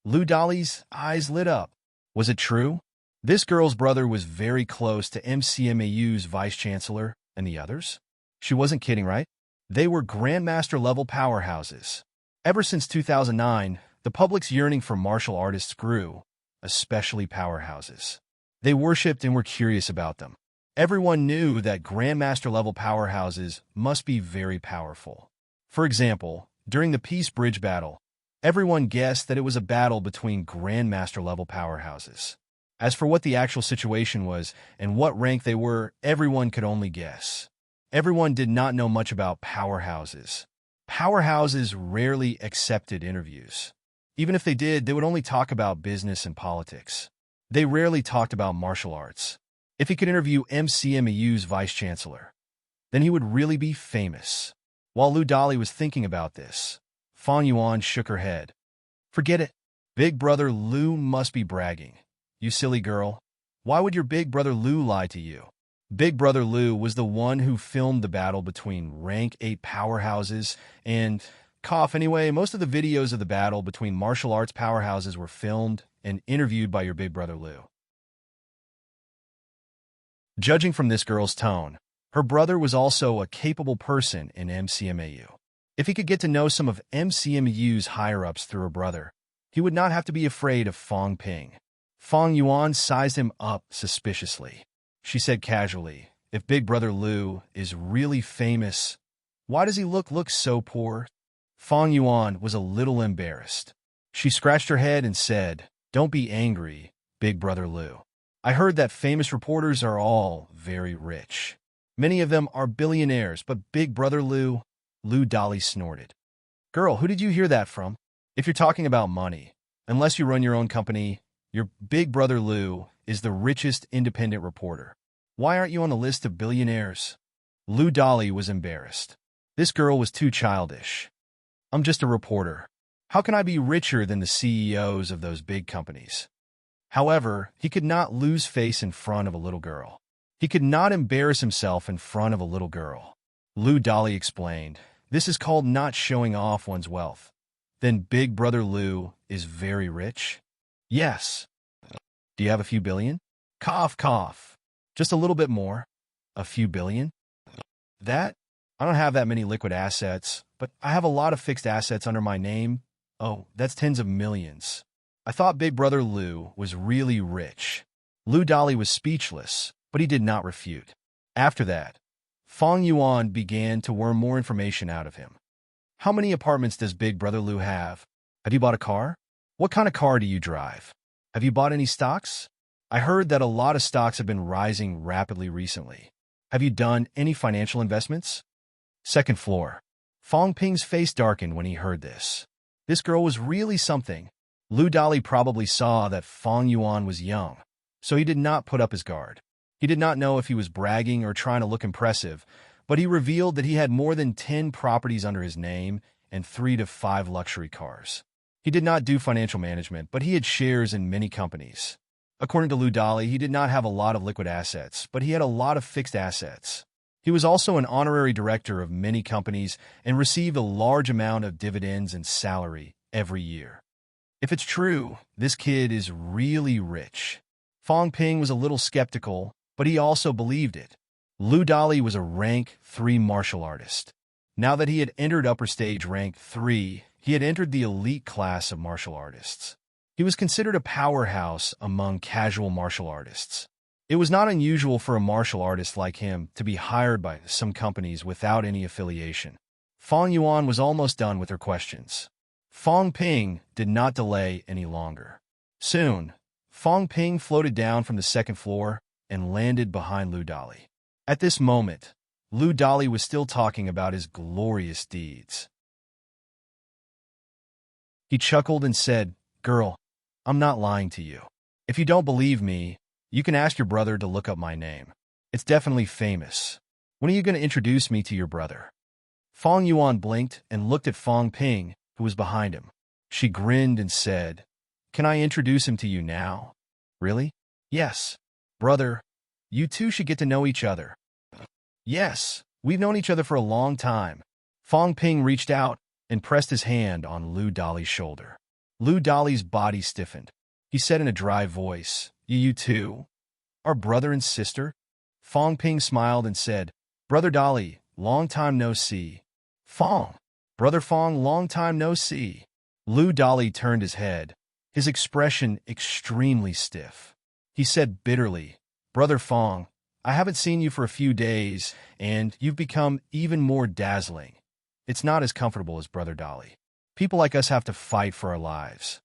Lu Dali's eyes lit up. Was it true? This girl's brother was very close to MCMAU's vice-chancellor and the others? She wasn't kidding, right? They were grandmaster-level powerhouses. Ever since 2009, the public's yearning for martial artists grew, especially powerhouses. They worshipped and were curious about them. Everyone knew that grandmaster-level powerhouses must be very powerful. For example, during the Peace Bridge battle, Everyone guessed that it was a battle between grandmaster-level powerhouses. As for what the actual situation was and what rank they were, everyone could only guess. Everyone did not know much about powerhouses. Powerhouses rarely accepted interviews. Even if they did, they would only talk about business and politics. They rarely talked about martial arts. If he could interview MCMEU's vice-chancellor, then he would really be famous. While Lu Dali was thinking about this, Fang Yuan shook her head. Forget it. Big brother Lu must be bragging. You silly girl. Why would your big brother Lu lie to you? Big brother Lu was the one who filmed the battle between rank 8 powerhouses and, anyway, most of the videos of the battle between martial arts powerhouses were filmed and interviewed by your big brother Lu. Judging from this girl's tone, her brother was also a capable person in MCMAU. If he could get to know some of MCMEU's higher-ups through her brother, he would not have to be afraid of Fang Ping. Fang Yuan sized him up suspiciously. She said casually, if Big Brother Lu is really famous, why does he look so poor? Fang Yuan was a little embarrassed. She scratched her head and said, don't be angry, Big Brother Lu. I heard that famous reporters are all very rich. Many of them are billionaires, but Big Brother Lu Dali snorted. Girl, who did you hear that from? If you're talking about money, unless you run your own company, your Big Brother Lu is the richest independent reporter. Why aren't you on the list of billionaires? Lu Dali was embarrassed. This girl was too childish. I'm just a reporter. How can I be richer than the CEOs of those big companies? However, he could not lose face in front of a little girl. He could not embarrass himself in front of a little girl. Lu Dali explained, this is called not showing off one's wealth. Then Big Brother Lu is very rich? Yes. Do you have a few billion? Cough. Just a little bit more. A few billion? That? I don't have that many liquid assets, but I have a lot of fixed assets under my name. Oh, that's tens of millions. I thought Big Brother Lu was really rich. Lu Dali was speechless, but he did not refute. After that, Fang Yuan began to worm more information out of him. How many apartments does Big Brother Lu have? Have you bought a car? What kind of car do you drive? Have you bought any stocks? I heard that a lot of stocks have been rising rapidly recently. Have you done any financial investments? Second floor. Fang Ping's face darkened when he heard this. This girl was really something. Lu Dali probably saw that Fang Yuan was young, so he did not put up his guard. He did not know if he was bragging or trying to look impressive, but he revealed that he had more than 10 properties under his name and 3 to 5 luxury cars. He did not do financial management, but he had shares in many companies. According to Lu Dali, he did not have a lot of liquid assets, but he had a lot of fixed assets. He was also an honorary director of many companies and received a large amount of dividends and salary every year. If it's true, this kid is really rich. Fang Ping was a little skeptical, but he also believed it. Lu Dali was a rank 3 martial artist. Now that he had entered upper stage rank 3, he had entered the elite class of martial artists. He was considered a powerhouse among casual martial artists. It was not unusual for a martial artist like him to be hired by some companies without any affiliation. Fang Yuan was almost done with her questions. Fang Ping did not delay any longer. Soon, Fang Ping floated down from the second floor and landed behind Lu Dali. At this moment, Lu Dali was still talking about his glorious deeds. He chuckled and said, Girl, I'm not lying to you. If you don't believe me, you can ask your brother to look up my name. It's definitely famous. When are you going to introduce me to your brother? Fang Yuan blinked and looked at Fang Ping, who was behind him. She grinned and said, Can I introduce him to you now? Really? Yes. Brother, you two should get to know each other. Yes, we've known each other for a long time. Fang Ping reached out and pressed his hand on Lu Dali's shoulder. Lu Dali's body stiffened. He said in a dry voice, You two are brother and sister? Fang Ping smiled and said, Brother Dali, long time no see. Fang. Brother Fang, long time no see. Lu Dali turned his head, his expression extremely stiff. He said bitterly, Brother Fang, I haven't seen you for a few days, and you've become even more dazzling. It's not as comfortable as Brother Dali. People like us have to fight for our lives.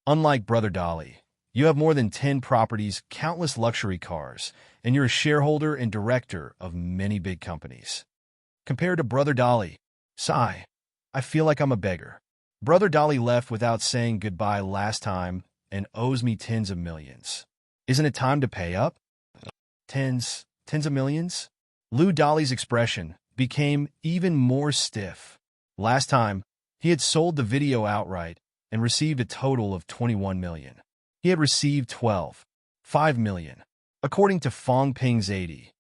Unlike Brother Dolly, you have more than 10 properties, countless luxury cars, and you're a shareholder and director of many big companies. Compared to Brother Dolly, sigh, I feel like I'm a beggar. Brother Dolly left without saying goodbye last time and owes me tens of millions. Isn't it time to pay up? Tens of millions? Lou Dolly's expression became even more stiff. Last time, he had sold the video outright and received a total of 21 million. He had received 5 million. According to Fong Ping's 80-20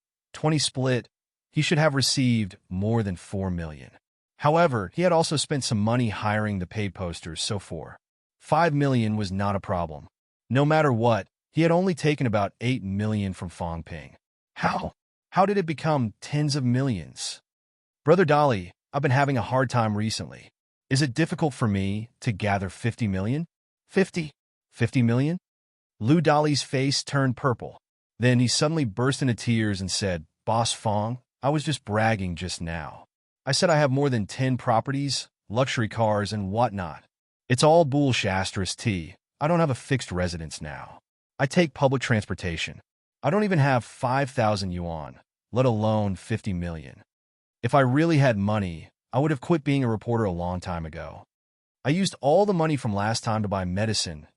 split, he should have received more than 4 million. However, he had also spent some money hiring the paid posters, so 5 million was not a problem. No matter what, he had only taken about 8 million from Fong Ping. How did it become tens of millions? Brother Dolly, I've been having a hard time recently. Is it difficult for me to gather 50 million? 50 million? Lou Dolly's face turned purple. Then he suddenly burst into tears and said, Boss Fong, I was just bragging just now. I said I have more than 10 properties, luxury cars, and whatnot. It's all bullshit. I don't have a fixed residence now. I take public transportation. I don't even have 5,000 yuan, let alone 50 million. If I really had money, I would have quit being a reporter a long time ago. I used all the money from last time to buy medicine.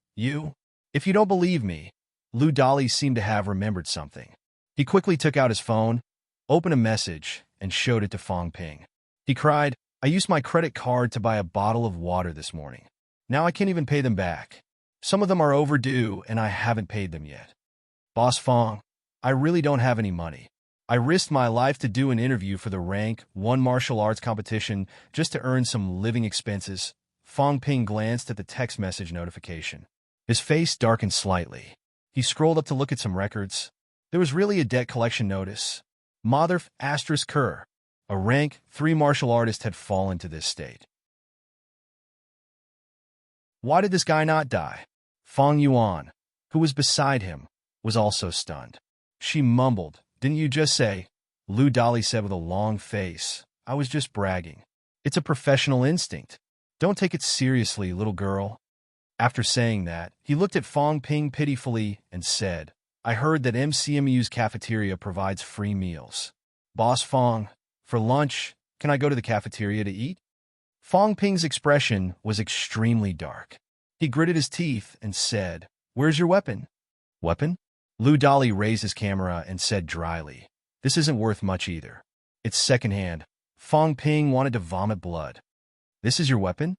If you don't believe me, Lou Dolly seemed to have remembered something. He quickly took out his phone, opened a message, and showed it to Fong Ping. He cried, I used my credit card to buy a bottle of water this morning. Now I can't even pay them back. Some of them are overdue and I haven't paid them yet. Boss Fong, I really don't have any money. I risked my life to do an interview for the rank 1 martial arts competition just to earn some living expenses. Fong Ping glanced at the text message notification. His face darkened slightly. He scrolled up to look at some records. There was really a debt collection notice. Mother ****, a rank 3 martial artist had fallen to this state. Why did this guy not die? Fong Yuan, who was beside him, was also stunned. She mumbled, Didn't you just say? Lou Dolly said with a long face, I was just bragging. It's a professional instinct. Don't take it seriously, little girl. After saying that, he looked at Fong Ping pitifully and said, I heard that MCMU's cafeteria provides free meals. Boss Fong, for lunch, can I go to the cafeteria to eat? Fong Ping's expression was extremely dark. He gritted his teeth and said, Where's your weapon? Weapon? Lou Dolly raised his camera and said dryly, This isn't worth much either. It's secondhand. Fong Ping wanted to vomit blood. This is your weapon?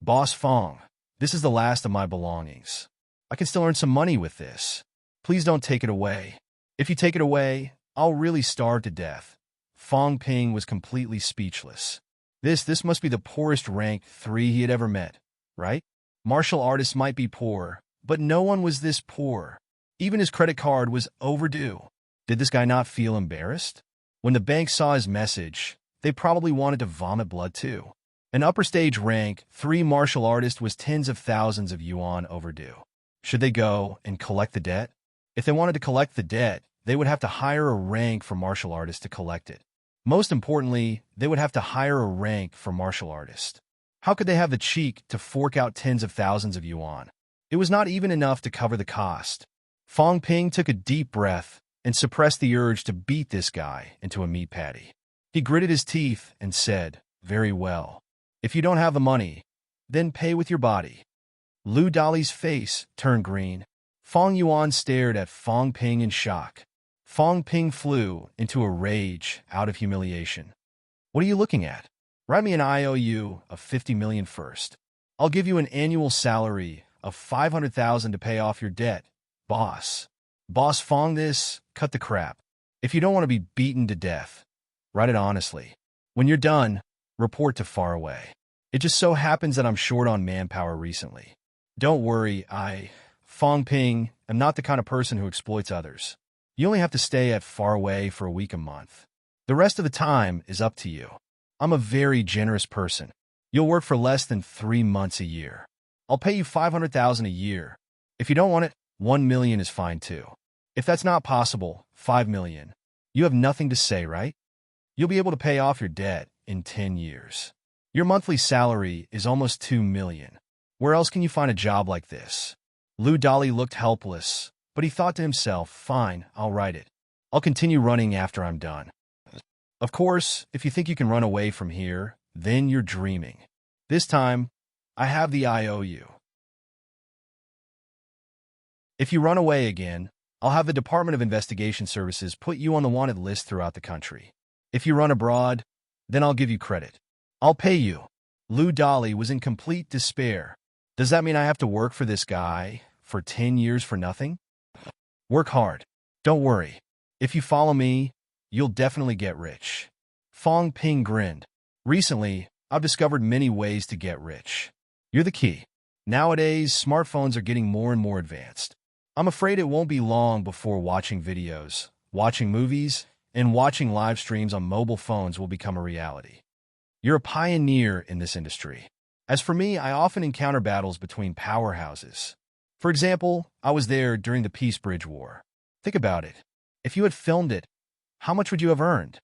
Boss Fong, this is the last of my belongings. I can still earn some money with this. Please don't take it away. If you take it away, I'll really starve to death. Fong Ping was completely speechless. This must be the poorest rank 3 he had ever met, right? Martial artists might be poor, but no one was this poor. Even his credit card was overdue. Did this guy not feel embarrassed? When the bank saw his message, they probably wanted to vomit blood too. An upper stage rank 3 martial artist was tens of thousands of yuan overdue. Should they go and collect the debt? If they wanted to collect the debt, they would have to hire a rank for martial artists to collect it. Most importantly, they would have to hire a rank for martial artist. How could they have the cheek to fork out tens of thousands of yuan? It was not even enough to cover the cost. Fong Ping took a deep breath and suppressed the urge to beat this guy into a meat patty. He gritted his teeth and said, Very well. If you don't have the money, then pay with your body. Lou Dolly's face turned green. Fong Yuan stared at Fong Ping in shock. Fong Ping flew into a rage out of humiliation. What are you looking at? Write me an IOU of 50 million first. I'll give you an annual salary of 500,000 to pay off your debt, boss. Boss Fong, cut the crap. If you don't want to be beaten to death, write it honestly. When you're done, report to far away. It just so happens that I'm short on manpower recently. Don't worry, Fong Ping, am not the kind of person who exploits others. You only have to stay at far away for a week a month. The rest of the time is up to you. I'm a very generous person. You'll work for less than 3 months a year. I'll pay you 500,000 a year. If you don't want it, 1 million is fine too. If that's not possible, 5 million. You have nothing to say, right? You'll be able to pay off your debt in 10 years. Your monthly salary is almost 2 million. Where else can you find a job like this? Lou Dolly looked helpless, but he thought to himself, fine, I'll write it. I'll continue running after I'm done. Of course, if you think you can run away from here, then you're dreaming. This time, I have the IOU. If you run away again, I'll have the Department of Investigation Services put you on the wanted list throughout the country. If you run abroad, then I'll give you credit. I'll pay you. Lou Dolly was in complete despair. Does that mean I have to work for this guy for 10 years for nothing? Work hard. Don't worry. If you follow me, you'll definitely get rich. Fong Ping grinned. Recently, I've discovered many ways to get rich. You're the key. Nowadays, smartphones are getting more and more advanced. I'm afraid it won't be long before watching videos, watching movies, and watching live streams on mobile phones will become a reality. You're a pioneer in this industry. As for me, I often encounter battles between powerhouses. For example, I was there during the Peace Bridge War. Think about it. If you had filmed it, how much would you have earned?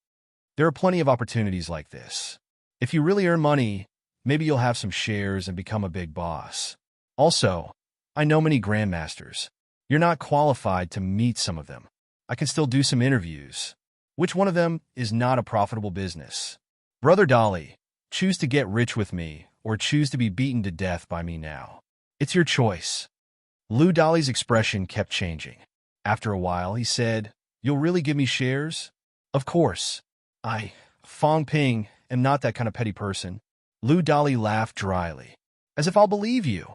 There are plenty of opportunities like this. If you really earn money, maybe you'll have some shares and become a big boss. Also, I know many grandmasters. You're not qualified to meet some of them. I can still do some interviews. Which one of them is not a profitable business? Brother Dolly, choose to get rich with me or choose to be beaten to death by me now. It's your choice. Lou Dolly's expression kept changing. After a while, he said, You'll really give me shares? Of course. Fong Ping, am not that kind of petty person. Lou Dolly laughed dryly. As if I'll believe you.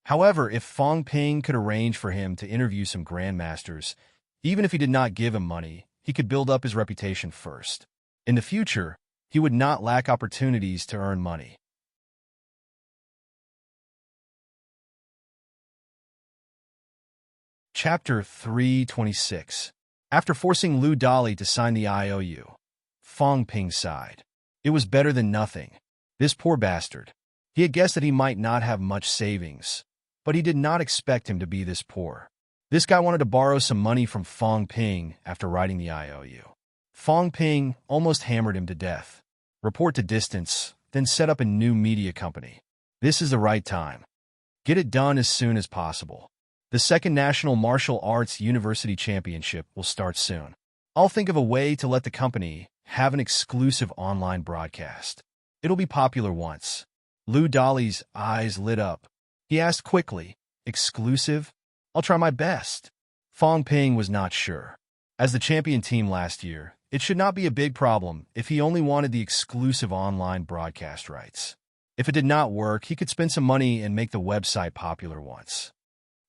However, if Fong Ping could arrange for him to interview some grandmasters, even if he did not give him money, he could build up his reputation first. In the future, he would not lack opportunities to earn money. Chapter 326. After forcing Lou Dolly to sign the IOU, Fong Ping sighed. It was better than nothing. This poor bastard. He had guessed that he might not have much savings, but he did not expect him to be this poor. This guy wanted to borrow some money from Fong Ping after writing the IOU. Fong Ping almost hammered him to death. Report to distance, then set up a new media company. This is the right time. Get it done as soon as possible. The second National Martial Arts University Championship will start soon. I'll think of a way to let the company have an exclusive online broadcast. It'll be popular once. Lou Dolly's eyes lit up. He asked quickly, Exclusive? I'll try my best. Fong Ping was not sure. As the champion team last year, it should not be a big problem if he only wanted the exclusive online broadcast rights. If it did not work, he could spend some money and make the website popular once.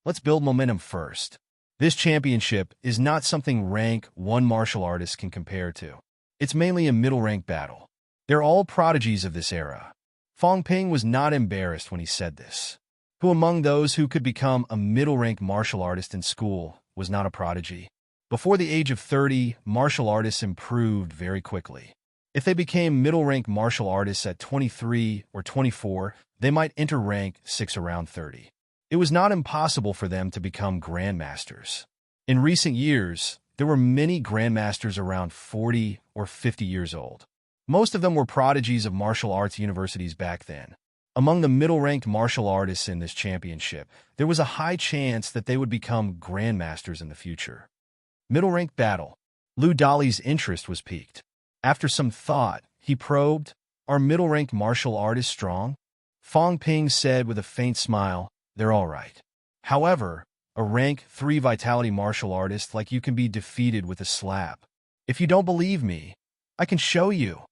Let's build momentum first. This championship is not something rank 1 martial artists can compare to. It's mainly a middle-rank battle. They're all prodigies of this era. Fong Ping was not embarrassed when he said this. Who among those who could become a middle-rank martial artist in school was not a prodigy? Before the age of 30, martial artists improved very quickly. If they became middle-rank martial artists at 23 or 24, they might enter rank 6 around 30. It was not impossible for them to become grandmasters. In recent years, there were many grandmasters around 40 or 50 years old. Most of them were prodigies of martial arts universities back then. Among the middle-ranked martial artists in this championship, there was a high chance that they would become grandmasters in the future. Middle-ranked battle. Lou Dolly's interest was piqued. After some thought, he probed, Are middle-ranked martial artists strong? Fong Ping said with a faint smile, They're all right. However, a rank 3 vitality martial artist like you can be defeated with a slap. If you don't believe me, I can show you.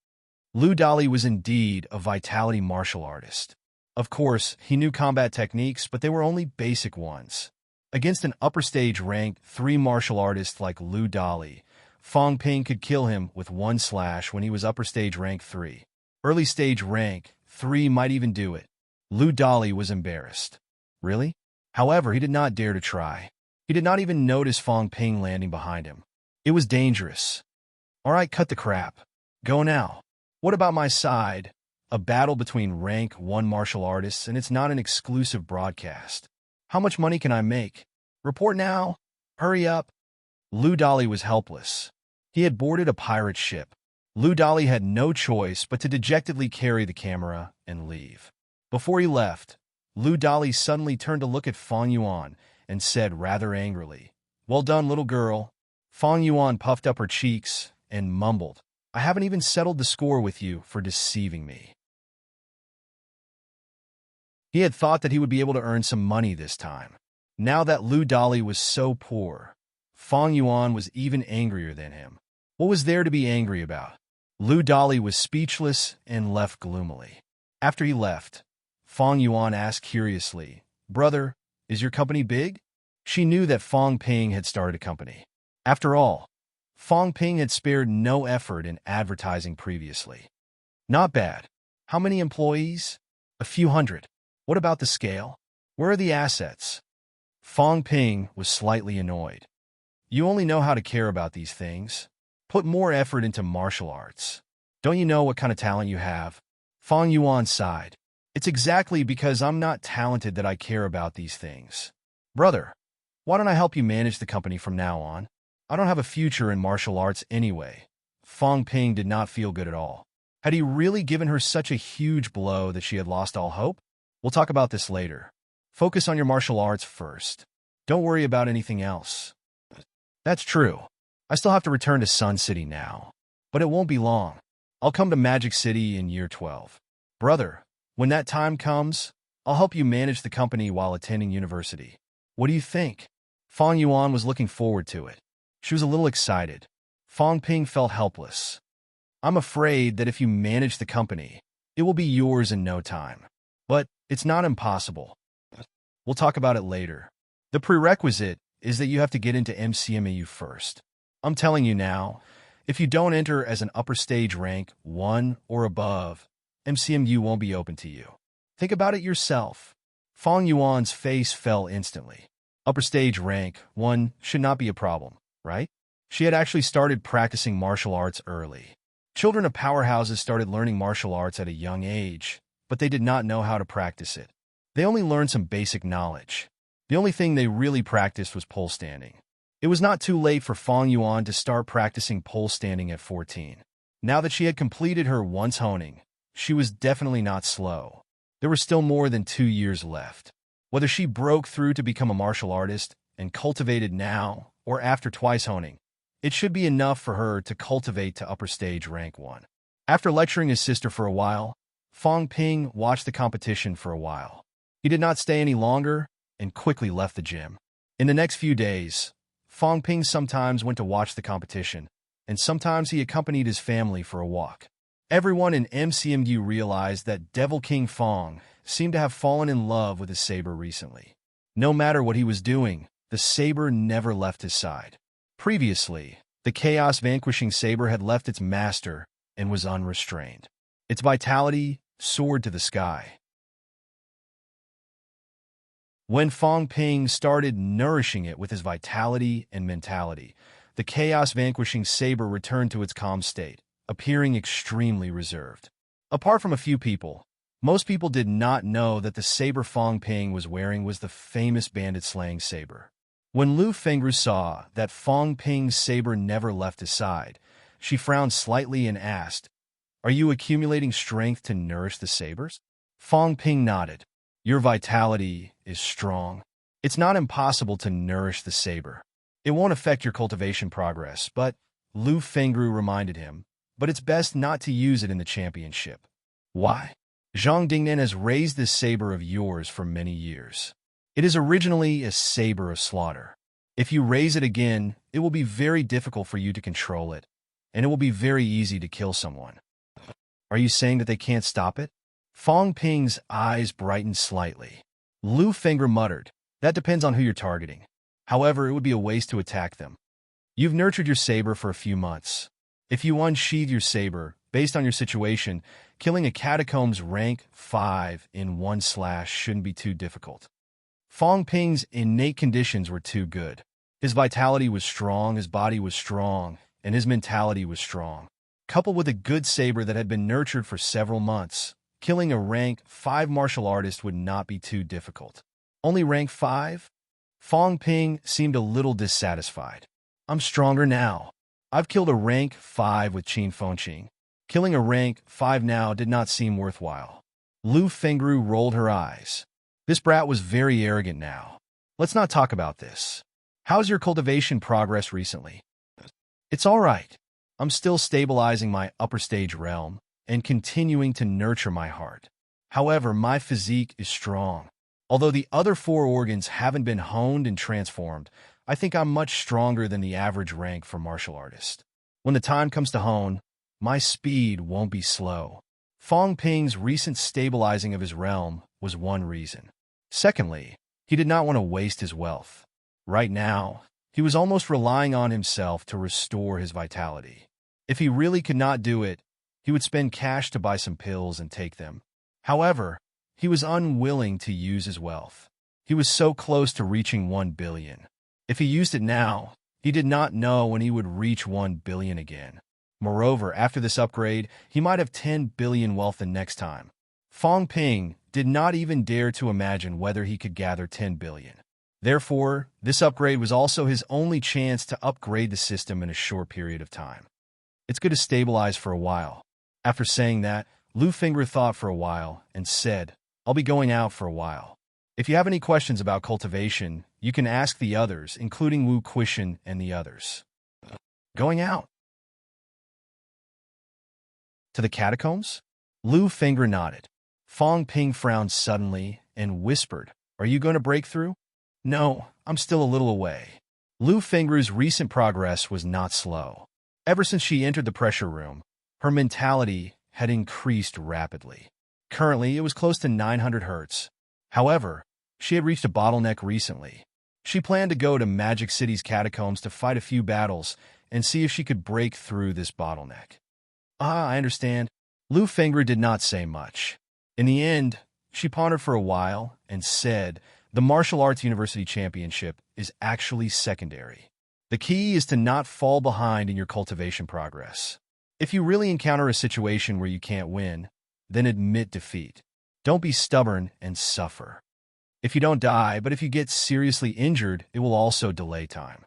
Lou Dolly was indeed a vitality martial artist. Of course, he knew combat techniques, but they were only basic ones. Against an upper stage rank 3 martial artist like Lou Dolly, Fong Ping could kill him with 1 slash when he was upper stage rank 3. Early stage rank 3 might even do it. Lou Dolly was embarrassed. Really? However, he did not dare to try. He did not even notice Fong Ping landing behind him. It was dangerous. All right, cut the crap. Go now. What about my side? A battle between rank 1 martial artists, and it's not an exclusive broadcast. How much money can I make? Report now. Hurry up. Lou Dolly was helpless. He had boarded a pirate ship. Lu Dali had no choice but to dejectedly carry the camera and leave. Before he left, Lu Dali suddenly turned to look at Fang Yuan and said rather angrily, "Well done, little girl." Fang Yuan puffed up her cheeks and mumbled, "I haven't even settled the score with you for deceiving me." He had thought that he would be able to earn some money this time. Now that Lu Dali was so poor, Fang Yuan was even angrier than him. What was there to be angry about? Lu Dali was speechless and left gloomily. After he left, Fang Yuan asked curiously, "Brother, is your company big?" She knew that Fang Ping had started a company. After all, Fang Ping had spared no effort in advertising previously. Not bad. How many employees? A few hundred. What about the scale? Where are the assets? Fang Ping was slightly annoyed. You only know how to care about these things. Put more effort into martial arts. Don't you know what kind of talent you have? Fang Yuan sighed. It's exactly because I'm not talented that I care about these things. Brother, why don't I help you manage the company from now on? I don't have a future in martial arts anyway. Fang Ping did not feel good at all. Had he really given her such a huge blow that she had lost all hope? We'll talk about this later. Focus on your martial arts first. Don't worry about anything else. That's true. I still have to return to Sun City now. But it won't be long. I'll come to Magic City in year 12. Brother, when that time comes, I'll help you manage the company while attending university. What do you think? Fang Yuan was looking forward to it. She was a little excited. Fang Ping felt helpless. I'm afraid that if you manage the company, it will be yours in no time. But it's not impossible. We'll talk about it later. The prerequisite is that you have to get into MCMAU first. I'm telling you now, if you don't enter as an upper stage rank 1 or above, MCMU won't be open to you. Think about it yourself. Fang Yuan's face fell instantly. Upper stage rank 1 should not be a problem, right? She had actually started practicing martial arts early. Children of powerhouses started learning martial arts at a young age, but they did not know how to practice it. They only learned some basic knowledge. The only thing they really practiced was pole standing. It was not too late for Fang Yuan to start practicing pole standing at 14. Now that she had completed her once honing, she was definitely not slow. There were still more than 2 years left. Whether she broke through to become a martial artist and cultivated now or after twice honing, it should be enough for her to cultivate to upper stage rank 1. After lecturing his sister for a while, Fang Ping watched the competition for a while. He did not stay any longer and quickly left the gym. In the next few days, Fang Ping sometimes went to watch the competition, and sometimes he accompanied his family for a walk. Everyone in MCMU realized that Devil King Fang seemed to have fallen in love with his saber recently. No matter what he was doing, the saber never left his side. Previously, the chaos-vanquishing saber had left its master and was unrestrained. Its vitality soared to the sky. When Fang Ping started nourishing it with his vitality and mentality, the chaos-vanquishing saber returned to its calm state, appearing extremely reserved. Apart from a few people, most people did not know that the saber Fang Ping was wearing was the famous bandit-slaying saber. When Lu Fengru saw that Fang Ping's saber never left his side, she frowned slightly and asked, "Are you accumulating strength to nourish the sabers?" Fang Ping nodded. "Your vitality is strong. It's not impossible to nourish the saber. It won't affect your cultivation progress, but," Lu Fengru reminded him, "but it's best not to use it in the championship." "Why?" "Zhang Dingnan has raised this saber of yours for many years. It is originally a saber of slaughter. If you raise it again, it will be very difficult for you to control it, and it will be very easy to kill someone." "Are you saying that they can't stop it?" Fang Ping's eyes brightened slightly. Lu Fengru muttered, "That depends on who you're targeting. However, it would be a waste to attack them. You've nurtured your saber for a few months. If you unsheathe your saber, based on your situation, killing a catacombs rank 5 in 1 slash shouldn't be too difficult." Fang Ping's innate conditions were too good. His vitality was strong, his body was strong, and his mentality was strong. Coupled with a good saber that had been nurtured for several months, killing a rank 5 martial artist would not be too difficult. Only rank 5? Fang Ping seemed a little dissatisfied. "I'm stronger now. I've killed a rank 5 with Qin Fengqing. Killing a rank 5 now did not seem worthwhile. Lu Fengru rolled her eyes. This brat was very arrogant now. Let's not talk about this. How's your cultivation progress recently? It's all right. I'm still stabilizing my upper stage realm and continuing to nurture my heart. However, my physique is strong. Although the other 4 organs haven't been honed and transformed, I think I'm much stronger than the average rank for martial artist. When the time comes to hone, my speed won't be slow. Fong Ping's recent stabilizing of his realm was one reason. Secondly, he did not want to waste his wealth. Right now, he was almost relying on himself to restore his vitality. If he really could not do it, he would spend cash to buy some pills and take them. However, he was unwilling to use his wealth. He was so close to reaching 1 billion. If he used it now, he did not know when he would reach 1 billion again. Moreover, after this upgrade, he might have 10 billion wealth the next time. Fong Ping did not even dare to imagine whether he could gather 10 billion. Therefore, this upgrade was also his only chance to upgrade the system in a short period of time. It's good to stabilize for a while. After saying that, Lu Fengru thought for a while and said, I'll be going out for a while. If you have any questions about cultivation, you can ask the others, including Wu Quishan and the others. Going out? To the catacombs? Lu Fengru nodded. Fong Ping frowned suddenly and whispered, Are you going to break through? No, I'm still a little away. Lu Fengru's recent progress was not slow. Ever since she entered the pressure room, her mentality had increased rapidly. Currently, it was close to 900 hertz. However, she had reached a bottleneck recently. She planned to go to Magic City's catacombs to fight a few battles and see if she could break through this bottleneck. I understand. Lu Fengru did not say much. In the end, she pondered for a while and said, the Martial Arts University Championship is actually secondary. The key is to not fall behind in your cultivation progress. If you really encounter a situation where you can't win, then admit defeat. Don't be stubborn and suffer. If you don't die, but if you get seriously injured, it will also delay time.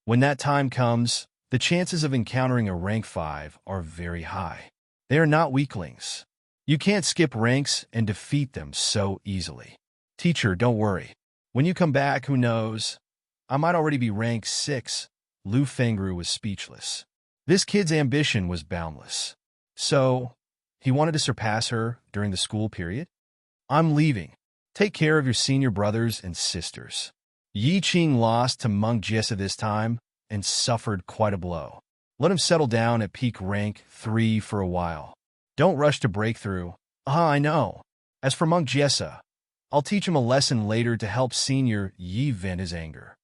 When that time comes, the chances of encountering a rank 5 are very high. They are not weaklings. You can't skip ranks and defeat them so easily. Teacher, don't worry. When you come back, who knows? I might already be rank 6. Lu Fengru was speechless. This kid's ambition was boundless. So, he wanted to surpass her during the school period? I'm leaving. Take care of your senior brothers and sisters. Yi Qing lost to Monk Jiesa this time and suffered quite a blow. Let him settle down at peak rank 3 for a while. Don't rush to breakthrough. I know. As for Monk Jiesa, I'll teach him a lesson later to help senior Yi vent his anger.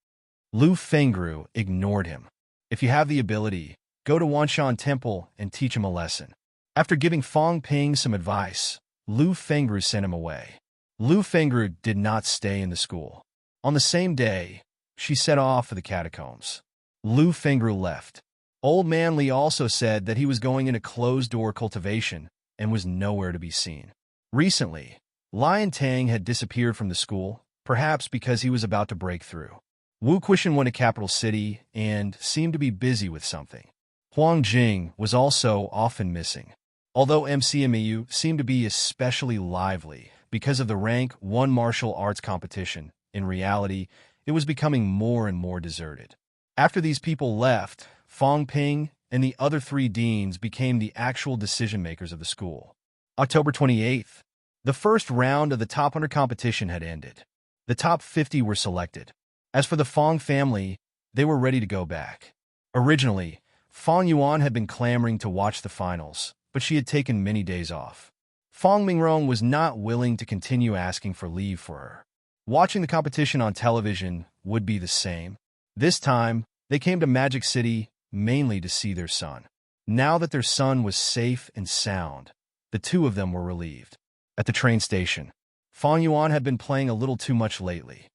Lu Fengru ignored him. If you have the ability, go to Wanshan Temple and teach him a lesson. After giving Fong Ping some advice, Lu Fengru sent him away. Lu Fengru did not stay in the school. On the same day, she set off for the catacombs. Lu Fengru left. Old Man Li also said that he was going into closed-door cultivation and was nowhere to be seen. Recently, Lion Tang had disappeared from the school, perhaps because he was about to break through. Wu Quishan went to Capital City and seemed to be busy with something. Huang Jing was also often missing. Although MCMEU seemed to be especially lively because of the rank 1 martial arts competition, in reality, it was becoming more and more deserted. After these people left, Fong Ping and the other 3 deans became the actual decision-makers of the school. October 28th, the first round of the top 100 competition had ended. The top 50 were selected. As for the Fong family, they were ready to go back. Originally, Fong Yuan had been clamoring to watch the finals, but she had taken many days off. Fong Mingrong was not willing to continue asking for leave for her. Watching the competition on television would be the same. This time, they came to Magic City mainly to see their son. Now that their son was safe and sound, the 2 of them were relieved. At the train station, Fong Yuan had been playing a little too much lately.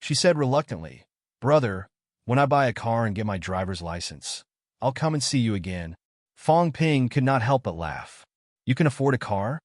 She said reluctantly, Brother, when I buy a car and get my driver's license, I'll come and see you again. Fong Ping could not help but laugh. You can afford a car?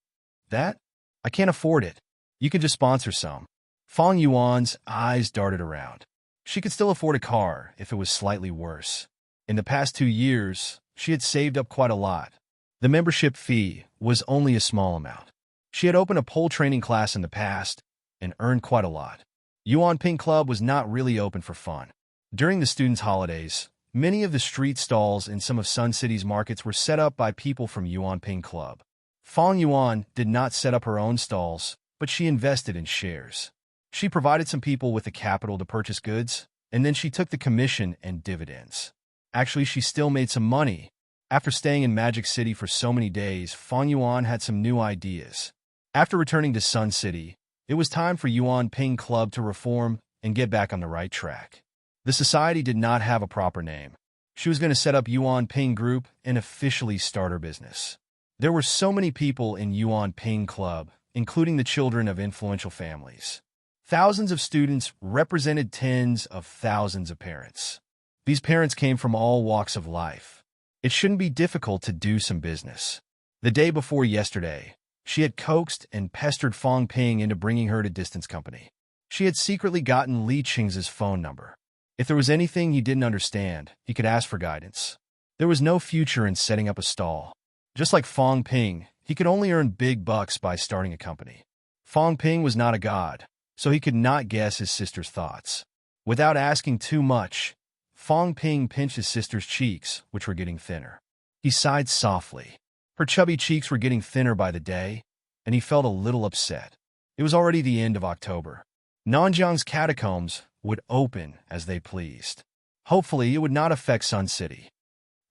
That? I can't afford it. You can just sponsor some. Fong Yuan's eyes darted around. She could still afford a car if it was slightly worse. In the past 2 years, she had saved up quite a lot. The membership fee was only a small amount. She had opened a pole training class in the past and earned quite a lot. Yuan Ping Club was not really open for fun. During the students' holidays, many of the street stalls in some of Sun City's markets were set up by people from Yuan Ping Club. Fong Yuan did not set up her own stalls, but she invested in shares. She provided some people with the capital to purchase goods, and then she took the commission and dividends. Actually, she still made some money. After staying in Magic City for so many days, Fong Yuan had some new ideas. After returning to Sun City, it was time for Yuan Ping Club to reform and get back on the right track. The society did not have a proper name. She was going to set up Yuan Ping Group and officially start her business. There were so many people in Yuan Ping Club, including the children of influential families. Thousands of students represented tens of thousands of parents. These parents came from all walks of life. It shouldn't be difficult to do some business. The day before yesterday, she had coaxed and pestered Fong Ping into bringing her to Distance Company. She had secretly gotten Li Qing's phone number. If there was anything he didn't understand, he could ask for guidance. There was no future in setting up a stall. Just like Fong Ping, he could only earn big bucks by starting a company. Fong Ping was not a god, so he could not guess his sister's thoughts. Without asking too much, Fong Ping pinched his sister's cheeks, which were getting thinner. He sighed softly. Her chubby cheeks were getting thinner by the day, and he felt a little upset. It was already the end of October. Nanjiang's catacombs would open as they pleased. Hopefully, it would not affect Sun City.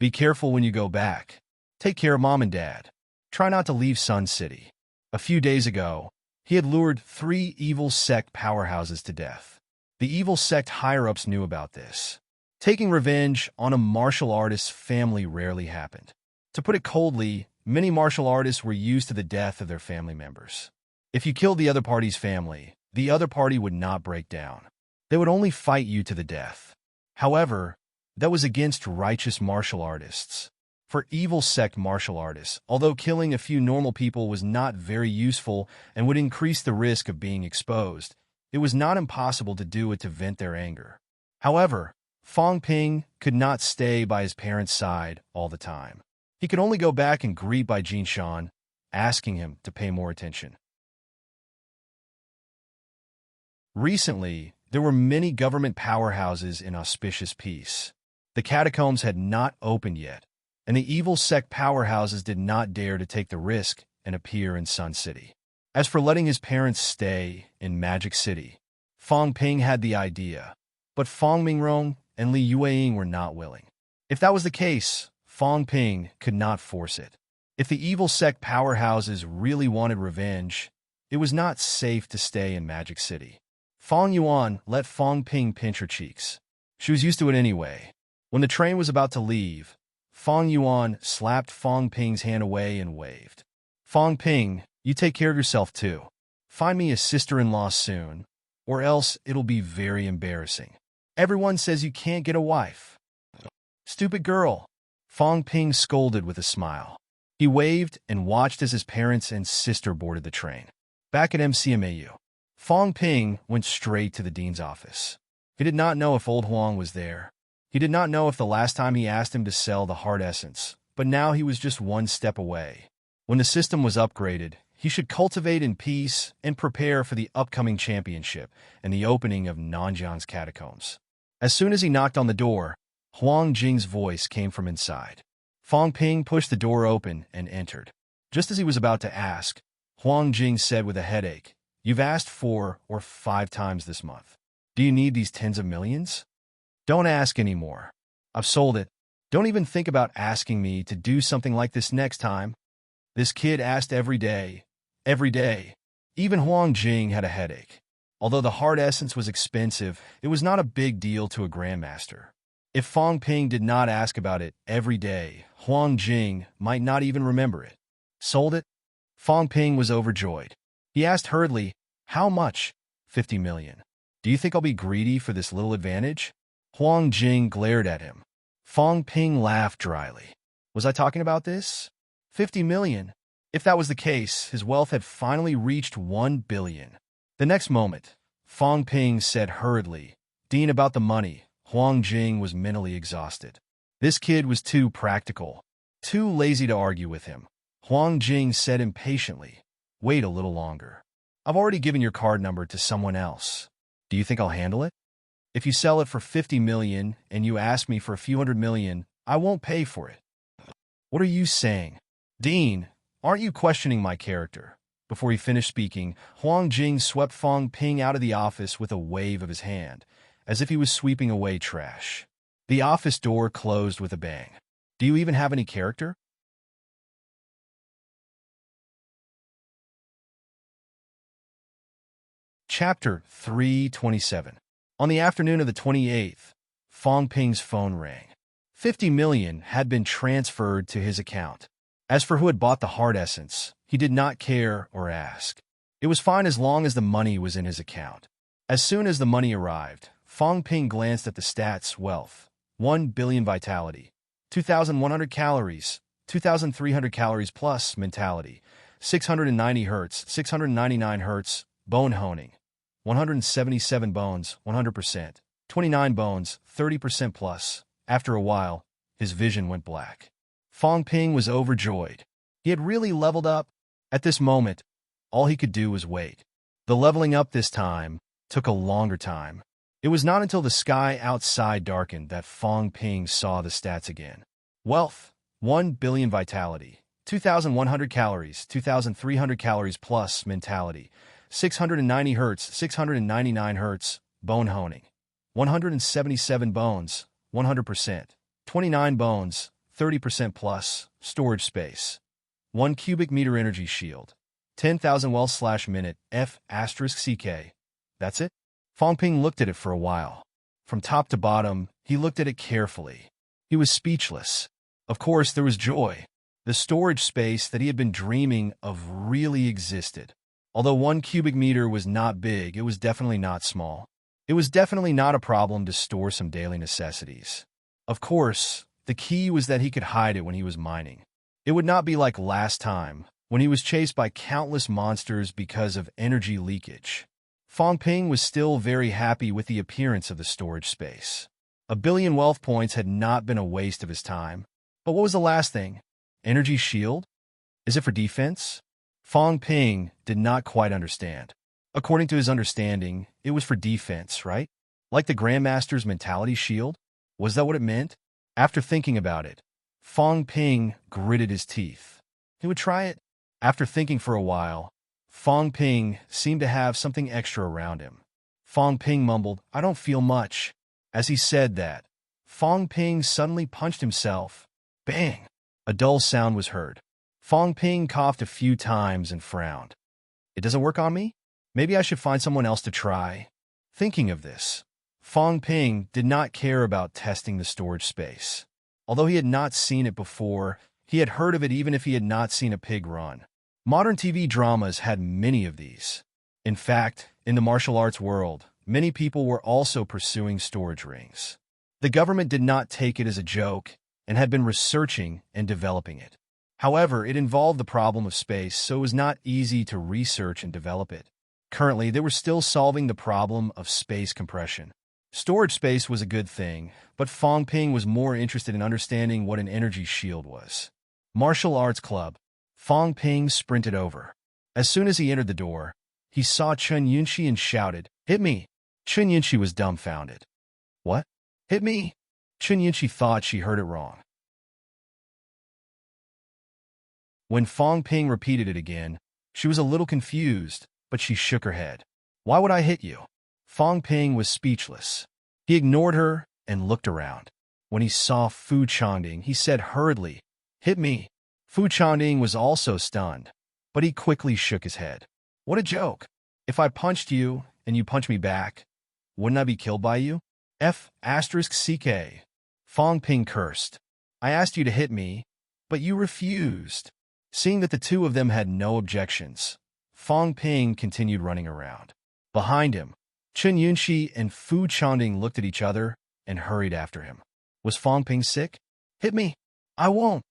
Be careful when you go back. Take care of Mom and Dad. Try not to leave Sun City. A few days ago, he had lured 3 evil sect powerhouses to death. The evil sect higher-ups knew about this. Taking revenge on a martial artist's family rarely happened. To put it coldly, many martial artists were used to the death of their family members. If you killed the other party's family, the other party would not break down. They would only fight you to the death. However, that was against righteous martial artists. For evil sect martial artists, although killing a few normal people was not very useful and would increase the risk of being exposed, it was not impossible to do it to vent their anger. However, Fong Ping could not stay by his parents' side all the time. He could only go back and greet by Jin Shan, asking him to pay more attention. Recently, there were many government powerhouses in auspicious peace. The catacombs had not opened yet, and the evil sect powerhouses did not dare to take the risk and appear in Sun City. As for letting his parents stay in Magic City, Fong Ping had the idea, but Fong Mingrong and Li Yueying were not willing. If that was the case, Fong Ping could not force it. If the evil sect powerhouses really wanted revenge, it was not safe to stay in Magic City. Fong Yuan let Fong Ping pinch her cheeks. She was used to it anyway. When the train was about to leave, Fong Yuan slapped Fong Ping's hand away and waved. Fong Ping, you take care of yourself too. Find me a sister-in-law soon, or else it'll be very embarrassing. Everyone says you can't get a wife. Stupid girl. Fong Ping scolded with a smile. He waved and watched as his parents and sister boarded the train. Back at MCMAU, Fong Ping went straight to the dean's office. He did not know if old Huang was there. He did not know if the last time he asked him to sell the heart essence, but now he was just one step away. When the system was upgraded, he should cultivate in peace and prepare for the upcoming championship and the opening of Nanjiang's catacombs. As soon as he knocked on the door, Huang Jing's voice came from inside. Fong Ping pushed the door open and entered. Just as he was about to ask, Huang Jing said with a headache, "You've asked 4 or 5 times this month. Do you need these tens of millions? Don't ask anymore. I've sold it. Don't even think about asking me to do something like this next time." This kid asked every day. Every day. Even Huang Jing had a headache. Although the heart essence was expensive, it was not a big deal to a grandmaster. If Fong Ping did not ask about it every day, Huang Jing might not even remember it. Sold it? Fong Ping was overjoyed. He asked hurriedly, "How much?" 50 million. "Do you think I'll be greedy for this little advantage?" Huang Jing glared at him. Fong Ping laughed dryly. "Was I talking about this? 50 million? If that was the case, his wealth had finally reached 1 billion. The next moment, Fong Ping said hurriedly, Dean, about the money. Huang Jing was mentally exhausted. This kid was too practical, too lazy to argue with him. Huang Jing said impatiently, "Wait a little longer. I've already given your card number to someone else. Do you think I'll handle it? If you sell it for 50 million and you ask me for a few hundred million, I won't pay for it." "What are you saying? Dean, aren't you questioning my character?" Before he finished speaking, Huang Jing swept Fong Ping out of the office with a wave of his hand, as if he was sweeping away trash. The office door closed with a bang. "Do you even have any character?" Chapter 327. On the afternoon of the 28th, Fong Ping's phone rang. 50 million had been transferred to his account. As for who had bought the heart essence, he did not care or ask. It was fine as long as the money was in his account. As soon as the money arrived, Fong Ping glanced at the stats: wealth, 1 billion vitality, 2,100 calories, 2,300 calories plus mentality, 690 hertz, 699 hertz, bone honing, 177 bones, 100%, 29 bones, 30% plus. After a while, his vision went black. Fong Ping was overjoyed. He had really leveled up. At this moment, all he could do was wait. The leveling up this time took a longer time. It was not until the sky outside darkened that Fong Ping saw the stats again. Wealth, 1 billion vitality, 2,100 calories, 2,300 calories plus mentality, 690 hertz, 699 hertz, bone honing, 177 bones, 100%, 29 bones, 30% plus, storage space, 1 cubic meter energy shield, 10,000 wells/minute, F***CK. That's it? Fong Ping looked at it for a while. From top to bottom, he looked at it carefully. He was speechless. Of course, there was joy. The storage space that he had been dreaming of really existed. Although 1 cubic meter was not big, it was definitely not small. It was definitely not a problem to store some daily necessities. Of course, the key was that he could hide it when he was mining. It would not be like last time, when he was chased by countless monsters because of energy leakage. Fong Ping was still very happy with the appearance of the storage space. 1 billion wealth points had not been a waste of his time. But what was the last thing? Energy shield? Is it for defense? Fong Ping did not quite understand. According to his understanding, it was for defense, right? Like the Grandmaster's mentality shield? Was that what it meant? After thinking about it, Fong Ping gritted his teeth. He would try it. After thinking for a while, Fong Ping seemed to have something extra around him. Fong Ping mumbled, "I don't feel much." As he said that, Fong Ping suddenly punched himself. Bang! A dull sound was heard. Fong Ping coughed a few times and frowned. "It doesn't work on me? Maybe I should find someone else to try." Thinking of this, Fong Ping did not care about testing the storage space. Although he had not seen it before, he had heard of it even if he had not seen a pig run. Modern TV dramas had many of these. In fact, in the martial arts world, many people were also pursuing storage rings. The government did not take it as a joke and had been researching and developing it. However, it involved the problem of space, so it was not easy to research and develop it. Currently, they were still solving the problem of space compression. Storage space was a good thing, but Fong Ping was more interested in understanding what an energy shield was. Martial Arts Club. Fong Ping sprinted over. As soon as he entered the door, he saw Chen Yunxi and shouted, "Hit me!" Chen Yunxi was dumbfounded. "What? Hit me?" Chen Yunxi thought she heard it wrong. When Fong Ping repeated it again, she was a little confused, but she shook her head. "Why would I hit you?" Fong Ping was speechless. He ignored her and looked around. When he saw Fu Changding, he said hurriedly, "Hit me." Fu Changding was also stunned, but he quickly shook his head. "What a joke. If I punched you and you punched me back, wouldn't I be killed by you?" F***CK. Fong Ping cursed. "I asked you to hit me, but you refused." Seeing that the two of them had no objections, Fong Ping continued running around. Behind him, Chen Yunxi and Fu Changding looked at each other and hurried after him. Was Fong Ping sick? "Hit me. I won't."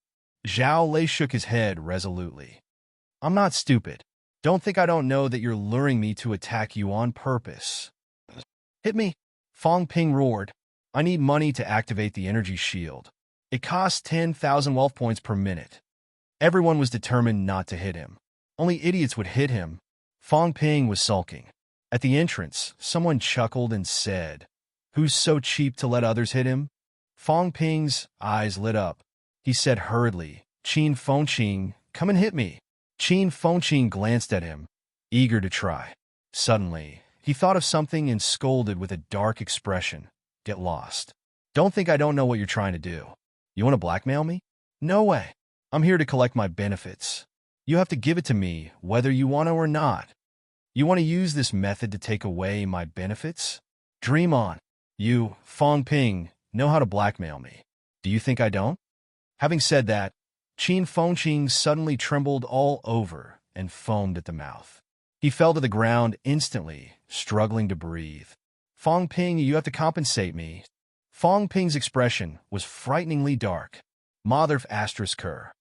Zhao Lei shook his head resolutely. "I'm not stupid. Don't think I don't know that you're luring me to attack you on purpose." "Hit me." Fong Ping roared. I need money to activate the energy shield. It costs 10,000 wealth points per minute. Everyone was determined not to hit him. Only idiots would hit him. Fong Ping was sulking. At the entrance, someone chuckled and said, "Who's so cheap to let others hit him?" Fong Ping's eyes lit up. He said hurriedly, "Qin Fengqing, come and hit me." Qin Fengqing glanced at him, eager to try. Suddenly, he thought of something and scolded with a dark expression, "Get lost. Don't think I don't know what you're trying to do. You want to blackmail me? No way. I'm here to collect my benefits. You have to give it to me whether you want to or not. You want to use this method to take away my benefits? Dream on. You, Fong Ping, know how to blackmail me. Do you think I don't?" Having said that, Qin Fengqing suddenly trembled all over and foamed at the mouth. He fell to the ground instantly, struggling to breathe. "Fong Ping, you have to compensate me." Fong Ping's expression was frighteningly dark. Mother asterisk her.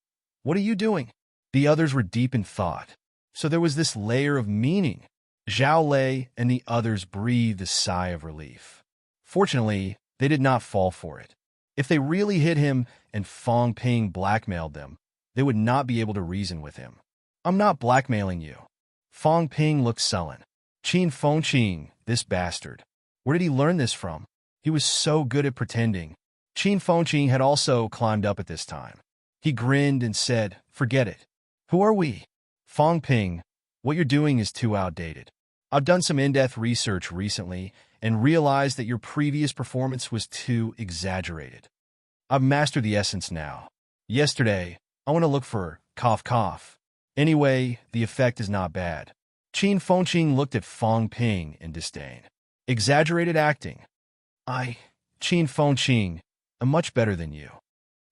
"What are you doing?" The others were deep in thought, so there was this layer of meaning. Zhao Lei and the others breathed a sigh of relief. Fortunately, they did not fall for it. If they really hit him and Fong Ping blackmailed them, they would not be able to reason with him. "I'm not blackmailing you." Fong Ping looked sullen. "Qin Fengqing, this bastard. Where did he learn this from? He was so good at pretending." Qin Fengqing had also climbed up at this time. He grinned and said, "Forget it. Who are we?" "Fong Ping, what you're doing is too outdated. I've done some in-depth research recently and realized that your previous performance was too exaggerated. I've mastered the essence now. Yesterday, I want to look for cough cough. Anyway, the effect is not bad." Qin Fengqing looked at Fong Ping in disdain. "Exaggerated acting. Qin Fengqing, am much better than you."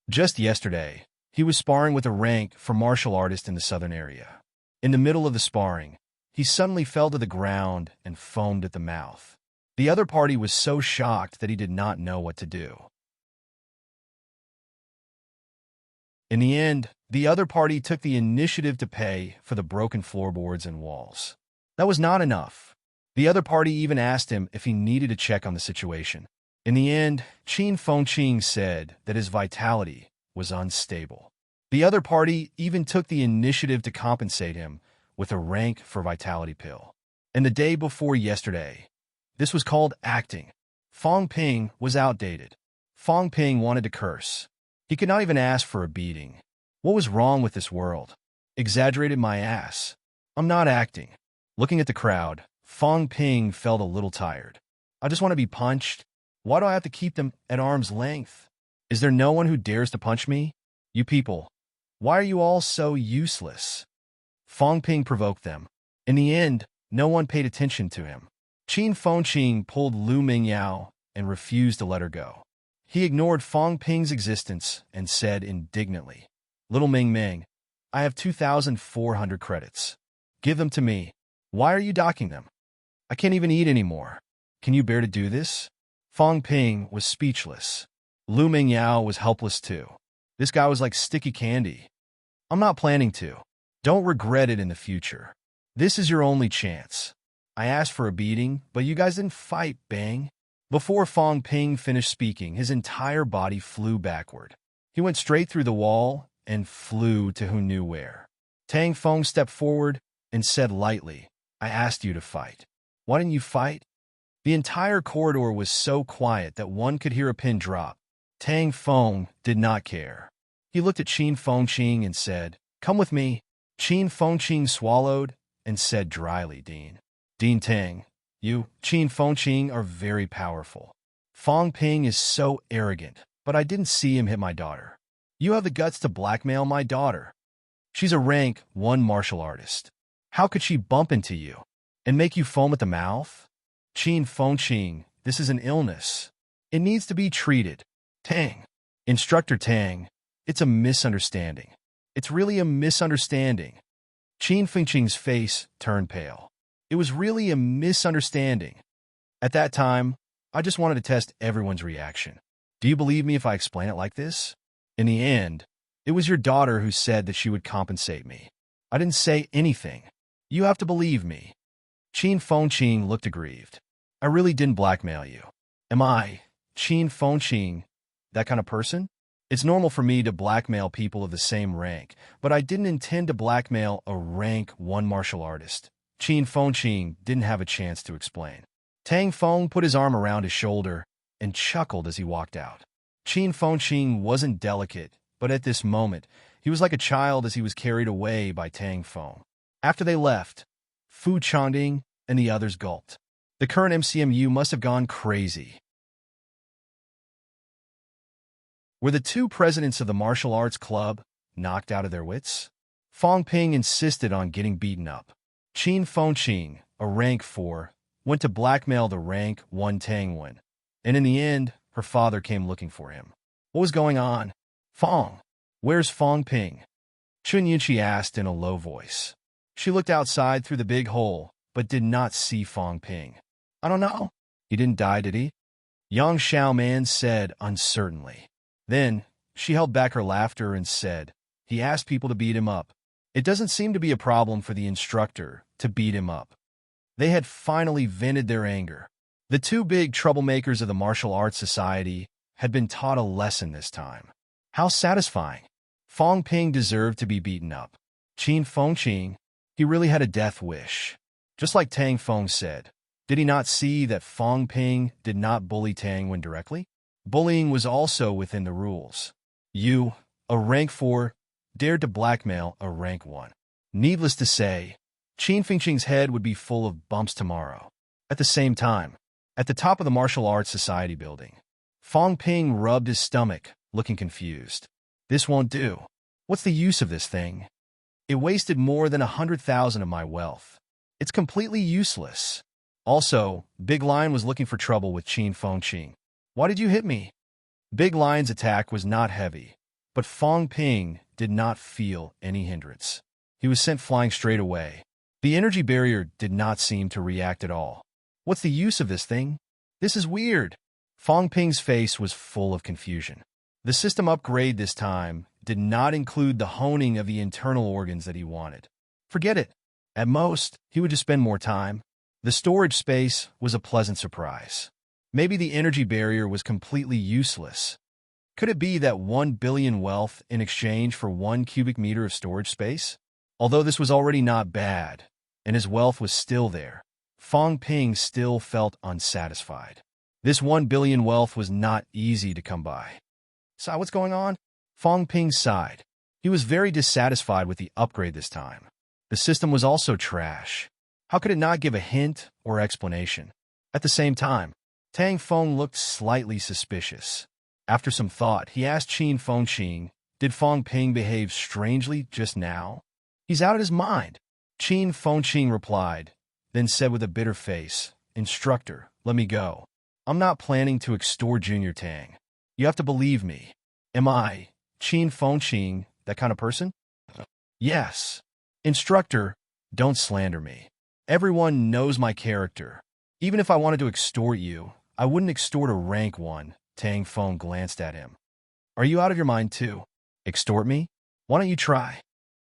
Just yesterday, he was sparring with a rank for martial artist in the southern area. In the middle of the sparring, he suddenly fell to the ground and foamed at the mouth. The other party was so shocked that he did not know what to do. In the end, the other party took the initiative to pay for the broken floorboards and walls. That was not enough. The other party even asked him if he needed to check on the situation. In the end, Qin Fengqing said that his vitality was unstable. The other party even took the initiative to compensate him with a rank for vitality pill. And the day before yesterday, this was called acting. Fong Ping was outdated. Fong Ping wanted to curse. He could not even ask for a beating. What was wrong with this world? Exaggerated my ass. I'm not acting. Looking at the crowd, Fong Ping felt a little tired. I just want to be punched. Why do I have to keep them at arm's length? Is there no one who dares to punch me? You people, why are you all so useless? Fong Ping provoked them. In the end, no one paid attention to him. Qin Fengqing pulled Lu Mingyao and refused to let her go. He ignored Fong Ping's existence and said indignantly, "Little Ming Ming, I have 2,400 credits. Give them to me. Why are you docking them? I can't even eat anymore. Can you bear to do this?" Fong Ping was speechless. Lu Mingyao was helpless too. This guy was like sticky candy. "I'm not planning to. Don't regret it in the future. This is your only chance. I asked for a beating, but you guys didn't fight, bang." Before Fong Ping finished speaking, his entire body flew backward. He went straight through the wall and flew to who knew where. Tang Feng stepped forward and said lightly, "I asked you to fight. Why didn't you fight?" The entire corridor was so quiet that one could hear a pin drop. Tang Feng did not care. He looked at Qin Fengqing and said, "Come with me." Qin Fengqing swallowed and said dryly, Dean Tang, you, Qin Fengqing, are very powerful. Fong Ping is so arrogant, but I didn't see him hit my daughter. You have the guts to blackmail my daughter. She's a rank 1 martial artist. How could she bump into you and make you foam at the mouth? Qin Fengqing, this is an illness. It needs to be treated. Tang. Instructor Tang, it's a misunderstanding. It's really a misunderstanding. Qin Fengqing's face turned pale. It was really a misunderstanding. At that time, I just wanted to test everyone's reaction. Do you believe me if I explain it like this? In the end, it was your daughter who said that she would compensate me. I didn't say anything. You have to believe me. Qin Fengqing looked aggrieved. I really didn't blackmail you. Am I, Qin Fengqing, that kind of person? It's normal for me to blackmail people of the same rank, but I didn't intend to blackmail a rank 1 martial artist. Qin Fengqing didn't have a chance to explain. Tang Feng put his arm around his shoulder and chuckled as he walked out. Qin Fengqing wasn't delicate, but at this moment, he was like a child as he was carried away by Tang Feng. After they left, Fu Changding and the others gulped. The current MCMU must have gone crazy. Were the 2 presidents of the martial arts club knocked out of their wits? Fong Ping insisted on getting beaten up. Qin Fengqing, a rank 4, went to blackmail the rank 1 Tang Wen, and in the end, her father came looking for him. What was going on? Fong, where's Fong Ping? Chun Yunqi asked in a low voice. She looked outside through the big hole, but did not see Fong Ping. I don't know. He didn't die, did he? Yang Xiaoman said uncertainly. Then, she held back her laughter and said, he asked people to beat him up. It doesn't seem to be a problem for the instructor to beat him up. They had finally vented their anger. The 2 big troublemakers of the martial arts society had been taught a lesson this time. How satisfying. Fong Ping deserved to be beaten up. Qin Fengqing, he really had a death wish. Just like Tang Feng said, did he not see that Fong Ping did not bully Tang Wen directly? Bullying was also within the rules. You, a rank 4, dared to blackmail a rank 1. Needless to say, Qin Fengqing's head would be full of bumps tomorrow. At the same time, at the top of the Martial Arts Society building, Fong Ping rubbed his stomach, looking confused. This won't do. What's the use of this thing? It wasted more than 100,000 of my wealth. It's completely useless. Also, Big Lion was looking for trouble with Qin Fengqing. Why did you hit me? Big Lion's attack was not heavy, but Fong Ping did not feel any hindrance. He was sent flying straight away. The energy barrier did not seem to react at all. What's the use of this thing? This is weird. Fong Ping's face was full of confusion. The system upgrade this time did not include the honing of the internal organs that he wanted. Forget it. At most, he would just spend more time. The storage space was a pleasant surprise. Maybe the energy barrier was completely useless. Could it be that 1 billion wealth in exchange for 1 cubic meter of storage space? Although this was already not bad, and his wealth was still there, Fong Ping still felt unsatisfied. This 1 billion wealth was not easy to come by. So what's going on? Fong Ping sighed. He was very dissatisfied with the upgrade this time. The system was also trash. How could it not give a hint or explanation? At the same time, Tang Feng looked slightly suspicious. After some thought, he asked Qin Fengqing, did Fong Ping behave strangely just now? He's out of his mind. Qin Fengqing replied, then said with a bitter face, Instructor, let me go. I'm not planning to extort Junior Tang. You have to believe me. Am I, Qin Fengqing, that kind of person? Yes. Instructor, don't slander me. Everyone knows my character. Even if I wanted to extort you, I wouldn't extort a rank 1. Tang Feng glanced at him. Are you out of your mind too? Extort me? Why don't you try?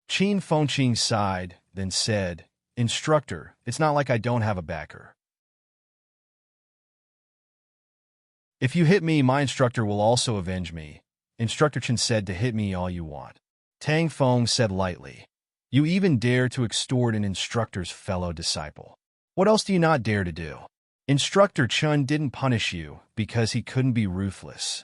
Qin Fengqing sighed, then said, Instructor, it's not like I don't have a backer. If you hit me, my instructor will also avenge me. Instructor Chen said to hit me all you want. Tang Feng said lightly, you even dare to extort an instructor's fellow disciple. What else do you not dare to do? Instructor Chun didn't punish you because he couldn't be ruthless.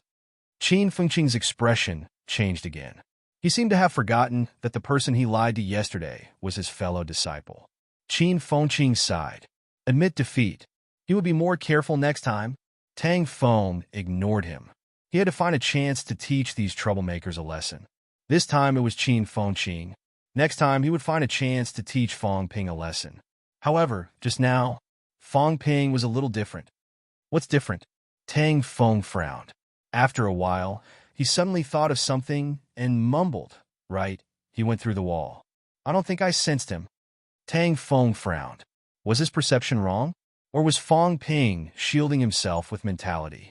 Qin Fengqing's expression changed again. He seemed to have forgotten that the person he lied to yesterday was his fellow disciple. Qin Fengqing sighed. Admit defeat. He would be more careful next time. Tang Feng ignored him. He had to find a chance to teach these troublemakers a lesson. This time it was Qin Fengqing. Next time he would find a chance to teach Fong Ping a lesson. However, just now, Fong Ping was a little different. What's different? Tang Feng frowned. After a while, he suddenly thought of something and mumbled. Right, he went through the wall. I don't think I sensed him. Tang Feng frowned. Was his perception wrong? Or was Fong Ping shielding himself with mentality?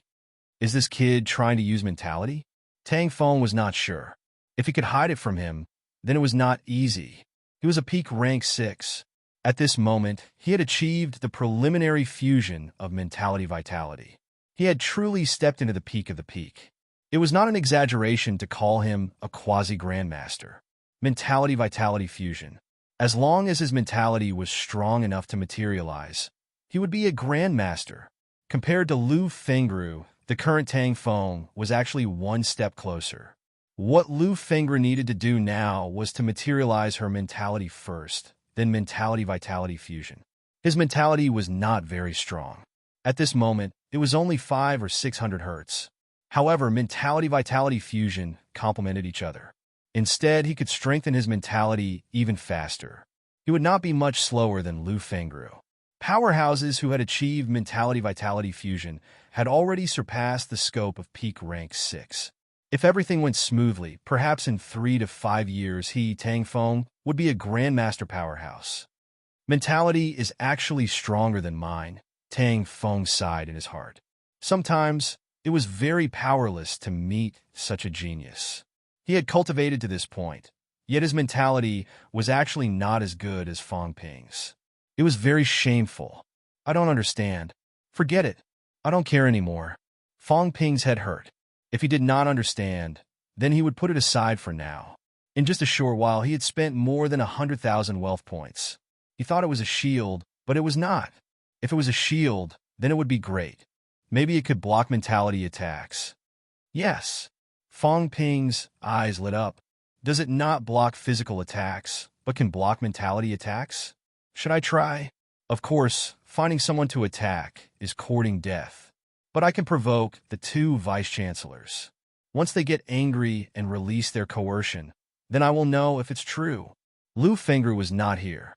Is this kid trying to use mentality? Tang Feng was not sure. If he could hide it from him, then it was not easy. He was a peak rank 6. At this moment, he had achieved the preliminary fusion of mentality-vitality. He had truly stepped into the peak of the peak. It was not an exaggeration to call him a quasi-grandmaster. Mentality-vitality fusion. As long as his mentality was strong enough to materialize, he would be a grandmaster. Compared to Lu Fengru, the current Tang Feng was actually one step closer. What Lu Fengru needed to do now was to materialize her mentality first, then mentality-vitality fusion. His mentality was not very strong. At this moment, it was only 500 or 600 hertz. However, mentality-vitality fusion complemented each other. Instead, he could strengthen his mentality even faster. He would not be much slower than Lu Fengru. Powerhouses who had achieved mentality-vitality fusion had already surpassed the scope of peak rank 6. If everything went smoothly, perhaps in 3 to 5 years he, Tang Feng, would be a grandmaster powerhouse. Mentality is actually stronger than mine, Tang Feng sighed in his heart. Sometimes, it was very powerless to meet such a genius. He had cultivated to this point, yet his mentality was actually not as good as Fang Ping's. It was very shameful. I don't understand. Forget it. I don't care anymore. Fang Ping's head hurt. If he did not understand, then he would put it aside for now. In just a short while, he had spent more than 100,000 wealth points. He thought it was a shield, but it was not. If it was a shield, then it would be great. Maybe it could block mentality attacks. Yes. Fang Ping's eyes lit up. Does it not block physical attacks, but can block mentality attacks? Should I try? Of course, finding someone to attack is courting death. But I can provoke the 2 vice-chancellors. Once they get angry and release their coercion, then I will know if it's true. Lu Fengru was not here.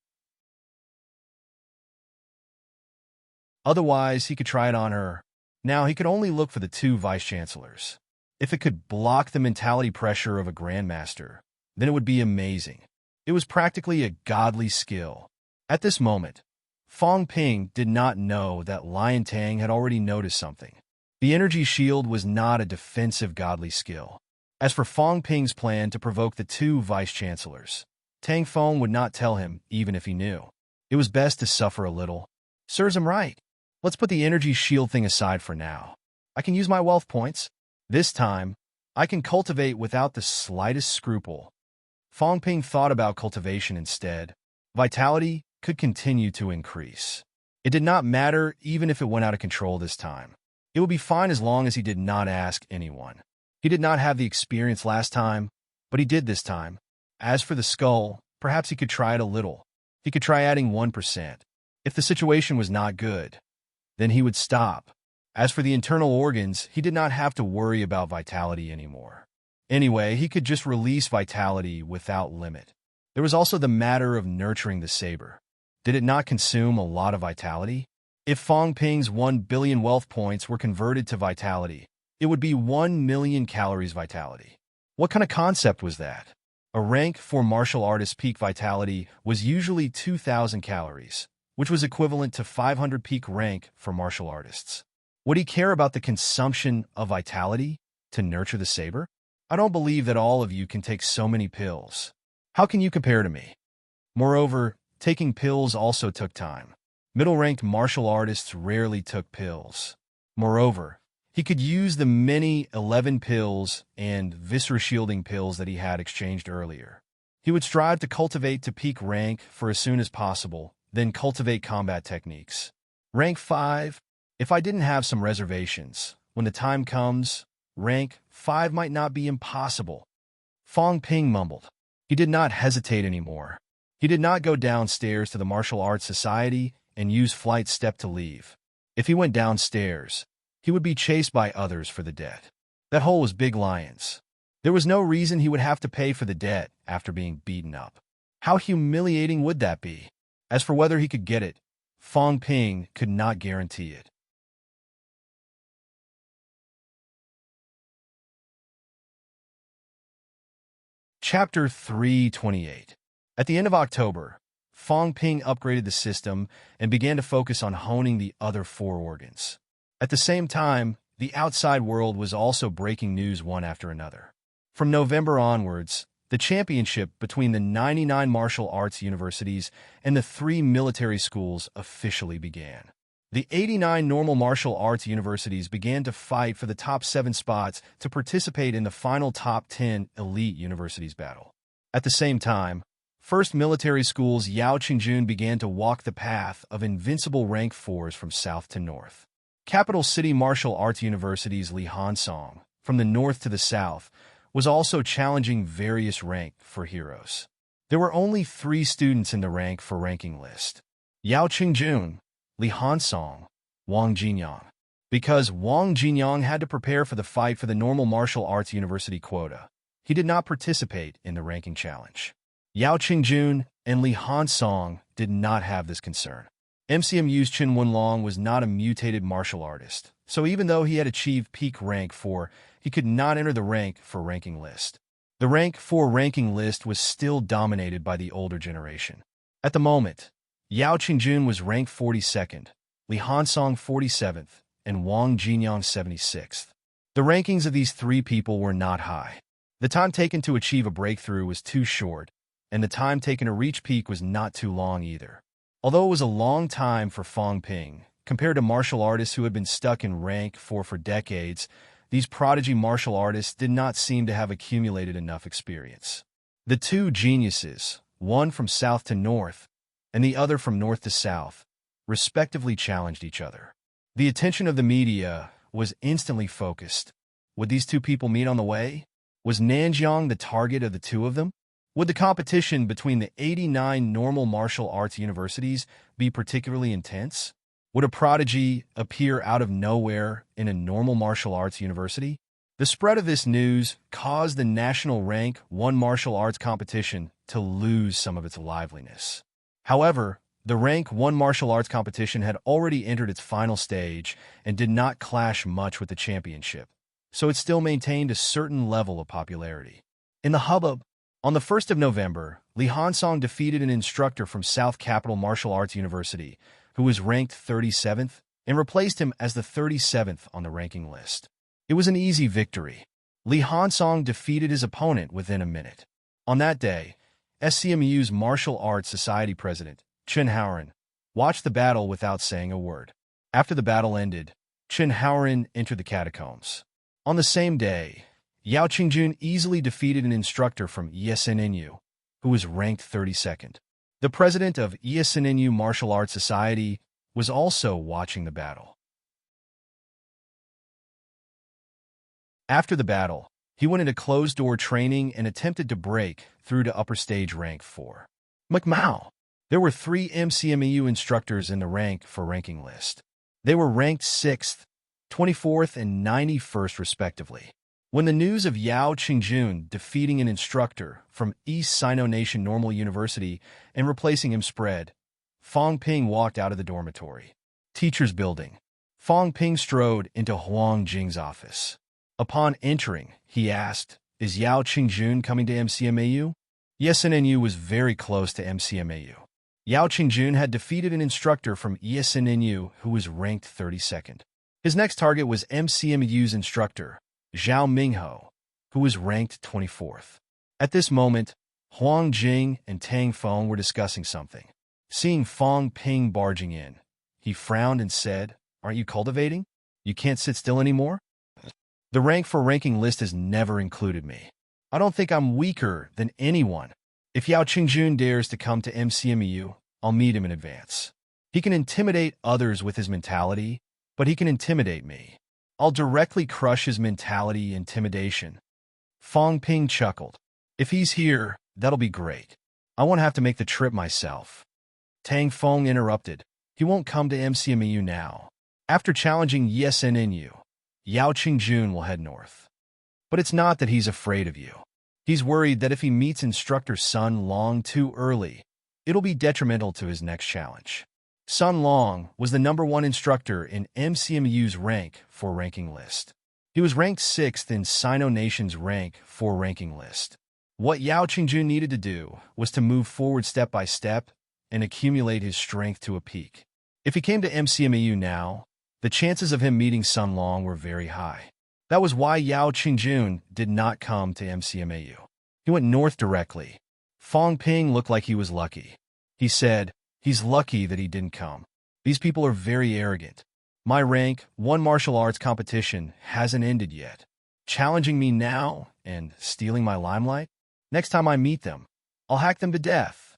Otherwise, he could try it on her. Now, he could only look for the 2 vice-chancellors. If it could block the mentality pressure of a grandmaster, then it would be amazing. It was practically a godly skill. At this moment, Fang Ping did not know that Lion Tang had already noticed something. The energy shield was not a defensive godly skill. As for Fang Ping's plan to provoke the 2 vice-chancellors, Tang Feng would not tell him even if he knew. It was best to suffer a little. Serves him right. Let's put the energy shield thing aside for now. I can use my wealth points. This time, I can cultivate without the slightest scruple. Fang Ping thought about cultivation instead. Vitality could continue to increase. It did not matter even if it went out of control this time. It would be fine as long as he did not ask anyone. He did not have the experience last time, but he did this time. As for the skull, perhaps he could try it a little. He could try adding 1%. If the situation was not good, then he would stop. As for the internal organs, he did not have to worry about vitality anymore. Anyway, he could just release vitality without limit. There was also the matter of nurturing the saber. Did it not consume a lot of vitality? If Fang Ping's 1 billion wealth points were converted to vitality, it would be 1 million calories vitality. What kind of concept was that? A rank for martial artist peak vitality was usually 2,000 calories, which was equivalent to 500 peak rank for martial artists. Would he care about the consumption of vitality to nurture the saber? I don't believe that all of you can take so many pills. How can you compare to me? Moreover, taking pills also took time. Middle-ranked martial artists rarely took pills. Moreover, he could use the many 11 pills and viscera-shielding pills that he had exchanged earlier. He would strive to cultivate to peak rank for as soon as possible, then cultivate combat techniques. Rank 5. If I didn't have some reservations, when the time comes, rank 5 might not be impossible. Fang Ping mumbled. He did not hesitate anymore. He did not go downstairs to the Martial Arts Society and use flight step to leave. If he went downstairs, he would be chased by others for the debt. That hole was Big Lion's. There was no reason he would have to pay for the debt after being beaten up. How humiliating would that be? As for whether he could get it, Fang Ping could not guarantee it. Chapter 328. At the end of October, Fang Ping upgraded the system and began to focus on honing the other 4 organs. At the same time, the outside world was also breaking news one after another. From November onwards, the championship between the 99 martial arts universities and the 3 military schools officially began. The 89 normal martial arts universities began to fight for the top 7 spots to participate in the final top 10 elite universities battle. At the same time, first military schools Yao Qingjun began to walk the path of invincible rank 4s from south to north. Capital City Martial Arts University's Li Hansong, from the north to the south, was also challenging various rank 4 heroes. There were only 3 students in the rank 4 ranking list: Yao Qingjun, Li Hansong, Wang Jinyang. Because Wang Jinyang had to prepare for the fight for the normal martial arts university quota, he did not participate in the ranking challenge. Yao Qingjun and Li Hansong did not have this concern. MCMU's Chen Wenlong was not a mutated martial artist, so even though he had achieved peak rank 4, he could not enter the rank 4 ranking list. The rank 4 ranking list was still dominated by the older generation. At the moment, Yao Qingjun was ranked 42nd, Li Hansong 47th, and Wang Jinyang 76th. The rankings of these 3 people were not high. The time taken to achieve a breakthrough was too short, and the time taken to reach peak was not too long either. Although it was a long time for Fang Ping, compared to martial artists who had been stuck in rank 4 for decades, these prodigy martial artists did not seem to have accumulated enough experience. The 2 geniuses, one from south to north, and the other from north to south, respectively challenged each other. The attention of the media was instantly focused. Would these 2 people meet on the way? Was Nanjiang the target of the 2 of them? Would the competition between the 89 normal martial arts universities be particularly intense? Would a prodigy appear out of nowhere in a normal martial arts university? The spread of this news caused the national rank 1 martial arts competition to lose some of its liveliness. However, the rank 1 martial arts competition had already entered its final stage and did not clash much with the championship, so it still maintained a certain level of popularity. In the hubbub, on the 1st of November, Li Hansong defeated an instructor from South Capital Martial Arts University, who was ranked 37th, and replaced him as the 37th on the ranking list. It was an easy victory. Li Hansong defeated his opponent within a minute. On that day, SCMU's Martial Arts Society president, Chen Haoren, watched the battle without saying a word. After the battle ended, Chen Haoren entered the catacombs. On the same day, Yao Qingjun easily defeated an instructor from ESNNU, who was ranked 32nd. The president of ESNNU Martial Arts Society was also watching the battle. After the battle, he went into closed-door training and attempted to break through to upper stage rank 4. McMao. There were 3 MCMEU instructors in the rank 4 ranking list. They were ranked 6th, 24th, and 91st respectively. When the news of Yao Qingjun defeating an instructor from East Sino Nation Normal University and replacing him spread, Fang Ping walked out of the dormitory. Teacher's building. Fang Ping strode into Huang Jing's office. Upon entering, he asked, "Is Yao Qingjun coming to MCMAU?" ESNNU was very close to MCMAU. Yao Qingjun had defeated an instructor from ESNNU who was ranked 32nd. His next target was MCMU's instructor, Zhao Mingho, who was ranked 24th. At this moment, Huang Jing and Tang Feng were discussing something. Seeing Fang Ping barging in, he frowned and said, "Aren't you cultivating? You can't sit still anymore? The rank 4 ranking list has never included me. I don't think I'm weaker than anyone. If Yao Qingjun dares to come to MCMU, I'll meet him in advance. He can intimidate others with his mentality, but he can intimidate me. I'll directly crush his mentality intimidation." Fang Ping chuckled. "If he's here, that'll be great. I won't have to make the trip myself." Tang Feng interrupted. "He won't come to MCMU now. After challenging ESNNU, Yao Qingjun will head north. But it's not that he's afraid of you. He's worried that if he meets instructor Sun Long too early, it'll be detrimental to his next challenge." Sun Long was the #1 instructor in MCMU's rank 4 ranking list. He was ranked 6th in Sino Nation's rank 4 ranking list. What Yao Qingjun needed to do was to move forward step by step and accumulate his strength to a peak. If he came to MCMU now, the chances of him meeting Sun Long were very high. That was why Yao Qingjun did not come to MCMAU. He went north directly. Fang Ping looked like he was lucky. He said, "He's lucky that he didn't come." These people are very arrogant. My rank, one martial arts competition, hasn't ended yet. Challenging me now and stealing my limelight? Next time I meet them, I'll hack them to death.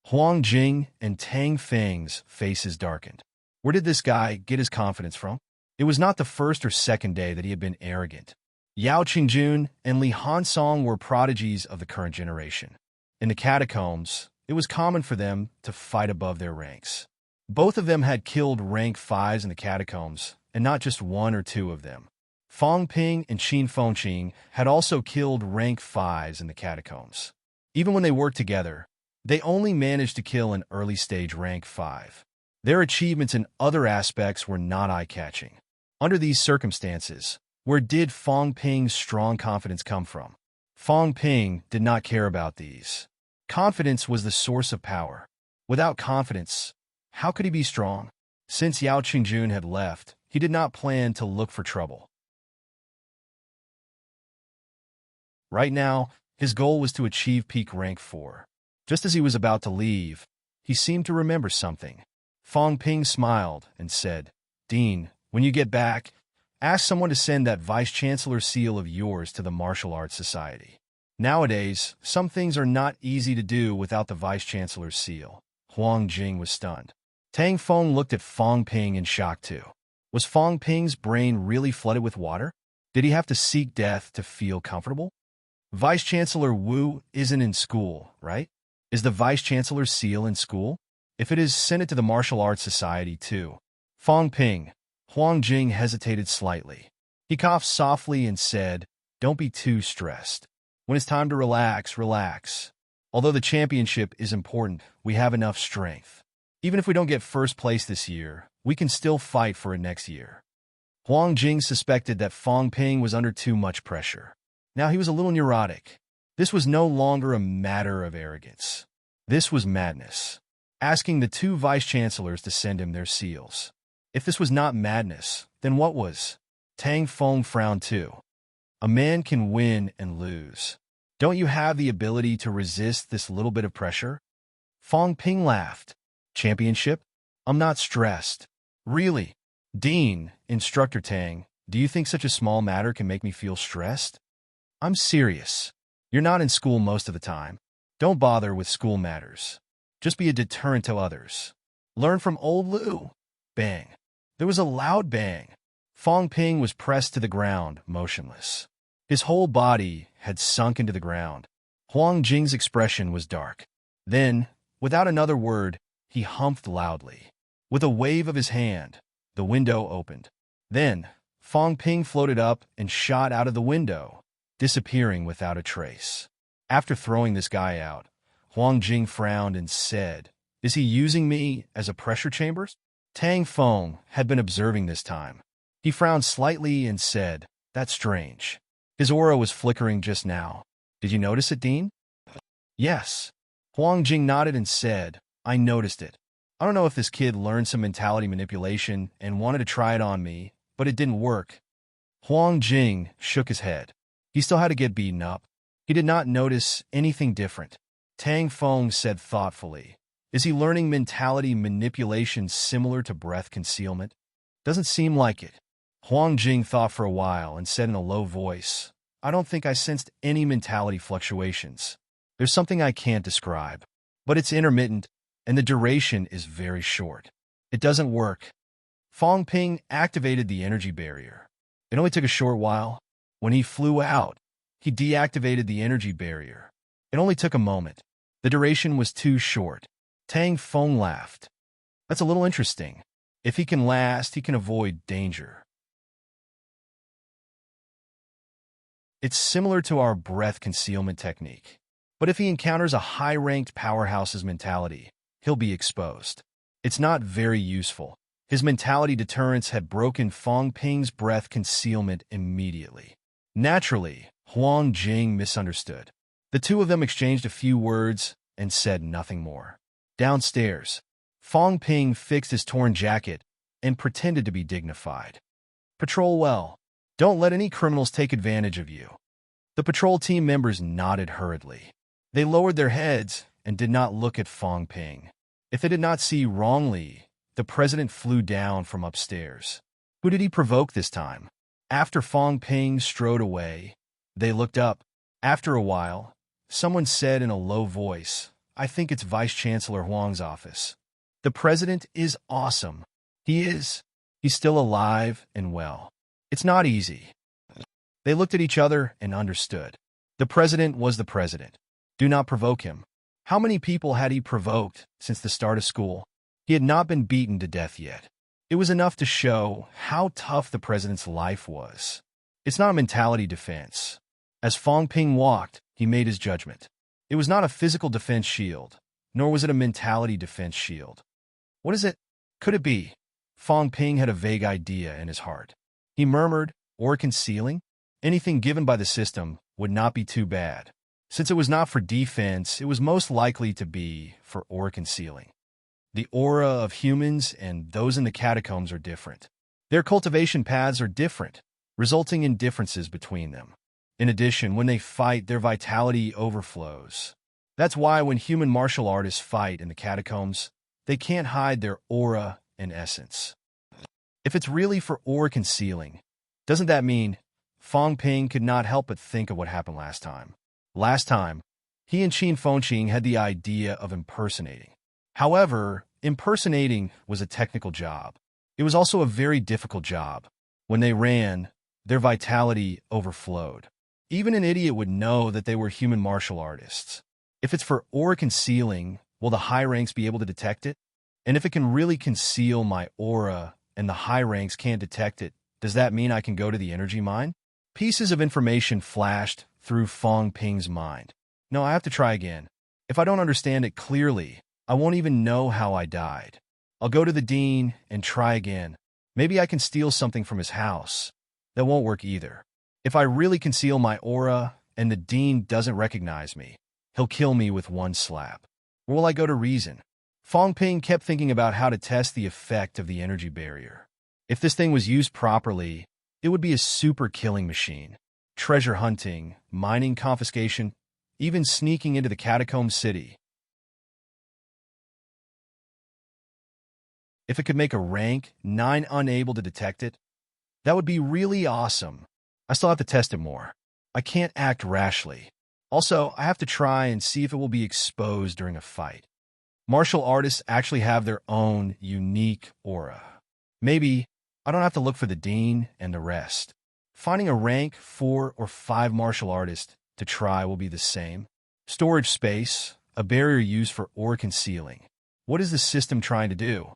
Huang Jing and Tang Feng's faces darkened. Where did this guy get his confidence from? It was not the first or second day that he had been arrogant. Yao Qingjun and Li Hansong were prodigies of the current generation. In the catacombs, it was common for them to fight above their ranks. Both of them had killed rank 5s in the catacombs, and not just one or two of them. Fang Ping and Qin Fengqing had also killed rank 5s in the catacombs. Even when they worked together, they only managed to kill an early-stage rank 5. Their achievements in other aspects were not eye-catching. Under these circumstances, where did Fang Ping's strong confidence come from? Fang Ping did not care about these. Confidence was the source of power. Without confidence, how could he be strong? Since Yao Qingjun had left, he did not plan to look for trouble. Right now, his goal was to achieve peak rank 4. Just as he was about to leave, he seemed to remember something. Fang Ping smiled and said, "Dean, when you get back, ask someone to send that Vice-Chancellor seal of yours to the Martial Arts Society. Nowadays, some things are not easy to do without the Vice-Chancellor's seal." Huang Jing was stunned. Tang Feng looked at Fang Ping in shock too. Was Fang Ping's brain really flooded with water? Did he have to seek death to feel comfortable? Vice-Chancellor Wu isn't in school, right? Is the Vice-Chancellor's seal in school? If it is, send it to the Martial Arts Society too. Fang Ping. Huang Jing hesitated slightly. He coughed softly and said, "Don't be too stressed. When it's time to relax, relax. Although the championship is important, we have enough strength. Even if we don't get first place this year, we can still fight for it next year." Huang Jing suspected that Fang Ping was under too much pressure. Now he was a little neurotic. This was no longer a matter of arrogance. This was madness. Asking the two vice-chancellors to send him their seals. If this was not madness, then what was? Tang Feng frowned too. A man can win and lose. Don't you have the ability to resist this little bit of pressure? Fang Ping laughed. Championship? I'm not stressed. Really? Dean, Instructor Tang, do you think such a small matter can make me feel stressed? I'm serious. You're not in school most of the time. Don't bother with school matters. Just be a deterrent to others. Learn from old Lu. Bang. There was a loud bang. Fang Ping was pressed to the ground, motionless. His whole body had sunk into the ground. Huang Jing's expression was dark. Then, without another word, he humphed loudly. With a wave of his hand, the window opened. Then, Fang Ping floated up and shot out of the window, disappearing without a trace. After throwing this guy out, Huang Jing frowned and said, "Is he using me as a pressure chamber?" Tang Feng had been observing this time. He frowned slightly and said, "That's strange. His aura was flickering just now. Did you notice it, Dean?" "Yes." Huang Jing nodded and said, "I noticed it. I don't know if this kid learned some mentality manipulation and wanted to try it on me, but it didn't work." Huang Jing shook his head. He still had to get beaten up. He did not notice anything different. Tang Feng said thoughtfully, "Is he learning mentality manipulation similar to breath concealment?" "Doesn't seem like it." Huang Jing thought for a while and said in a low voice, "I don't think I sensed any mentality fluctuations. There's something I can't describe, but it's intermittent, and the duration is very short. It doesn't work." Fang Ping activated the energy barrier. It only took a short while. When he flew out, he deactivated the energy barrier. It only took a moment. The duration was too short. Tang Feng laughed. "That's a little interesting. If he can last, he can avoid danger." It's similar to our breath concealment technique. But if he encounters a high-ranked powerhouse's mentality, he'll be exposed. It's not very useful. His mentality deterrence had broken Fang Ping's breath concealment immediately. Naturally, Huang Jing misunderstood. The two of them exchanged a few words and said nothing more. Downstairs, Fang Ping fixed his torn jacket and pretended to be dignified. "Patrol well. Don't let any criminals take advantage of you." The patrol team members nodded hurriedly. They lowered their heads and did not look at Fang Ping. If they did not see wrongly, the president flew down from upstairs. Who did he provoke this time? After Fong Ping strode away, they looked up. After a while, someone said in a low voice, "I think it's Vice Chancellor Huang's office. The president is awesome. He is. He's still alive and well. It's not easy." They looked at each other and understood. The president was the president. Do not provoke him. How many people had he provoked since the start of school? He had not been beaten to death yet. It was enough to show how tough the president's life was. It's not a mentality defense. As Fong Ping walked, he made his judgment. It was not a physical defense shield, nor was it a mentality defense shield. What is it? Could it be? Fong Ping had a vague idea in his heart. He murmured, "Or concealing?" Anything given by the system would not be too bad. Since it was not for defense, it was most likely to be for aura concealing. The aura of humans and those in the catacombs are different. Their cultivation paths are different, resulting in differences between them. In addition, when they fight, their vitality overflows. That's why when human martial artists fight in the catacombs, they can't hide their aura and essence. If it's really for aura concealing, doesn't that mean Fong Ping could not help but think of what happened last time? Last time, he and Qin Fengqing had the idea of impersonating. However, impersonating was a technical job. It was also a very difficult job. When they ran, their vitality overflowed. Even an idiot would know that they were human martial artists. If it's for aura concealing, will the high ranks be able to detect it? And if it can really conceal my aura and the high ranks can't detect it, does that mean I can go to the energy mine? Pieces of information flashed through Fong Ping's mind. No, I have to try again. If I don't understand it clearly, I won't even know how I died. I'll go to the dean and try again. Maybe I can steal something from his house. That won't work either. If I really conceal my aura and the dean doesn't recognize me, he'll kill me with one slap. Where will I go to reason? Fong Ping kept thinking about how to test the effect of the energy barrier. If this thing was used properly, it would be a super killing machine. Treasure hunting, mining confiscation, even sneaking into the catacomb city. If it could make a rank 9 unable to detect it, that would be really awesome. I still have to test it more. I can't act rashly. Also, I have to try and see if it will be exposed during a fight. Martial artists actually have their own unique aura. Maybe I don't have to look for the dean and the rest. Finding a rank 4 or 5 martial artist to try will be the same. Storage space, a barrier used for aura concealing. What is the system trying to do?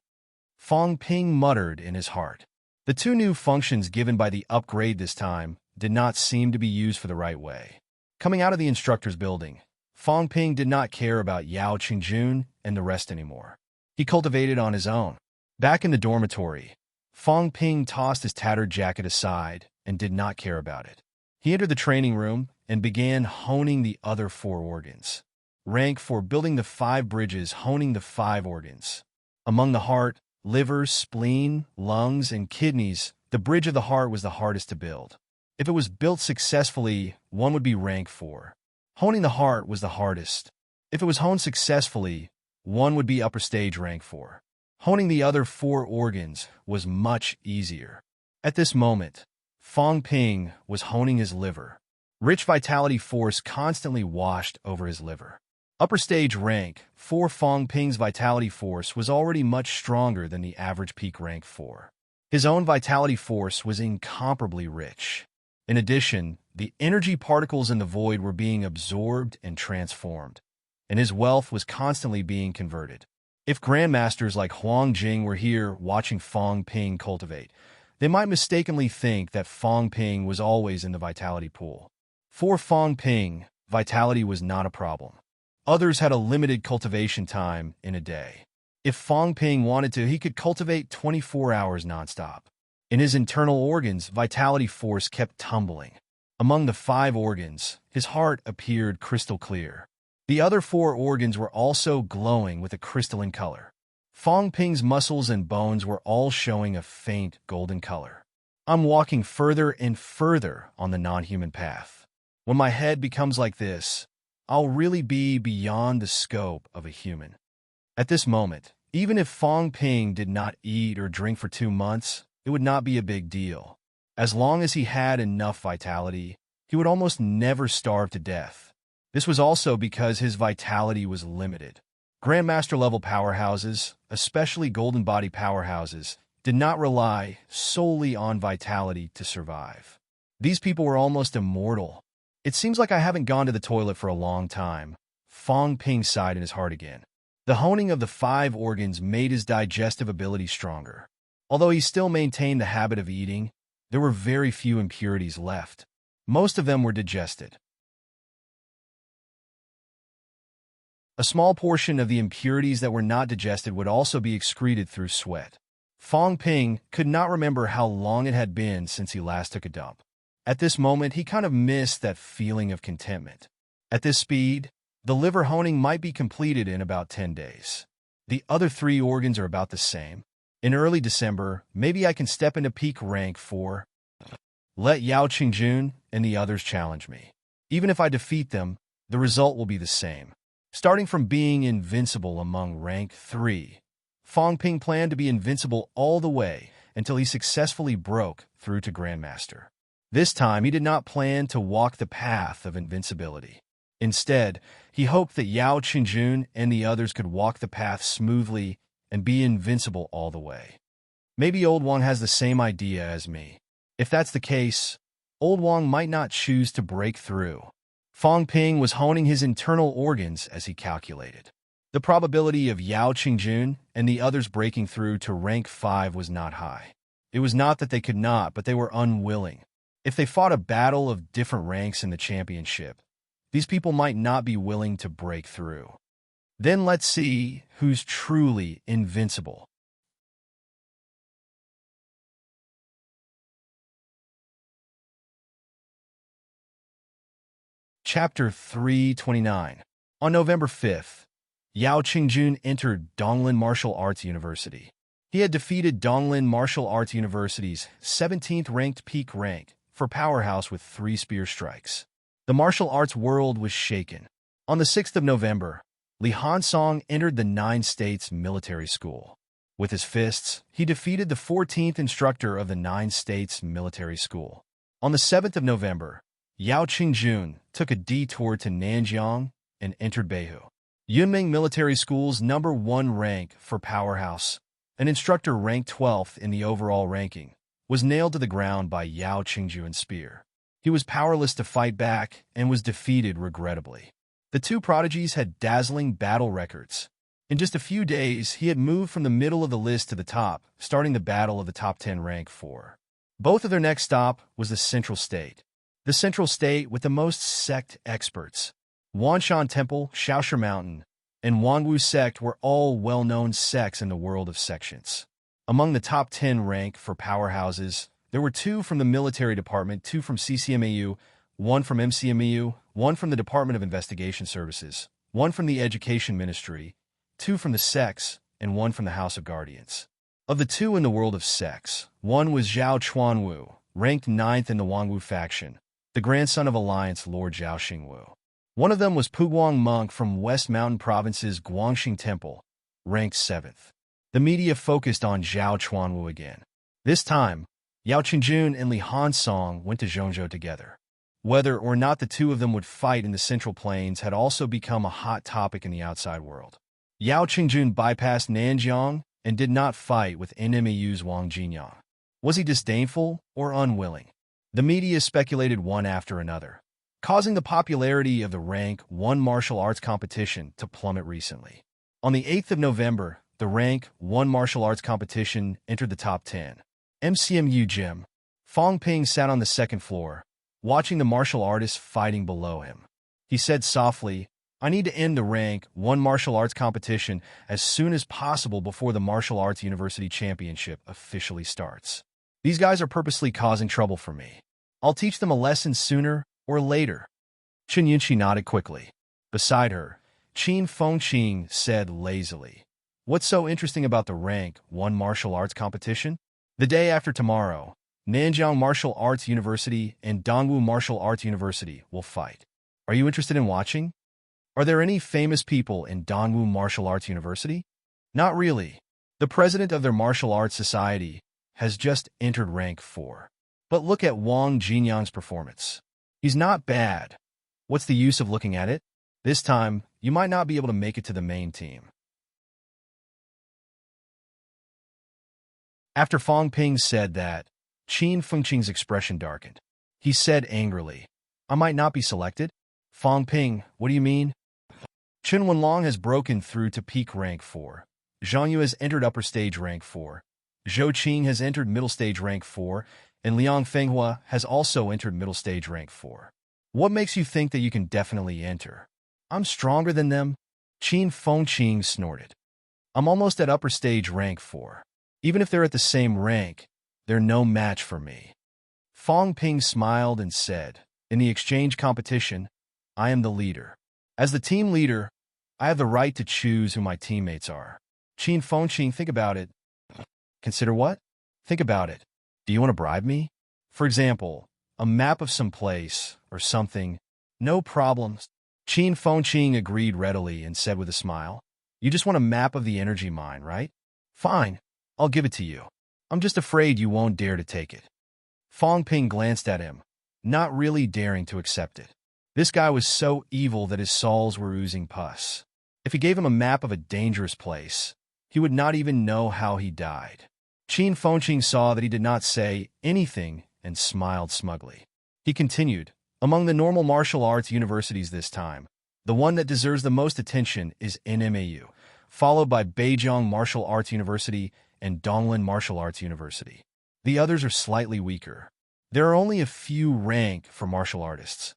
Fong Ping muttered in his heart. The 2 new functions given by the upgrade this time did not seem to be used for the right way. Coming out of the instructor's building, Fong Ping did not care about Yao Qingjun and the rest anymore. He cultivated on his own. Back in the dormitory, Fong Ping tossed his tattered jacket aside and did not care about it. He entered the training room and began honing the other 4 organs. Rank for building the 5 bridges, honing the 5 organs. Among the heart, liver, spleen, lungs, and kidneys, the bridge of the heart was the hardest to build. If it was built successfully, one would be rank 4. Honing the heart was the hardest. If it was honed successfully, one would be upper stage rank 4. Honing the other 4 organs was much easier. At this moment, Fong Ping was honing his liver. Rich vitality force constantly washed over his liver. Upper stage rank 4 Fong Ping's vitality force was already much stronger than the average peak rank 4. His own vitality force was incomparably rich. In addition, the energy particles in the void were being absorbed and transformed, and his wealth was constantly being converted. If grandmasters like Huang Jing were here watching Fong Ping cultivate, they might mistakenly think that Fong Ping was always in the vitality pool. For Fong Ping, vitality was not a problem. Others had a limited cultivation time in a day. If Fong Ping wanted to, he could cultivate 24 hours nonstop. In his internal organs, vitality force kept tumbling. Among the 5 organs, his heart appeared crystal clear. The other 4 organs were also glowing with a crystalline color. Fong Ping's muscles and bones were all showing a faint golden color. I'm walking further and further on the non-human path. When my head becomes like this, I'll really be beyond the scope of a human. At this moment, Even if Fong Ping did not eat or drink for 2 months, it would not be a big deal. As long as he had enough vitality, he would almost never starve to death. This was also because his vitality was limited. Grandmaster-level powerhouses, especially golden body powerhouses, did not rely solely on vitality to survive. These people were almost immortal. It seems like I haven't gone to the toilet for a long time. Fong Ping sighed in his heart again. The honing of the 5 organs made his digestive ability stronger. Although he still maintained the habit of eating, there were very few impurities left. Most of them were digested. A small portion of the impurities that were not digested would also be excreted through sweat. Fong Ping could not remember how long it had been since he last took a dump. At this moment, he kind of missed that feeling of contentment. At this speed, the liver honing might be completed in about 10 days. The other 3 organs are about the same. In early December, maybe I can step into peak rank 4. Let Yao Qingjun and the others challenge me. Even if I defeat them, the result will be the same. Starting from being invincible among rank 3, Fong Ping planned to be invincible all the way until he successfully broke through to Grandmaster. This time, he did not plan to walk the path of invincibility. Instead, he hoped that Yao Qingjun and the others could walk the path smoothly and be invincible all the way. Maybe Old Wang has the same idea as me. If that's the case, Old Wang might not choose to break through. Fong Ping was honing his internal organs as he calculated. The probability of Yao Qingjun and the others breaking through to rank 5 was not high. It was not that they could not, but they were unwilling. If they fought a battle of different ranks in the championship, these people might not be willing to break through. Then let's see who's truly invincible. Chapter 329. On November 5th, Yao Qingjun entered Donglin Martial Arts University. He had defeated Donglin Martial Arts University's 17th ranked peak rank for powerhouse with 3 spear strikes. The martial arts world was shaken. On the 6th of November, Li Hansong entered the 9 States Military School. With his fists, he defeated the 14th instructor of the 9 States Military School. On the 7th of November, Yao Qingjun took a detour to Nanjiang and entered Beihu. Yunming Military School's number 1 rank for powerhouse, an instructor ranked 12th in the overall ranking, was nailed to the ground by Yao Qingjun's spear. He was powerless to fight back and was defeated regrettably. The 2 prodigies had dazzling battle records. In just a few days, he had moved from the middle of the list to the top, starting the battle of the top 10 rank 4. Both of their next stop was the Central State. The Central State with the most sect experts. Wanshan Temple, Shaoshi Mountain, and Wangwu Sect were all well-known sects in the world of sections. Among the top 10 rank for powerhouses, there were 2 from the military department, 2 from CCMAU, 1 from MCMEU, 1 from the Department of Investigation Services, 1 from the Education Ministry, 2 from the sects, and 1 from the House of Guardians. Of the 2 in the world of sects, 1 was Zhao Chuanwu, ranked 9th in the Wangwu faction, the grandson of Alliance Lord Zhao Xingwu. One of them was Puguang Monk from West Mountain Province's Guangxing Temple, ranked 7th. The media focused on Zhao Chuanwu again. This time, Yao Qingjun and Li Hansong went to Zhongzhou together. Whether or not the 2 of them would fight in the Central Plains had also become a hot topic in the outside world. Yao Qingjun bypassed Nanjiang and did not fight with NMEU's Wang Jinyang. Was he disdainful or unwilling? The media speculated one after another, causing the popularity of the Rank 1 martial arts competition to plummet recently. On the 8th of November, the Rank 1 martial arts competition entered the top 10. MCMU Gym. Fong Ping sat on the 2nd floor, watching the martial artists fighting below him. He said softly, "I need to end the Rank 1 martial arts competition as soon as possible before the Martial Arts University Championship officially starts. These guys are purposely causing trouble for me. I'll teach them a lesson sooner or later." Chen Yunqi nodded quickly. Beside her, Qin Fengqing said lazily, "What's so interesting about the Rank 1 martial arts competition? The day after tomorrow, Nanjiang Martial Arts University and Dongwu Martial Arts University will fight. Are you interested in watching? Are there any famous people in Dongwu Martial Arts University?" Not really. The president of their martial arts society has just entered rank 4. But look at Wang Jinyang's performance. He's not bad. What's the use of looking at it? This time, you might not be able to make it to the main team. After Fang Ping said that, Qin Fengqing's expression darkened. He said angrily, I might not be selected? Fang Ping, what do you mean? Chen Wenlong has broken through to peak rank 4. Zhang Yu has entered upper stage rank 4. Zhou Qing has entered middle stage rank 4, and Liang Fenghua has also entered middle stage rank 4. What makes you think that you can definitely enter? I'm stronger than them? Qin Fengqing snorted. I'm almost at upper stage rank 4. Even if they're at the same rank, they're no match for me. Fang Ping smiled and said, in the exchange competition, I am the leader. As the team leader, I have the right to choose who my teammates are. Qin Fengqing, think about it. Consider what? Think about it. Do you want to bribe me? For example, a map of some place or something. No problems. Qin Fengqing agreed readily and said with a smile, you just want a map of the energy mine, right? Fine. I'll give it to you. I'm just afraid you won't dare to take it. Fang Ping glanced at him, not really daring to accept it. This guy was so evil that his soles were oozing pus. If he gave him a map of a dangerous place, he would not even know how he died. Qin Fengqing saw that he did not say anything and smiled smugly. He continued, among the normal martial arts universities this time, the one that deserves the most attention is NMAU, followed by Beijing Martial Arts University and Donglin Martial Arts University. The others are slightly weaker. There are only a few rank for martial artists.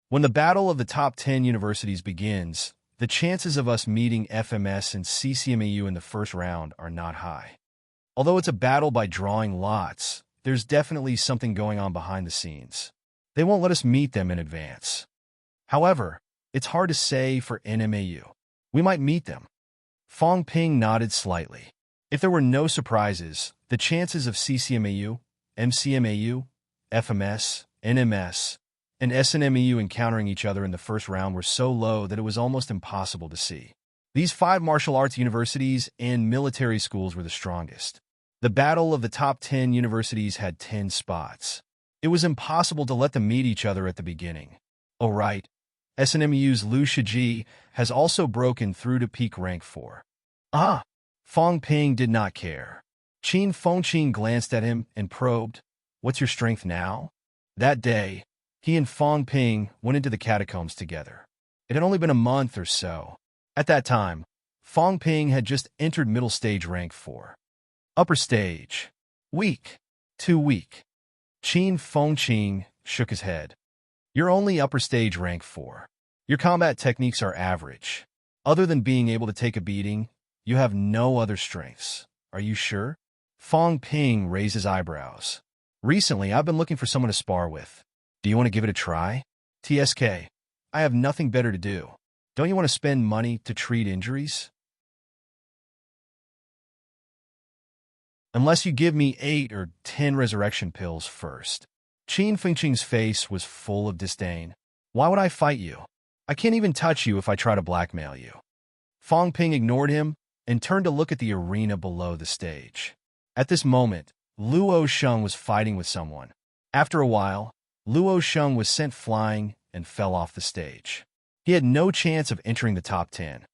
When the battle of the top 10 universities begins, the chances of us meeting FMS and CCMAU in the first round are not high. Although it's a battle by drawing lots, there's definitely something going on behind the scenes. They won't let us meet them in advance. However, it's hard to say for NMAU. We might meet them. Fang Ping nodded slightly. If there were no surprises, the chances of CCMAU, MCMAU, FMS, NMS, and SNMAU encountering each other in the first round were so low that it was almost impossible to see. These 5 martial arts universities and military schools were the strongest. The battle of the top 10 universities had 10 spots. It was impossible to let them meet each other at the beginning. Oh right, SNMU's Liu Shiji has also broken through to peak rank 4. Ah! Fang Ping did not care. Qin Fengqing glanced at him and probed, what's your strength now? That day, he and Fang Ping went into the catacombs together. It had only been a month or so. At that time, Fang Ping had just entered middle stage rank 4. Upper stage. Weak. Too weak. Qin Fengqing shook his head. You're only upper stage rank 4. Your combat techniques are average. Other than being able to take a beating, you have no other strengths. Are you sure? Fang Ping raised his eyebrows. Recently, I've been looking for someone to spar with. Do you want to give it a try? TSK, I have nothing better to do. Don't you want to spend money to treat injuries? Unless you give me 8 or 10 resurrection pills first. Qin Fengqing's face was full of disdain. Why would I fight you? I can't even touch you if I try to blackmail you. Fang Ping ignored him and turned to look at the arena below the stage. At this moment, Luo Sheng was fighting with someone. After a while, Luo Sheng was sent flying and fell off the stage. He had no chance of entering the top 10.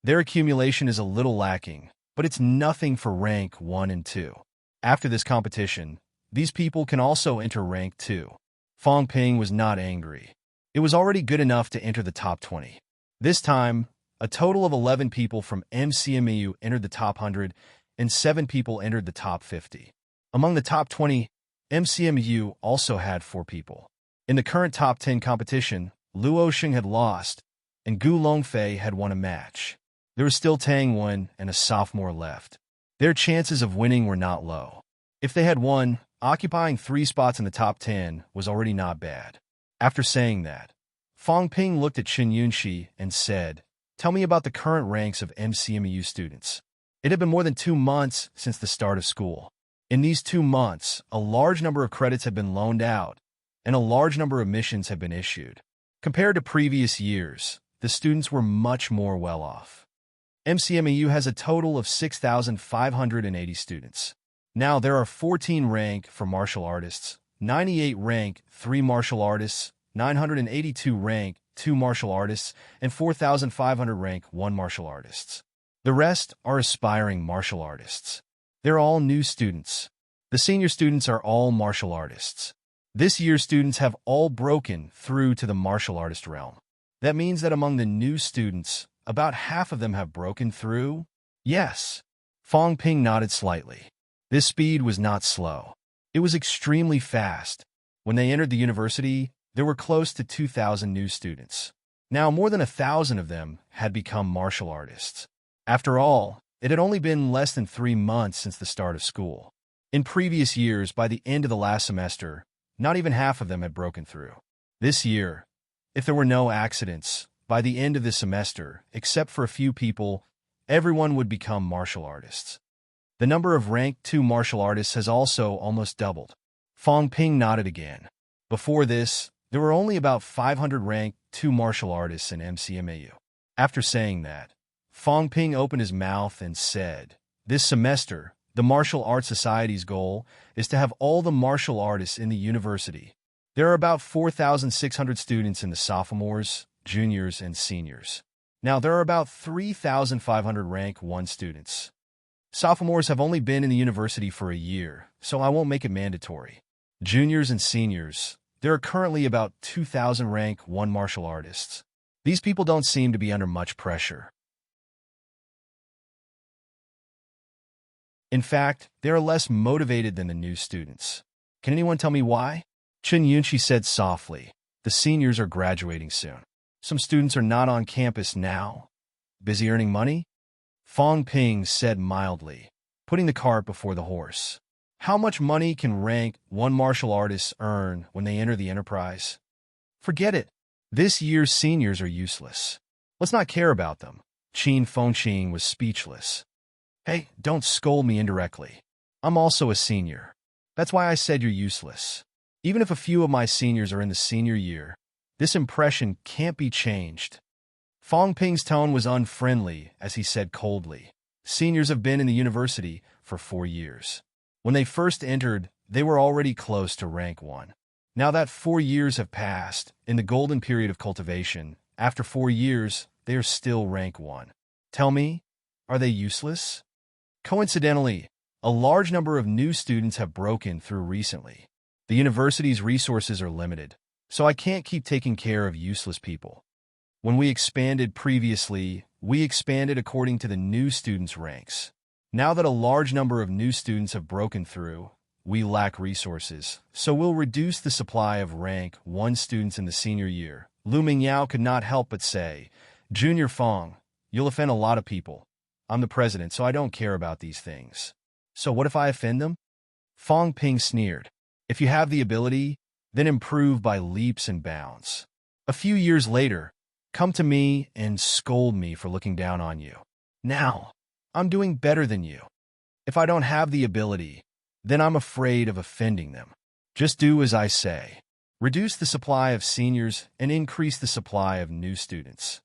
Their accumulation is a little lacking, but it's nothing for rank 1 and 2. After this competition, these people can also enter rank 2. Fang Ping was not angry. It was already good enough to enter the top 20. This time, a total of 11 people from MCMAU entered the top 100, and 7 people entered the top 50. Among the top 20, MCMU also had 4 people. In the current top 10 competition, Luo Sheng had lost, and Gu Longfei had won a match. There was still Tang Wen and a sophomore left. Their chances of winning were not low. If they had won, occupying 3 spots in the top 10 was already not bad. After saying that, Fang Ping looked at Chen Yunxi and said, tell me about the current ranks of MCMU students. It had been more than 2 months since the start of school. In these 2 months, a large number of credits had been loaned out, and a large number of missions had been issued. Compared to previous years, the students were much more well off. MCMAU has a total of 6,580 students. Now, there are 14 rank for martial artists, 98 rank 3 martial artists, 982 rank 2 martial artists, and 4,500 rank 1 martial artists. The rest are aspiring martial artists. They're all new students. The senior students are all martial artists. This year's students have all broken through to the martial artist realm. That means that among the new students, about half of them have broken through? Yes. Fong Ping nodded slightly. This speed was not slow. It was extremely fast. When they entered the university, there were close to 2,000 new students. Now, more than 1,000 of them had become martial artists. After all, it had only been less than 3 months since the start of school. In previous years, by the end of the last semester, not even half of them had broken through. This year, if there were no accidents, by the end of this semester, except for a few people, everyone would become martial artists. The number of rank 2 martial artists has also almost doubled. Fong Ping nodded again. Before this, there were only about 500 rank 2 martial artists in MCMAU. After saying that, Fong Ping opened his mouth and said, "This semester, the Martial Arts Society's goal is to have all the martial artists in the university. There are about 4,600 students in the sophomores, juniors, and seniors. Now, there are about 3,500 rank 1 students. Sophomores have only been in the university for a year, so I won't make it mandatory. Juniors and seniors, there are currently about 2,000 rank 1 martial artists. These people don't seem to be under much pressure. In fact, they are less motivated than the new students. Can anyone tell me why?" Chen Yunqi said softly. "The seniors are graduating soon. Some students are not on campus now. Busy earning money?" Fong Ping said mildly, putting the cart before the horse. "How much money can rank 1 martial artist earn when they enter the enterprise? Forget it. This year's seniors are useless. Let's not care about them." Qin Fengqing was speechless. "Hey, don't scold me indirectly. I'm also a senior. That's why I said you're useless. Even if a few of my seniors are in the senior year, this impression can't be changed." Fong Ping's tone was unfriendly as he said coldly, "Seniors have been in the university for 4 years. When they first entered, they were already close to rank 1. Now that 4 years have passed, in the golden period of cultivation, after 4 years, they are still rank 1. Tell me, are they useless?" Coincidentally, a large number of new students have broken through recently. The university's resources are limited, so I can't keep taking care of useless people. When we expanded previously, we expanded according to the new students' ranks. Now that a large number of new students have broken through, we lack resources, so we'll reduce the supply of rank 1 students in the senior year. Lu Mingyao could not help but say, "Junior Fong, you'll offend a lot of people. I'm the president, so I don't care about these things. So what if I offend them?" Fong Ping sneered. "If you have the ability, then improve by leaps and bounds. A few years later, come to me and scold me for looking down on you. Now, I'm doing better than you. If I don't have the ability, then I'm afraid of offending them. Just do as I say. Reduce the supply of seniors and increase the supply of new students."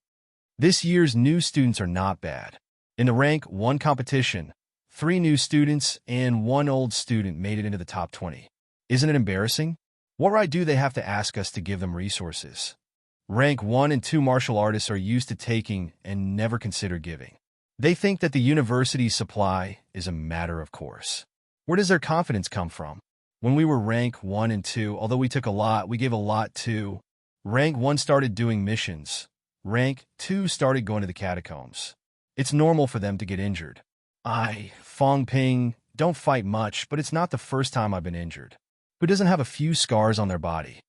This year's new students are not bad. In the rank 1 competition, 3 new students and 1 old student made it into the top 20. Isn't it embarrassing? What right do they have to ask us to give them resources? Rank 1 and 2 martial artists are used to taking and never consider giving. They think that the university's supply is a matter of course. Where does their confidence come from? When we were rank 1 and 2, although we took a lot, we gave a lot too. Rank 1 started doing missions. Rank 2 started going to the catacombs. It's normal for them to get injured. Fong Ping, don't fight much, but it's not the first time I've been injured. Who doesn't have a few scars on their body?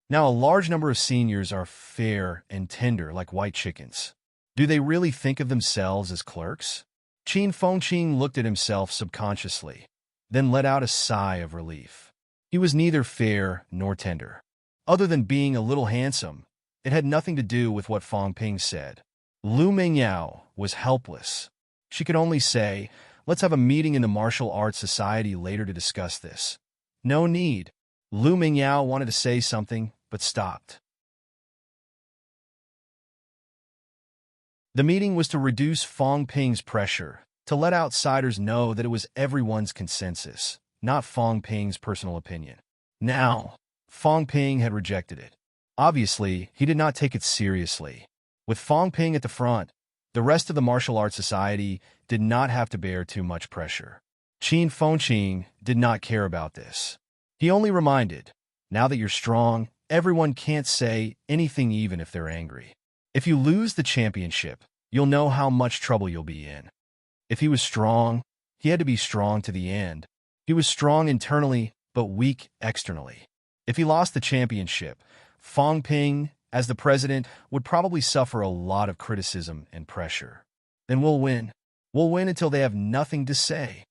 Now, a large number of seniors are fair and tender like white chickens. Do they really think of themselves as clerks? Qin Fengqing looked at himself subconsciously, then let out a sigh of relief. He was neither fair nor tender. Other than being a little handsome, it had nothing to do with what Fong Ping said. Lu Mingyao was helpless. She could only say, "Let's have a meeting in the Martial Arts Society later to discuss this." No need. Lu Mingyao wanted to say something, but stopped. The meeting was to reduce Fong Ping's pressure, to let outsiders know that it was everyone's consensus, not Fong Ping's personal opinion. Now, Fong Ping had rejected it. Obviously, he did not take it seriously. With Fong Ping at the front, the rest of the martial arts society did not have to bear too much pressure. Qin Fengqing did not care about this. He only reminded, now that you're strong, everyone can't say anything even if they're angry. If you lose the championship, you'll know how much trouble you'll be in. If he was strong, he had to be strong to the end. He was strong internally, but weak externally. If he lost the championship, Fong Ping, as the president, would probably suffer a lot of criticism and pressure. Then we'll win. We'll win until they have nothing to say.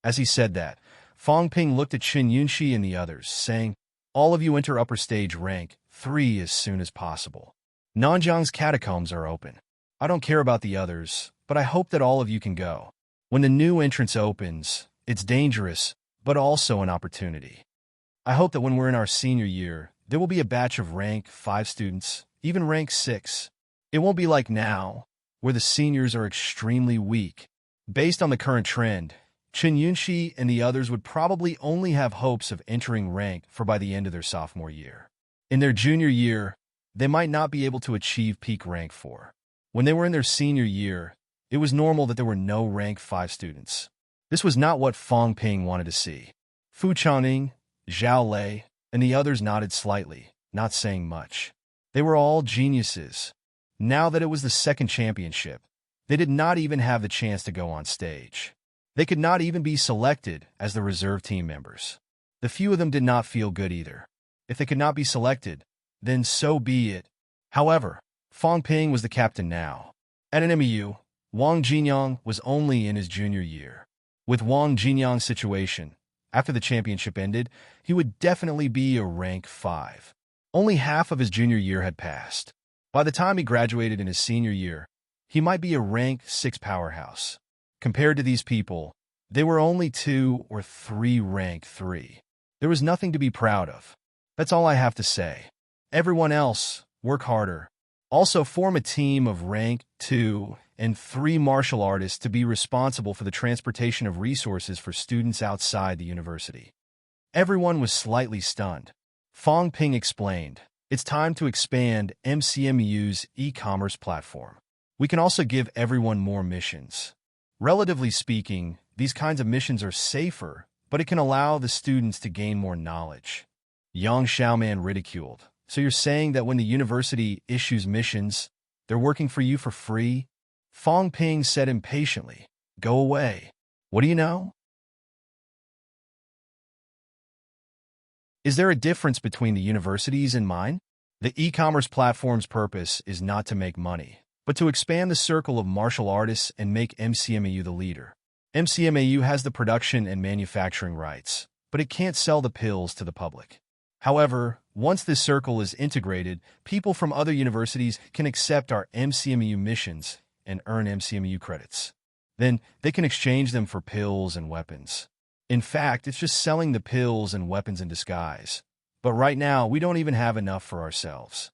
As he said that, Fong Ping looked at Qin Yunxi and the others, saying, all of you enter upper stage rank 3 as soon as possible. Nanjiang's catacombs are open. I don't care about the others, but I hope that all of you can go. When the new entrance opens, it's dangerous, but also an opportunity. I hope that when we're in our senior year, there will be a batch of rank 5 students, even rank 6. It won't be like now, where the seniors are extremely weak. Based on the current trend, Qin Yunxi and the others would probably only have hopes of entering rank for by the end of their sophomore year. In their junior year, they might not be able to achieve peak rank 4. When they were in their senior year, it was normal that there were no rank 5 students. This was not what Fong Ping wanted to see. Fu Changning, Zhao Lei, and the others nodded slightly, not saying much. They were all geniuses. Now that it was the second championship, they did not even have the chance to go on stage. They could not even be selected as the reserve team members. The few of them did not feel good either. If they could not be selected, then so be it. However, Fong Ping was the captain now. At an MU, Wang Jinyang was only in his junior year. With Wang Jinyang's situation, after the championship ended, he would definitely be a rank 5. Only half of his junior year had passed. By the time he graduated in his senior year, he might be a rank 6 powerhouse. Compared to these people, they were only 2 or 3 rank 3. There was nothing to be proud of. That's all I have to say. Everyone else, work harder. Also form a team of rank 2 and 3 martial artists to be responsible for the transportation of resources for students outside the university. Everyone was slightly stunned. Fong Ping explained, it's time to expand MCMU's e-commerce platform. We can also give everyone more missions. Relatively speaking, these kinds of missions are safer, but it can allow the students to gain more knowledge. Yang Xiaoman ridiculed. So you're saying that when the university issues missions, they're working for you for free? Fong Ping said impatiently, go away. What do you know? Is there a difference between the universities and mine? The e-commerce platform's purpose is not to make money, but to expand the circle of martial artists and make MCMAU the leader. MCMAU has the production and manufacturing rights, but it can't sell the pills to the public. However, once this circle is integrated, people from other universities can accept our MCMAU missions and earn MCMAU credits. Then they can exchange them for pills and weapons. In fact, it's just selling the pills and weapons in disguise. But right now, we don't even have enough for ourselves.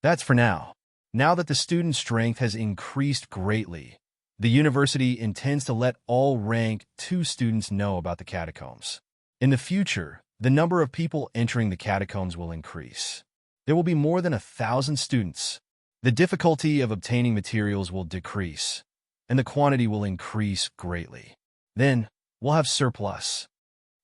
That's for now. Now that the student strength has increased greatly, the university intends to let all rank 2 students know about the catacombs. In the future, the number of people entering the catacombs will increase. There will be more than 1,000 students. The difficulty of obtaining materials will decrease, and the quantity will increase greatly. Then, we'll have surplus.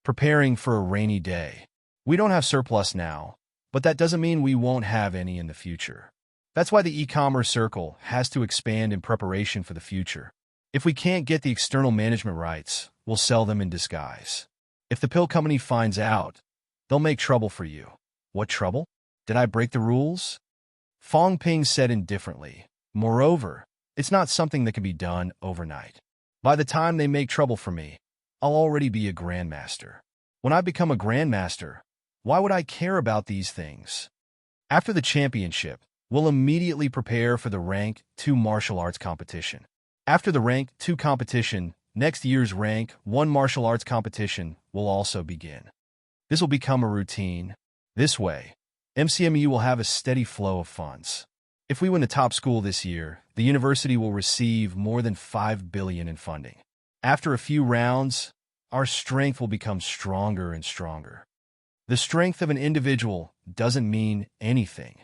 Preparing for a rainy day. We don't have surplus now, but that doesn't mean we won't have any in the future. That's why the e-commerce circle has to expand in preparation for the future. If we can't get the external management rights, we'll sell them in disguise. If the pill company finds out, they'll make trouble for you. What trouble? Did I break the rules? Fong Ping said indifferently. Moreover, it's not something that can be done overnight. By the time they make trouble for me, I'll already be a grandmaster. When I become a grandmaster, why would I care about these things? After the championship, we'll immediately prepare for the rank 2 martial arts competition. After the rank 2 competition, next year's rank 1 martial arts competition will also begin. This will become a routine. This way, MCMU will have a steady flow of funds. If we win the top school this year, the university will receive more than $5 billion in funding. After a few rounds, our strength will become stronger and stronger. The strength of an individual doesn't mean anything.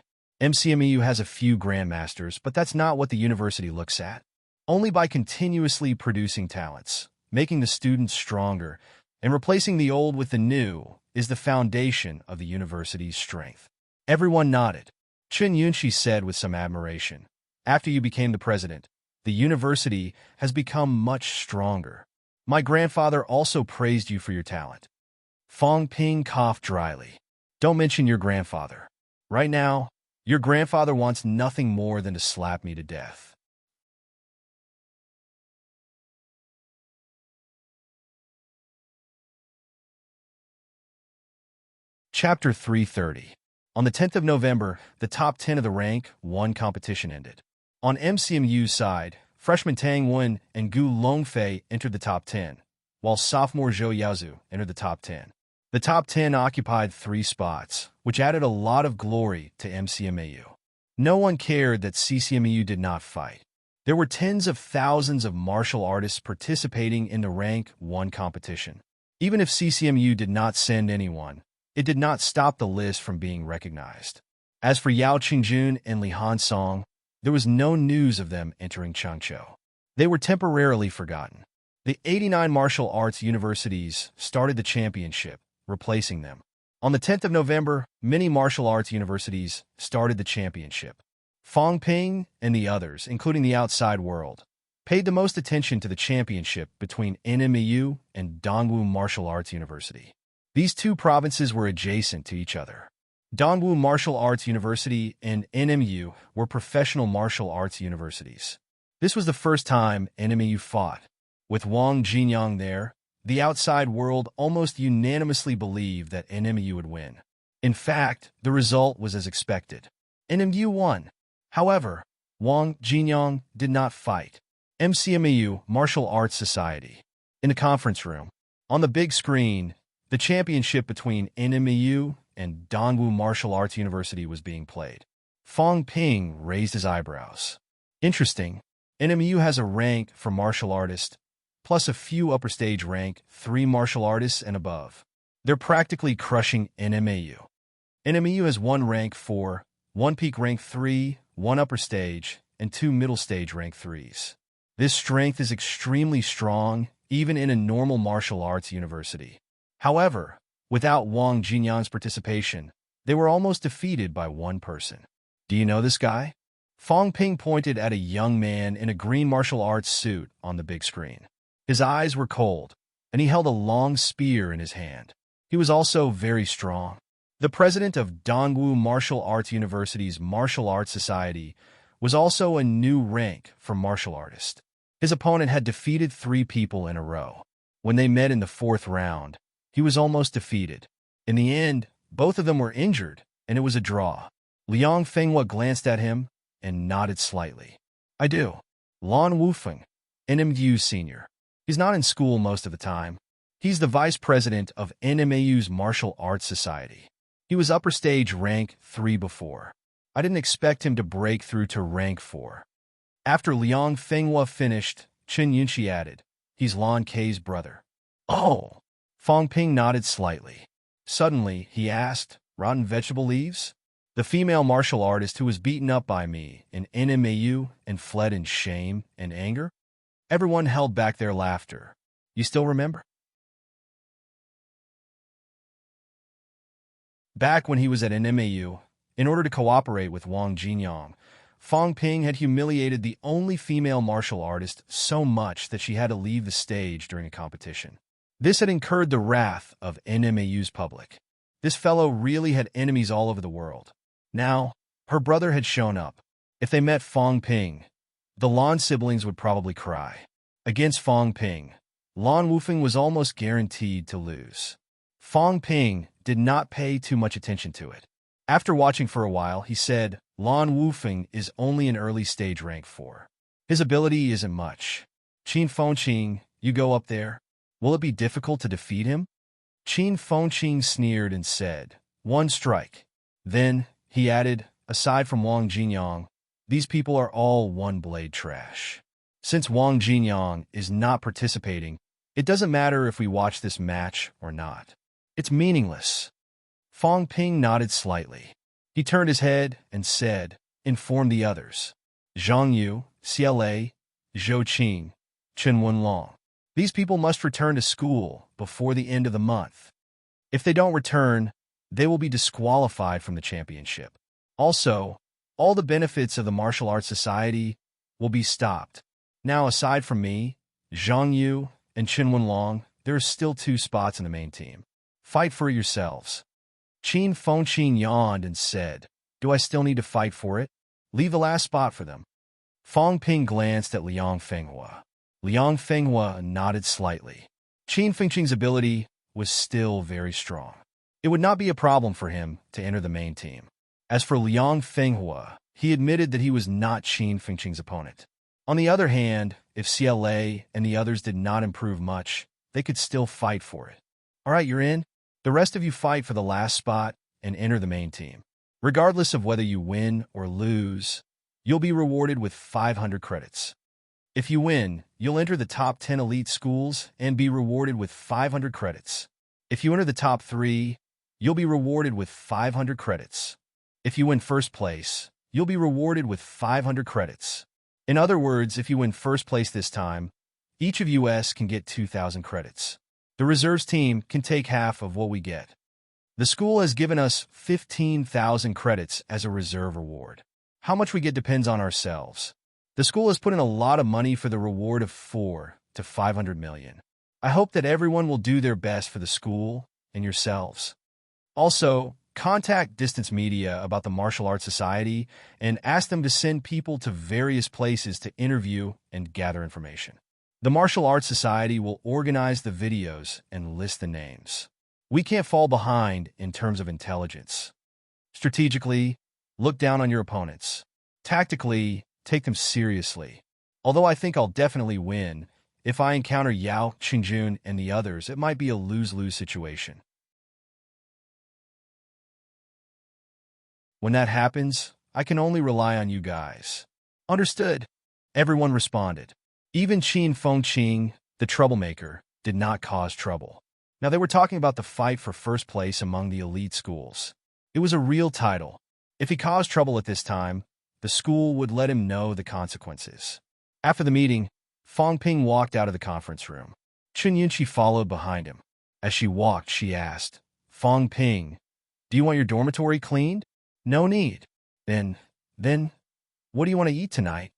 MCMEU has a few grandmasters, but that's not what the university looks at. Only by continuously producing talents, making the students stronger, and replacing the old with the new is the foundation of the university's strength. Everyone nodded. Chen Yunxi said with some admiration, "After you became the president, the university has become much stronger. My grandfather also praised you for your talent." Fong Ping coughed dryly. "Don't mention your grandfather. Right now, your grandfather wants nothing more than to slap me to death." Chapter 330. On the 10th of November, the top 10 of the rank 1 competition ended. On MCMU's side, freshman Tang Wen and Gu Longfei entered the top 10, while sophomore Zhou Yaozu entered the top 10. The top 10 occupied 3 spots, which added a lot of glory to MCMAU. No one cared that CCMEU did not fight. There were tens of thousands of martial artists participating in the rank 1 competition. Even if CCMU did not send anyone, it did not stop the list from being recognized. As for Yao Qingjun and Li Hansong, there was no news of them entering Changzhou. They were temporarily forgotten. The 89 martial arts universities started the championship, replacing them. On the 10th of November, many martial arts universities started the championship. Fong Ping and the others, including the outside world, paid the most attention to the championship between NMEU and Dongwu Martial Arts University. These two provinces were adjacent to each other. Dongwu Martial Arts University and NMU were professional martial arts universities. This was the first time NMU fought. With Wang Jinyang there, the outside world almost unanimously believed that NMU would win. In fact, the result was as expected. NMU won. However, Wang Jinyang did not fight. MCMEU Martial Arts Society. In the conference room, on the big screen, the championship between NMEU and Dongwu Martial Arts University was being played. Fong Ping raised his eyebrows. "Interesting. NMEU has a rank for martial artist, plus a few upper stage rank 3 martial artists and above. They're practically crushing NMEU. NMEU has 1 rank 4, 1 peak rank 3, 1 upper stage, and 2 middle stage rank 3s. This strength is extremely strong, even in a normal martial arts university. However, without Wang Jinyang's participation, they were almost defeated by 1 person. Do you know this guy?" Fong Ping pointed at a young man in a green martial arts suit on the big screen. His eyes were cold, and he held a long spear in his hand. He was also very strong. The president of Dongwu Martial Arts University's Martial Arts Society was also a new rank for martial artist. His opponent had defeated 3 people in a row. When they met in the 4th round, he was almost defeated. In the end, both of them were injured, and it was a draw. Liang Fenghua glanced at him and nodded slightly. "I do. Lan Wufeng, NMU senior. He's not in school most of the time. He's the vice president of NMAU's Martial Arts Society. He was upper stage rank 3 before. I didn't expect him to break through to rank 4. After Liang Fenghua finished, Chen Yunxi added, "He's Lan Kei's brother." "Oh!" Fong Ping nodded slightly. Suddenly, he asked, "Rotten vegetable leaves?" The female martial artist who was beaten up by me in NMAU and fled in shame and anger? Everyone held back their laughter. You still remember? Back when he was at NMAU, in order to cooperate with Wang Jinyang, Fong Ping had humiliated the only female martial artist so much that she had to leave the stage during a competition. This had incurred the wrath of NMAU's public. This fellow really had enemies all over the world. Now, her brother had shown up. If they met Fong Ping, the Lan siblings would probably cry. Against Fong Ping, Lan Wufeng was almost guaranteed to lose. Fong Ping did not pay too much attention to it. After watching for a while, he said, "Lan Wufeng is only an early stage rank 4. His ability isn't much. Qin Fengqing, you go up there. Will it be difficult to defeat him?" Qin Fengqing sneered and said, "1 strike." Then, he added, "Aside from Wang Jinyang, These people are all one-blade trash. Since Wang Jinyang is not participating, it doesn't matter if we watch this match or not. It's meaningless. Fang Ping nodded slightly. He turned his head and said, "Inform the others. Zhang Yu, CLA, Zhou Qing, Chen Wenlong. These people must return to school before the end of the month. If they don't return, they will be disqualified from the championship. Also, all the benefits of the martial arts society will be stopped. Now, aside from me, Zhang Yu, and Chen Wenlong, there are still 2 spots in the main team. Fight for it yourselves." Qin Fengqin yawned and said, "Do I still need to fight for it? Leave the last spot for them." Fang Ping glanced at Liang Fenghua. Liang Fenghua nodded slightly. Qin Fengqin's ability was still very strong. It would not be a problem for him to enter the main team. As for Liang Fenghua, he admitted that he was not Qin Fengqin's opponent. On the other hand, if CLA and the others did not improve much, they could still fight for it. "All right, you're in. The rest of you fight for the last spot and enter the main team. Regardless of whether you win or lose, you'll be rewarded with 500 credits. If you win, you'll enter the top 10 elite schools and be rewarded with 500 credits. If you enter the top 3, you'll be rewarded with 500 credits. If you win first place, you'll be rewarded with 500 credits. In other words, if you win first place this time, each of us can get 2,000 credits. The reserves team can take half of what we get. The school has given us 15,000 credits as a reserve reward. How much we get depends on ourselves. The school has put in a lot of money for the reward of 4 to 500 million. I hope that everyone will do their best for the school and yourselves. Also, contact Distance Media about the Martial Arts Society and ask them to send people to various places to interview and gather information. The Martial Arts Society will organize the videos and list the names. We can't fall behind in terms of intelligence. Strategically, look down on your opponents. Tactically, take them seriously. Although I think I'll definitely win, if I encounter Yao, Qingjun, and the others, it might be a lose-lose situation. When that happens, I can only rely on you guys." "Understood," everyone responded. Even Qin Fengqin, the troublemaker, did not cause trouble. Now they were talking about the fight for first place among the elite schools. It was a real title. If he caused trouble at this time, the school would let him know the consequences. After the meeting, Fang Ping walked out of the conference room. Chen Yunqi followed behind him. As she walked, she asked, "Fang Ping, do you want your dormitory cleaned?" "No need." Then, what do you want to eat tonight?"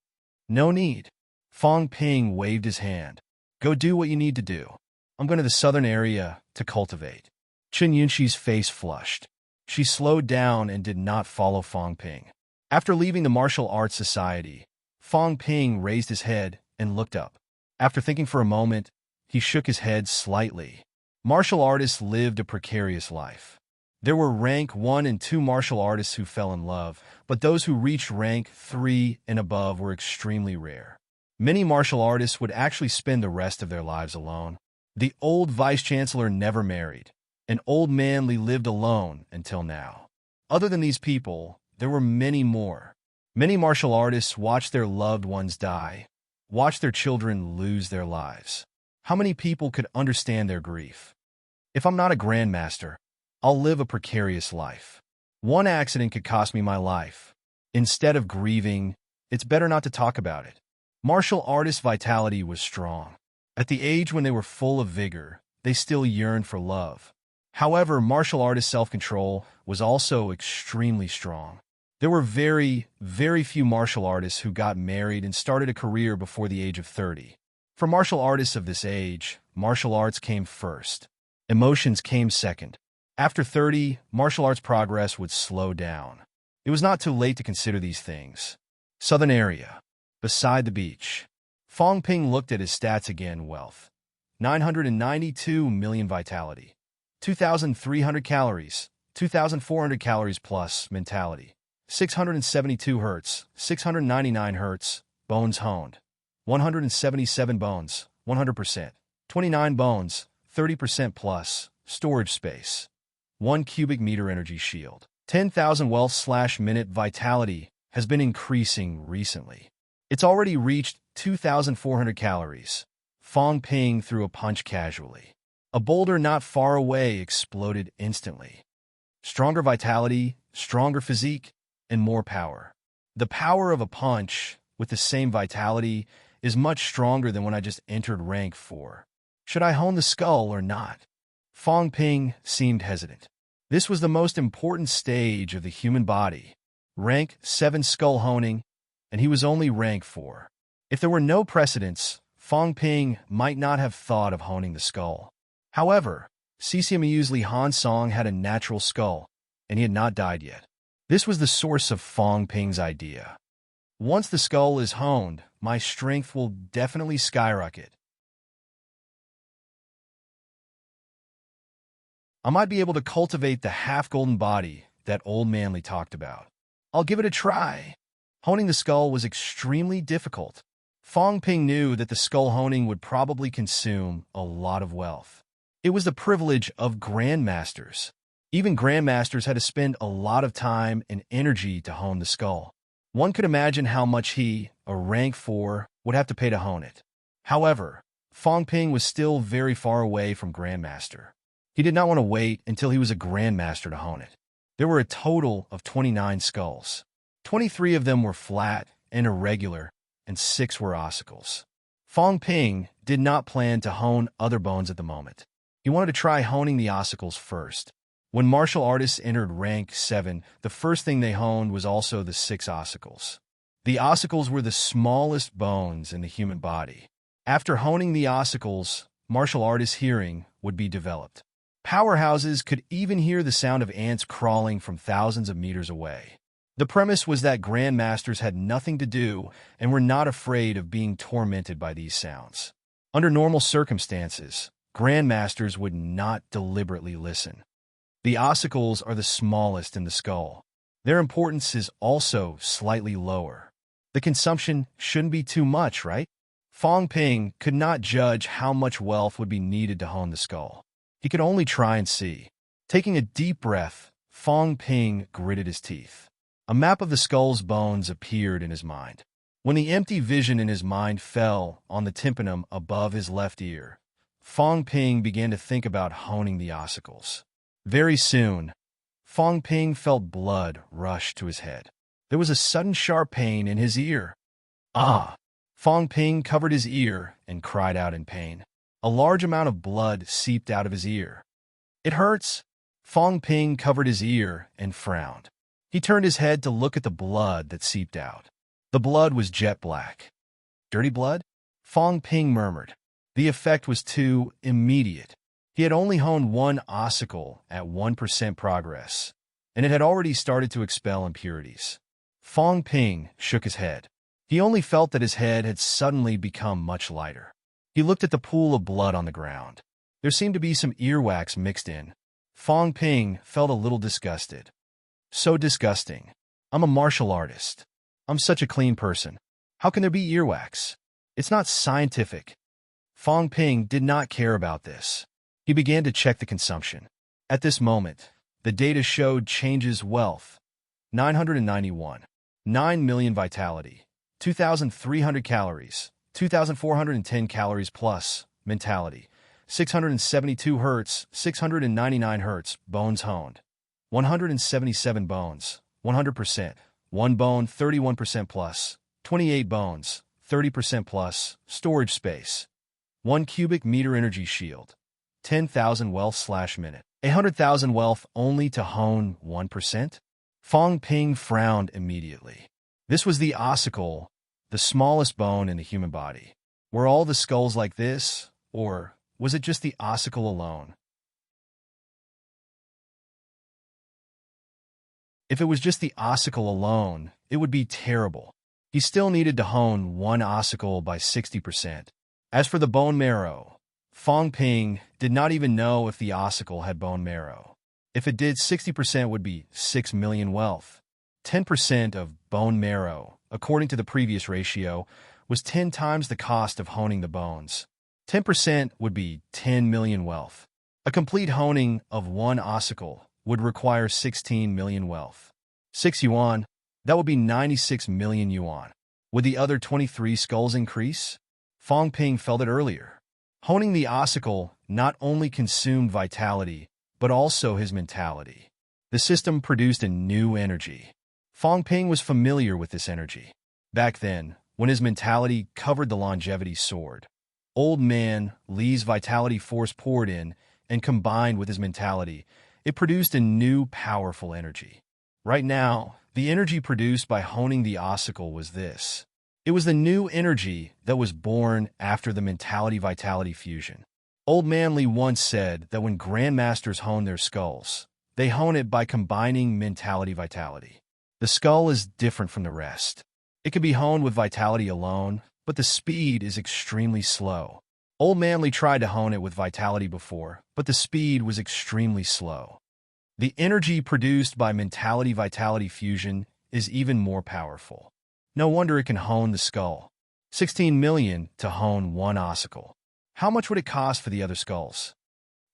"No need." Fang Ping waved his hand. "Go do what you need to do. I'm going to the southern area to cultivate." Chen Yunqi's face flushed. She slowed down and did not follow Fang Ping. After leaving the Martial Arts Society, Fang Ping raised his head and looked up. After thinking for a moment, he shook his head slightly. Martial artists lived a precarious life. There were rank 1 and 2 martial artists who fell in love, but those who reached rank 3 and above were extremely rare. Many martial artists would actually spend the rest of their lives alone. The old vice-chancellor never married. An old man lived alone until now. Other than these people, there were many more. Many martial artists watched their loved ones die, watched their children lose their lives. How many people could understand their grief? If I'm not a grandmaster, I'll live a precarious life. One accident could cost me my life. Instead of grieving, it's better not to talk about it. Martial artists' vitality was strong. At the age when they were full of vigor, they still yearned for love. However, martial artists' self-control was also extremely strong. There were very, very few martial artists who got married and started a career before the age of 30. For martial artists of this age, martial arts came first. Emotions came second. After 30, martial arts progress would slow down. It was not too late to consider these things. Southern area. Beside the beach. Fang Ping looked at his stats again. Wealth. 992 million vitality. 2,300 calories. 2,400 calories plus mentality. 672 hertz. 699 hertz. Bones honed. 177 bones. 100%. 29 bones. 30% plus. Storage space. 1 cubic meter energy shield. 10,000 wealth/minute vitality. has been increasing recently. It's already reached 2,400 calories. Fong Ping threw a punch casually. A boulder not far away exploded instantly. Stronger vitality, stronger physique, and more power. The power of a punch with the same vitality is much stronger than when I just entered rank 4. Should I hone the skull or not? Fong Ping seemed hesitant. This was the most important stage of the human body. Rank 7 skull honing, and he was only rank 4. If there were no precedents, Fong Ping might not have thought of honing the skull. However, Cesimu's Li Han Song had a natural skull, and he had not died yet. This was the source of Fong Ping's idea. Once the skull is honed, my strength will definitely skyrocket. I might be able to cultivate the half-golden body that old Manly talked about. I'll give it a try. Honing the skull was extremely difficult. Fong Ping knew that the skull honing would probably consume a lot of wealth. It was the privilege of grandmasters. Even grandmasters had to spend a lot of time and energy to hone the skull. One could imagine how much he, a rank 4, would have to pay to hone it. However, Fong Ping was still very far away from grandmaster. He did not want to wait until he was a grandmaster to hone it. There were a total of 29 skulls. 23 of them were flat and irregular, and 6 were ossicles. Fong Ping did not plan to hone other bones at the moment. He wanted to try honing the ossicles first. When martial artists entered rank 7, the first thing they honed was also the 6 ossicles. The ossicles were the smallest bones in the human body. After honing the ossicles, martial artists' hearing would be developed. Powerhouses could even hear the sound of ants crawling from thousands of meters away. The premise was that grandmasters had nothing to do and were not afraid of being tormented by these sounds. Under normal circumstances, grandmasters would not deliberately listen. The ossicles are the smallest in the skull. Their importance is also slightly lower. The consumption shouldn't be too much, right? Fong Ping could not judge how much wealth would be needed to hone the skull. He could only try and see. Taking a deep breath, Fong Ping gritted his teeth. A map of the skull's bones appeared in his mind. When the empty vision in his mind fell on the tympanum above his left ear, Fong Ping began to think about honing the ossicles. Very soon, Fong Ping felt blood rush to his head. There was a sudden sharp pain in his ear. Ah! Fong Ping covered his ear and cried out in pain. A large amount of blood seeped out of his ear. It hurts. Fong Ping covered his ear and frowned. He turned his head to look at the blood that seeped out. The blood was jet black. Dirty blood? Fong Ping murmured. The effect was too immediate. He had only honed 1 ossicle at 1% progress, and it had already started to expel impurities. Fong Ping shook his head. He only felt that his head had suddenly become much lighter. He looked at the pool of blood on the ground. There seemed to be some earwax mixed in. Fong Ping felt a little disgusted. So disgusting. I'm a martial artist. I'm such a clean person. How can there be earwax? It's not scientific. Fong Ping did not care about this. He began to check the consumption. At this moment, the data showed changes wealth. 991. 9 million vitality. 2,300 calories. 2,410 calories plus mentality. 672 hertz. 699 hertz. Bones honed. 177 bones. 100%. 1 bone 31% plus. 28 bones 30% plus. Storage space. 1 cubic meter energy shield. 10,000 wealth/minute. 100,000 wealth only to hone 1%? Fong Ping frowned immediately. This was the ossicle, the smallest bone in the human body. Were all the skulls like this, or was it just the ossicle alone? If it was just the ossicle alone, it would be terrible. He still needed to hone 1 ossicle by 60%. As for the bone marrow, Fong Ping did not even know if the ossicle had bone marrow. If it did, 60% would be 6 million wealth. 10% of bone marrow, according to the previous ratio, was 10 times the cost of honing the bones. 10% would be 10 million wealth. A complete honing of 1 ossicle would require 16 million wealth. 6 yuan, That would be 96 million yuan. Would the other 23 skulls increase? Fong Ping felt it earlier. Honing the osicle not only consumed vitality, but also his mentality. The system produced a new energy. Fong Ping was familiar with this energy. Back then, when his mentality covered the longevity sword, Old Man Li's vitality force poured in, and combined with his mentality, it produced a new powerful energy. Right now, the energy produced by honing the osicle was this. It was the new energy that was born after the mentality-vitality fusion. Old Man Li once said that when grandmasters hone their skulls, they hone it by combining mentality-vitality. The skull is different from the rest. It can be honed with vitality alone, but the speed is extremely slow. Old Man Li tried to hone it with vitality before, but the speed was extremely slow. The energy produced by mentality-vitality fusion is even more powerful. No wonder it can hone the skull. 16 million to hone one osicle. How much would it cost for the other skulls?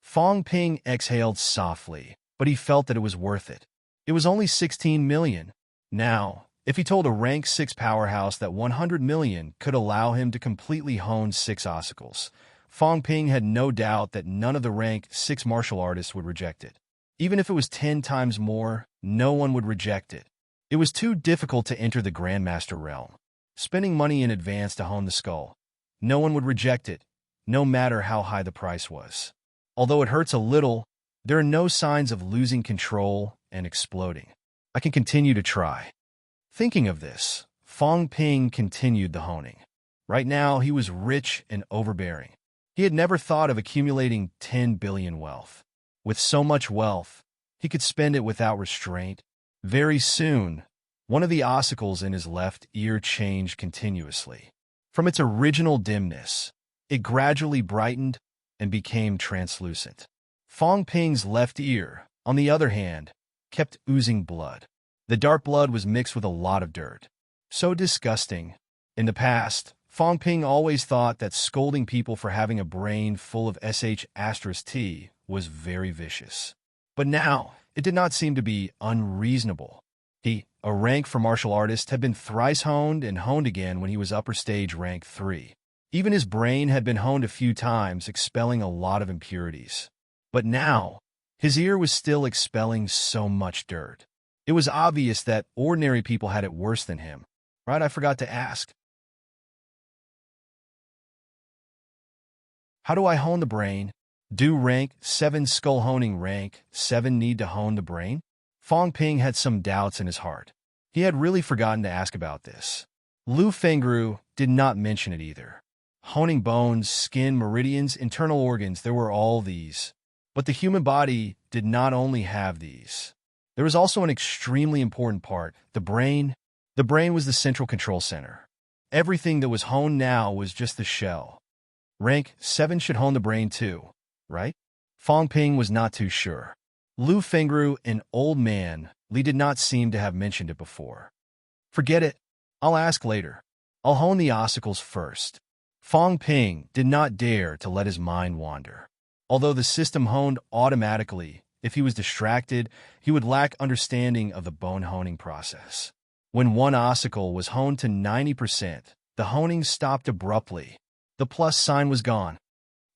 Fong Ping exhaled softly, but he felt that it was worth it. It was only 16 million. Now, if he told a rank 6 powerhouse that 100 million could allow him to completely hone 6 ossicles, Fong Ping had no doubt that none of the rank 6 martial artists would reject it. Even if it was 10 times more, no one would reject it. It was too difficult to enter the Grandmaster realm. Spending money in advance to hone the skull. No one would reject it, no matter how high the price was. Although it hurts a little, there are no signs of losing control and exploding. I can continue to try. Thinking of this, Fong Ping continued the honing. Right now, he was rich and overbearing. He had never thought of accumulating 10 billion wealth. With so much wealth, he could spend it without restraint. Very soon, one of the ossicles in his left ear changed continuously. From its original dimness, it gradually brightened and became translucent. Fong Ping's left ear, on the other hand, kept oozing blood. The dark blood was mixed with a lot of dirt. So disgusting. In the past, Fong Ping always thought that scolding people for having a brain full of sh*t was very vicious. But now, it did not seem to be unreasonable. He, a rank for martial artist, had been thrice honed and honed again when he was upper stage rank 3. Even his brain had been honed a few times, expelling a lot of impurities. But now, his ear was still expelling so much dirt. It was obvious that ordinary people had it worse than him. Right, I forgot to ask. How do I hone the brain? Do rank 7 skull honing rank 7 need to hone the brain? Fong Ping had some doubts in his heart. He had really forgotten to ask about this. Lu Fengru did not mention it either. Honing bones, skin, meridians, internal organs, there were all these. But the human body did not only have these. There was also an extremely important part, the brain. The brain was the central control center. Everything that was honed now was just the shell. Rank 7 should hone the brain too, right? Fong Ping was not too sure. Lu Fengru and Old Man Li did not seem to have mentioned it before. Forget it. I'll ask later. I'll hone the ossicles first. Fong Ping did not dare to let his mind wander. Although the system honed automatically, if he was distracted, he would lack understanding of the bone honing process. When one ossicle was honed to 90%, the honing stopped abruptly. The plus sign was gone.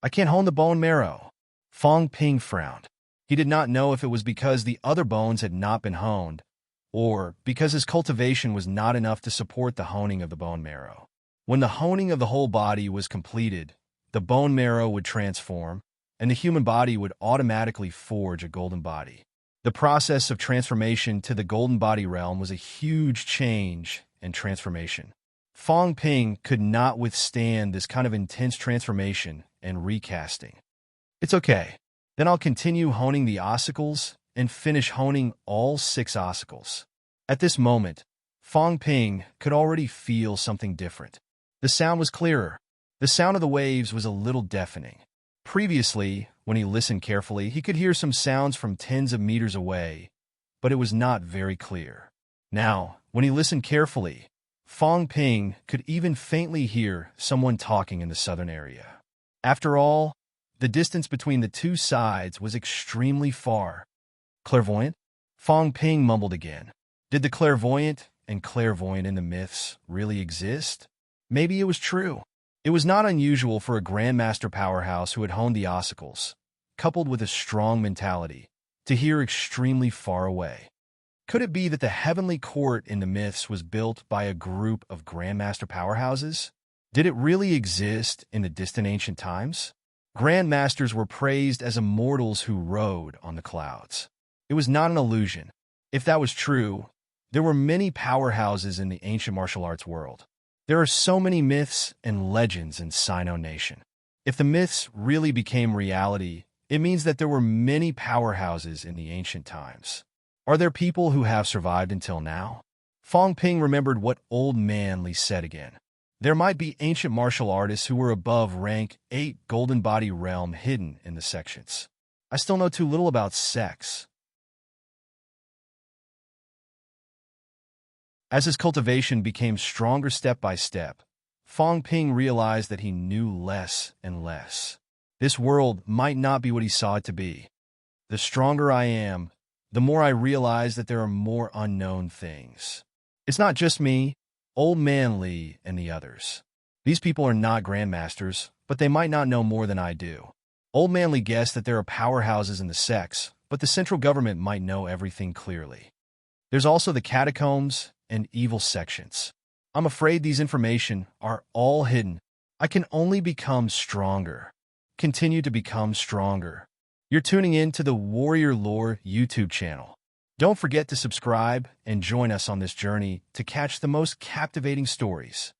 I can't hone the bone marrow. Fong Ping frowned. He did not know if it was because the other bones had not been honed, or because his cultivation was not enough to support the honing of the bone marrow. When the honing of the whole body was completed, the bone marrow would transform, and the human body would automatically forge a golden body. The process of transformation to the golden body realm was a huge change and transformation. Fong Ping could not withstand this kind of intense transformation and recasting. It's okay. Then I'll continue honing the ossicles and finish honing all 6 ossicles. At this moment, Fong Ping could already feel something different. The sound was clearer. The sound of the waves was a little deafening. Previously, when he listened carefully, he could hear some sounds from tens of meters away, but it was not very clear. Now, when he listened carefully, Fong Ping could even faintly hear someone talking in the southern area. After all, the distance between the two sides was extremely far. Clairvoyant? Fong Ping mumbled again. Did the clairvoyant and clairvoyant in the myths really exist? Maybe it was true. It was not unusual for a grandmaster powerhouse who had honed the ossicles, coupled with a strong mentality, to hear extremely far away. Could it be that the heavenly court in the myths was built by a group of grandmaster powerhouses? Did it really exist in the distant ancient times? Grandmasters were praised as immortals who rode on the clouds. It was not an illusion. If that was true, there were many powerhouses in the ancient martial arts world. There are so many myths and legends in Sino Nation. If the myths really became reality, it means that there were many powerhouses in the ancient times. Are there people who have survived until now? Fong Ping remembered what Old Man Li said again. There might be ancient martial artists who were above rank 8 Golden Body Realm hidden in the sections. I still know too little about sex. As his cultivation became stronger step by step, Fong Ping realized that he knew less and less. This world might not be what he saw it to be. The stronger I am, the more I realize that there are more unknown things. It's not just me, Old Man Li, and the others. These people are not grandmasters, but they might not know more than I do. Old Man Li guessed that there are powerhouses in the sects, but the central government might know everything clearly. There's also the catacombs and evil sections. I'm afraid these information are all hidden. I can only become stronger. Continue to become stronger. You're tuning in to the Warrior Lore YouTube channel. Don't forget to subscribe and join us on this journey to catch the most captivating stories.